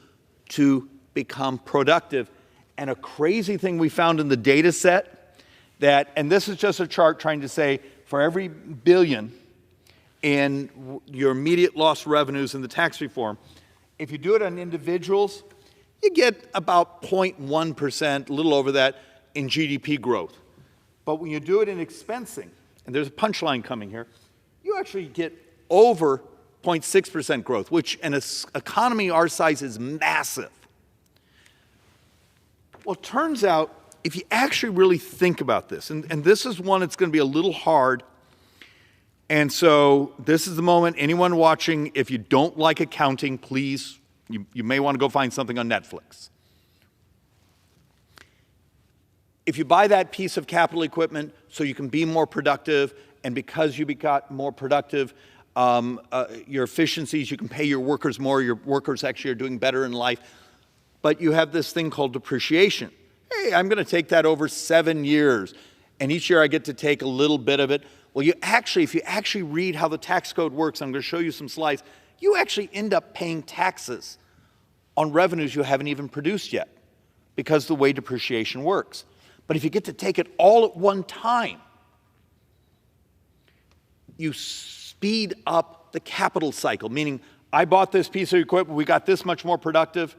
to become productive. And a crazy thing we found in the data set and this is just a chart trying to say, for every billion in your immediate lost revenues in the tax reform, if you do it on individuals, you get about 0.1%, a little over that, in GDP growth. But when you do it in expensing, and there's a punchline coming here, you actually get over 0.6% growth, which in an economy our size is massive. Well, it turns out, if you actually really think about this, and this is one that's going to be a little hard, and so this is the moment, anyone watching, if you don't like accounting, please, you may want to go find something on Netflix. If you buy that piece of capital equipment so you can be more productive, and because you got more productive, your efficiencies, you can pay your workers more, your workers actually are doing better in life, but you have this thing called depreciation. Hey, I'm going to take that over 7 years, and each year I get to take a little bit of it. Well, if you actually read how the tax code works, I'm going to show you some slides, you actually end up paying taxes on revenues you haven't even produced yet, because the way depreciation works. But if you get to take it all at one time, you speed up the capital cycle, meaning I bought this piece of equipment, we got this much more productive.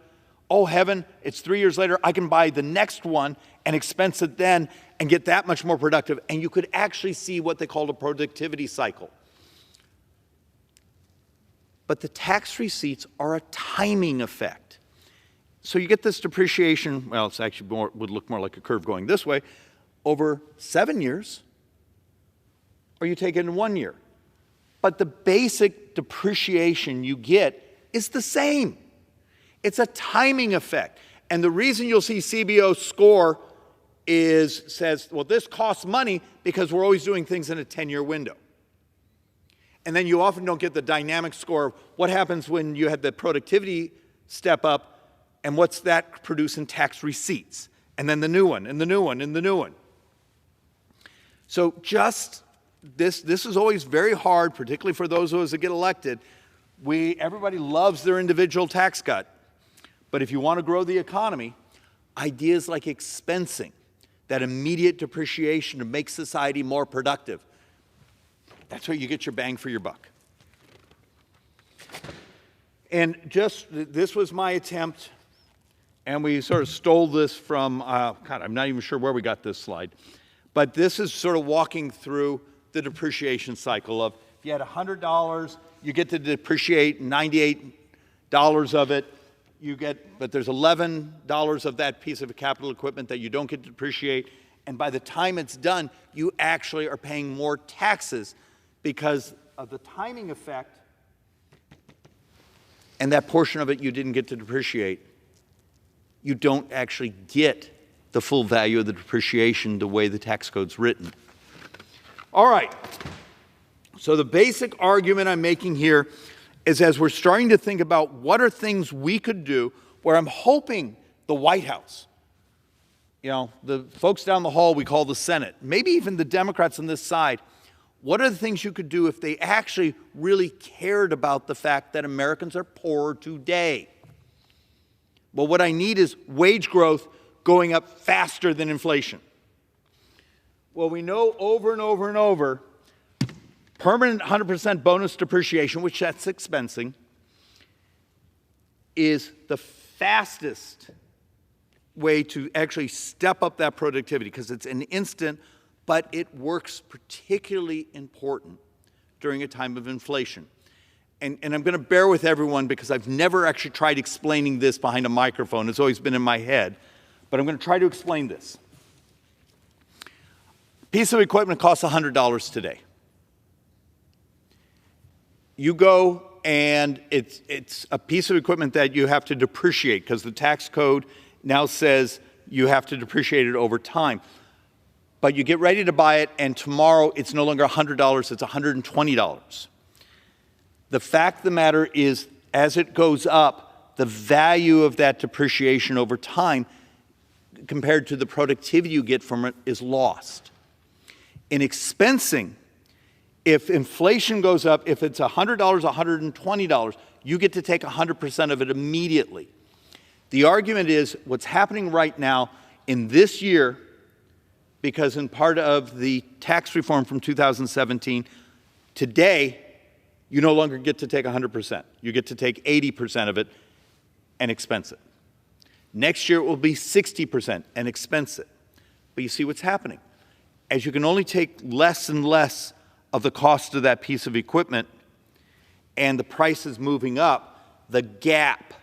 Oh heaven, it's 3 years later, I can buy the next one and expense it then and get that much more productive. And you could actually see what they call a productivity cycle. But the tax receipts are a timing effect. So you get this depreciation, well, it's actually would look more like a curve going this way, over 7 years, or you take it in 1 year. But the basic depreciation you get is the same. It's a timing effect. And the reason you'll see CBO score says, well, this costs money because we're always doing things in a 10-year window. And then you often don't get the dynamic score of what happens when you had the productivity step up and what's that produce in tax receipts. And then the new one, and the new one, and the new one. So this is always very hard, particularly for those of us that get elected. Everybody loves their individual tax cut. But if you want to grow the economy, ideas like expensing, that immediate depreciation to make society more productive, that's where you get your bang for your buck. And this was my attempt, and we sort of stole this from, I'm not even sure where we got this slide, but this is sort of walking through the depreciation cycle of, if you had $100, you get to depreciate $98 of it, but there's $11 of that piece of capital equipment that you don't get to depreciate, And by the time it's done, you actually are paying more taxes because of the timing effect, and that portion of it you didn't get to depreciate. You don't actually get the full value of the depreciation the way the tax code's written. All right. So the basic argument I'm making here is, as we're starting to think about what are things we could do, where I'm hoping the White House, the folks down the hall we call the Senate, maybe even the Democrats on this side, what are the things you could do if they actually really cared about the fact that Americans are poorer today? Well, what I need is wage growth going up faster than inflation. Well, we know over and over and over, permanent 100% bonus depreciation, which that's expensing, is the fastest way to actually step up that productivity because it's an instant, but it works particularly important during a time of inflation. And I'm going to bear with everyone because I've never actually tried explaining this behind a microphone. It's always been in my head. But I'm going to try to explain this. A piece of equipment costs $100 today. You go and it's a piece of equipment that you have to depreciate because the tax code now says you have to depreciate it over time. But you get ready to buy it, and tomorrow it's no longer $100, it's $120. The fact of the matter is, as it goes up, the value of that depreciation over time compared to the productivity you get from it is lost. In expensing, if inflation goes up, if it's $100, $120, you get to take 100% of it immediately. The argument is what's happening right now in this year, because in part of the tax reform from 2017, today, you no longer get to take 100%. You get to take 80% of it and expense it. Next year, it will be 60% and expense it. But you see what's happening. As you can only take less and less of the cost of that piece of equipment and the price is moving up, the gap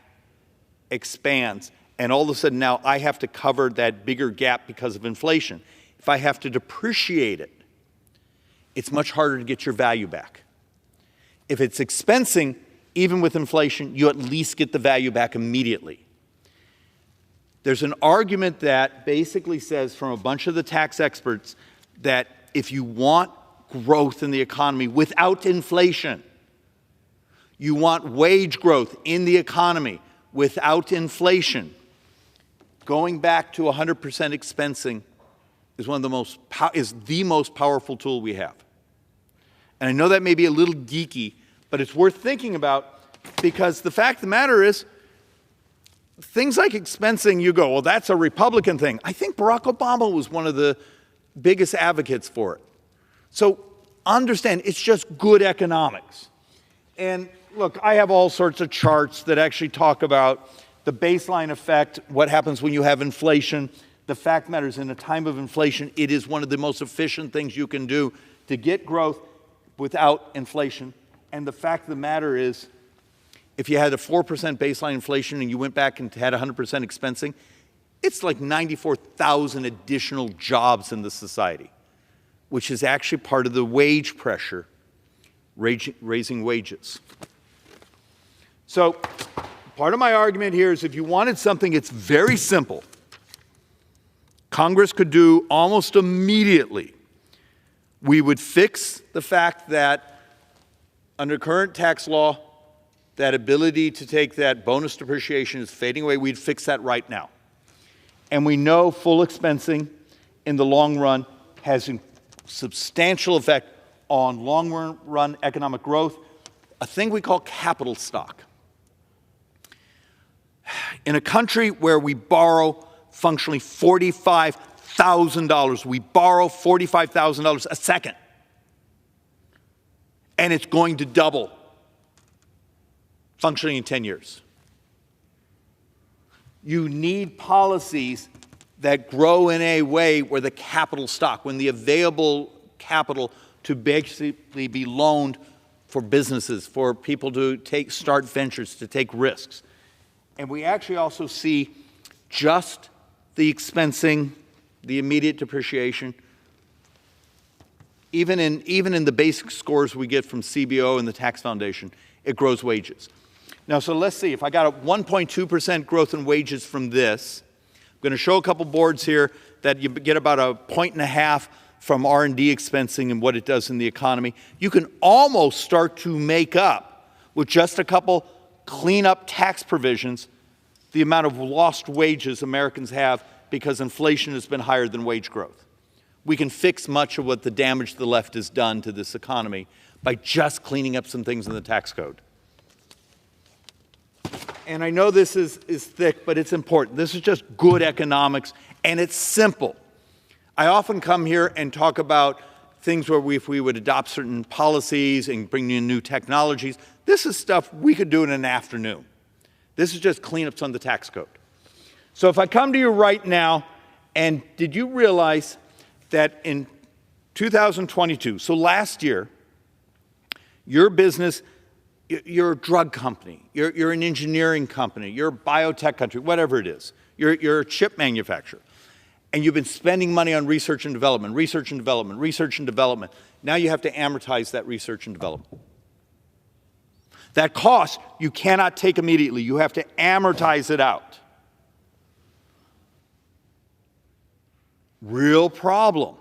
expands. And all of a sudden now I have to cover that bigger gap because of inflation. If I have to depreciate it, it's much harder to get your value back. If it's expensing, even with inflation, you at least get the value back immediately. There's an argument that basically says from a bunch of the tax experts that if you want growth in the economy without inflation, you want wage growth in the economy without inflation, going back to 100% expensing is the most powerful tool we have. And I know that may be a little geeky, but it's worth thinking about because the fact of the matter is, things like expensing, you go, well, that's a Republican thing. I think Barack Obama was one of the biggest advocates for it. So understand, it's just good economics. And look, I have all sorts of charts that actually talk about the baseline effect, what happens when you have inflation. The fact matters, in a time of inflation, it is one of the most efficient things you can do to get growth without inflation. And the fact of the matter is, if you had a 4% baseline inflation and you went back and had 100% expensing, it's like 94,000 additional jobs in the society, which is actually part of the wage pressure, raising wages. So part of my argument here is if you wanted something, it's very simple. Congress could do almost immediately. We would fix the fact that under current tax law, that ability to take that bonus depreciation is fading away. We'd fix that right now. And we know full expensing in the long run has a substantial effect on long-run economic growth, a thing we call capital stock. In a country where we borrow functionally $45,000, we borrow $45,000 a second, and it's going to double functioning in 10 years. You need policies that grow in a way where the capital stock, when the available capital to basically be loaned for businesses, for people to start ventures, to take risks. And we actually also see just the expensing the immediate depreciation, even in the basic scores we get from CBO and the Tax Foundation, it grows wages. Now, so let's see. If I got a 1.2% growth in wages from this, I'm going to show a couple boards here that you get about 1.5 from R&D expensing and what it does in the economy. You can almost start to make up, with just a couple clean-up tax provisions, the amount of lost wages Americans have because inflation has been higher than wage growth. We can fix much of what the damage the left has done to this economy by just cleaning up some things in the tax code. And I know this is thick, but it's important. This is just good economics, and it's simple. I often come here and talk about things where if we would adopt certain policies and bring in new technologies. This is stuff we could do in an afternoon. This is just cleanups on the tax code. So if I come to you right now, and did you realize that in 2022, so last year, your business, you're a drug company, you're an engineering company, you're a biotech country, whatever it is, you're a chip manufacturer, and you've been spending money on research and development, research and development, research and development. Now you have to amortize that research and development. That cost you cannot take immediately. You have to amortize it out. Real problem.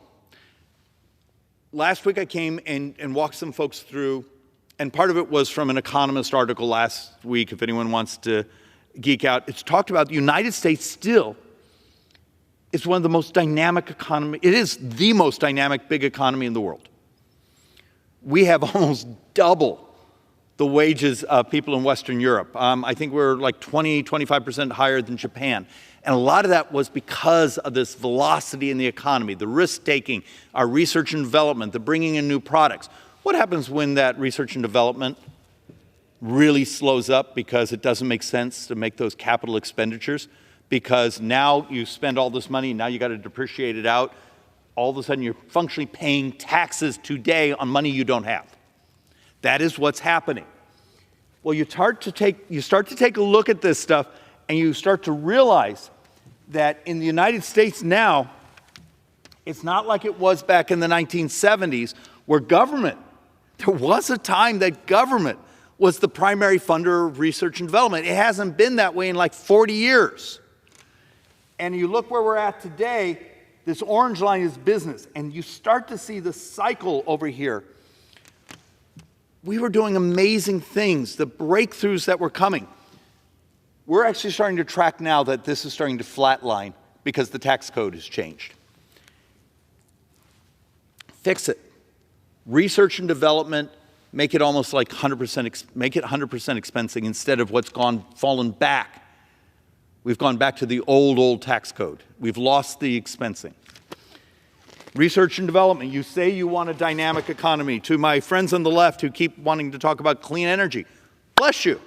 Last week I came and walked some folks through, and part of it was from an Economist article last week, if anyone wants to geek out. It's talked about the United States still is one of the most dynamic economy. It is the most dynamic big economy in the world. We have almost double the wages of people in Western Europe. I think we're like 25% higher than Japan. And a lot of that was because of this velocity in the economy, the risk-taking, our research and development, the bringing in new products. What happens when that research and development really slows up because it doesn't make sense to make those capital expenditures? Because now you spend all this money, now you got to depreciate it out. All of a sudden you're functionally paying taxes today on money you don't have. That is what's happening. Well, you start to take a look at this stuff, and you start to realize that in the United States now, it's not like it was back in the 1970s where there was a time that government was the primary funder of research and development. It hasn't been that way in like 40 years. And you look where we're at today, this orange line is business, and you start to see the cycle over here. We were doing amazing things, the breakthroughs that were coming. We're actually starting to track now that this is starting to flatline because the tax code has changed. Fix it. Research and development, make it almost like 100%, make it 100% expensing instead of what's fallen back. We've gone back to the old tax code. We've lost the expensing. Research and development, you say you want a dynamic economy. To my friends on the left who keep wanting to talk about clean energy, bless you.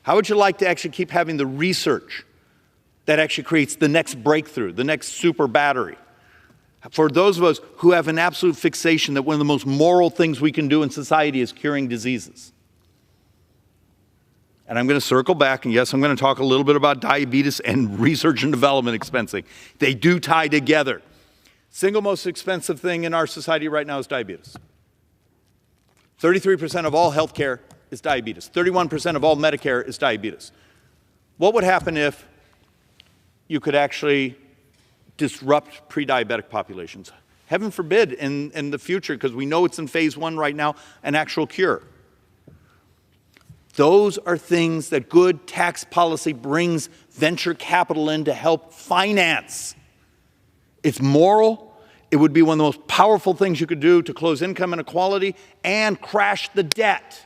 How would you like to actually keep having the research that actually creates the next breakthrough, the next super battery? For those of us who have an absolute fixation that one of the most moral things we can do in society is curing diseases. And I'm going to circle back, and yes, I'm going to talk a little bit about diabetes and research and development expensing. They do tie together. Single most expensive thing in our society right now is diabetes. 33% of all health care is diabetes. 31% of all Medicare is diabetes. What would happen if you could actually disrupt pre-diabetic populations? Heaven forbid in the future, because we know it's in phase 1 right now, an actual cure. Those are things that good tax policy brings venture capital in to help finance. It's moral. It would be one of the most powerful things you could do to close income inequality and crash the debt.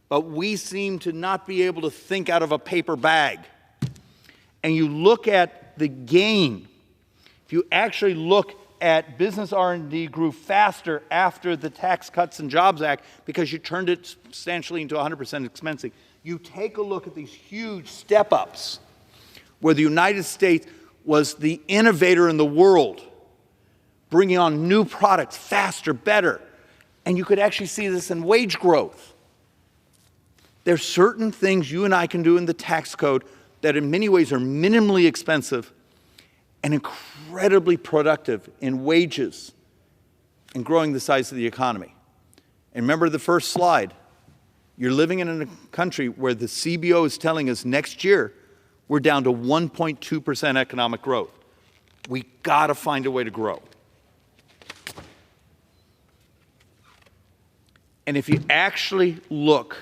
But we seem to not be able to think out of a paper bag. And you look at the gain. If you actually look at business R&D grew faster after the Tax Cuts and Jobs Act because you turned it substantially into 100% expensing. You take a look at these huge step-ups where the United States was the innovator in the world, bringing on new products faster, better. And you could actually see this in wage growth. There's certain things you and I can do in the tax code that in many ways are minimally expensive and incredibly productive in wages and growing the size of the economy. And remember the first slide. You're living in a country where the CBO is telling us next year we're down to 1.2% economic growth. We got to find a way to grow. And if you actually look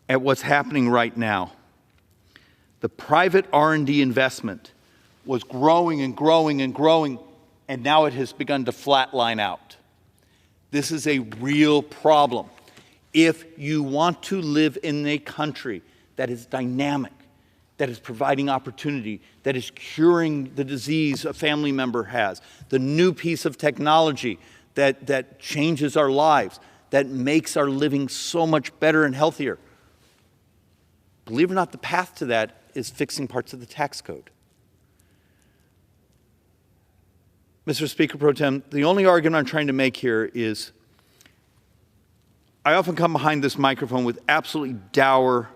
at what's happening right now, the private R&D investment was growing and growing and growing, and now it has begun to flatline out. This is a real problem. If you want to live in a country that is dynamic, that is providing opportunity, that is curing the disease a family member has, the new piece of technology that changes our lives, that makes our living so much better and healthier. Believe it or not, the path to that is fixing parts of the tax code. Mr. Speaker Pro Tem, the only argument I'm trying to make here is I often come behind this microphone with absolutely dour,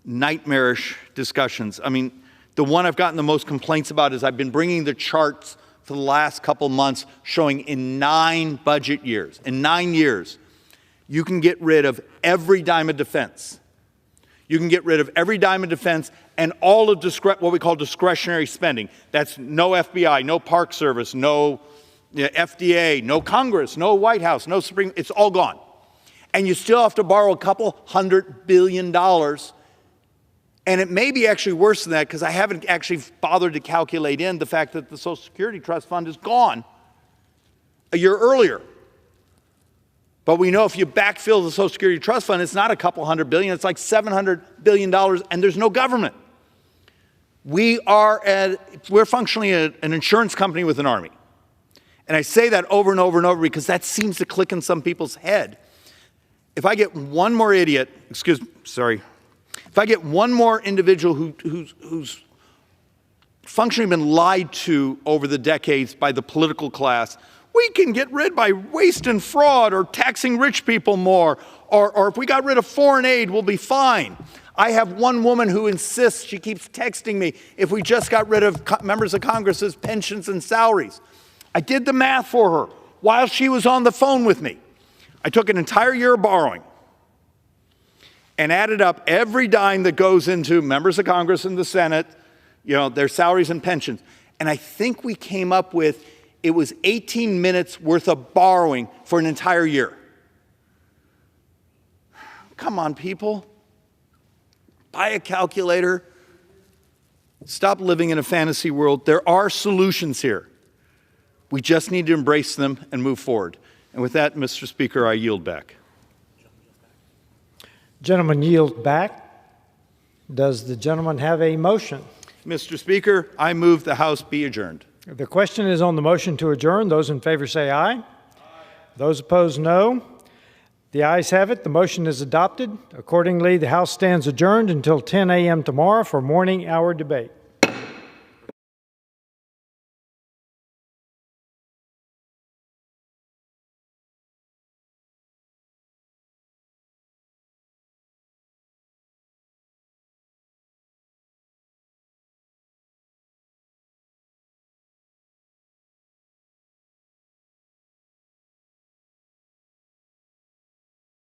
nightmarish discussions. I mean, the one I've gotten the most complaints about is I've been bringing the charts for the last couple months showing in 9 budget years, in 9 years, you can get rid of every dime of defense. You can get rid of every dime of defense and all of what we call discretionary spending. That's no FBI, no Park Service, no FDA, no Congress, no White House, no Supreme, it's all gone. And you still have to borrow a couple $100 billion. And it may be actually worse than that because I haven't actually bothered to calculate in the fact that the Social Security Trust Fund is gone a year earlier. But we know if you backfill the Social Security Trust Fund, it's not a couple $100 billion, it's like $700 billion, and there's no government. We're functionally an insurance company with an army. And I say that over and over and over because that seems to click in some people's head. If I get one more idiot, if I get one more individual who's functionally been lied to over the decades by the political class, we can get rid by waste and fraud or taxing rich people more, or if we got rid of foreign aid, we'll be fine. I have one woman who insists, she keeps texting me, if we just got rid of members of Congress's pensions and salaries. I did the math for her while she was on the phone with me. I took an entire year of borrowing and added up every dime that goes into members of Congress and the Senate, their salaries and pensions. And I think we came up with, it was 18 minutes worth of borrowing for an entire year. Come on, people. Buy a calculator. Stop living in a fantasy world. There are solutions here. We just need to embrace them and move forward. And with that, Mr. Speaker, I yield back. Gentleman yield back. Does the gentleman have a motion? Mr. Speaker, I move the House be adjourned. The question is on the motion to adjourn. Those in favor say aye. Aye. Those opposed, no. The ayes have it. The motion is adopted. Accordingly, the House stands adjourned until 10 a.m. tomorrow for morning hour debate.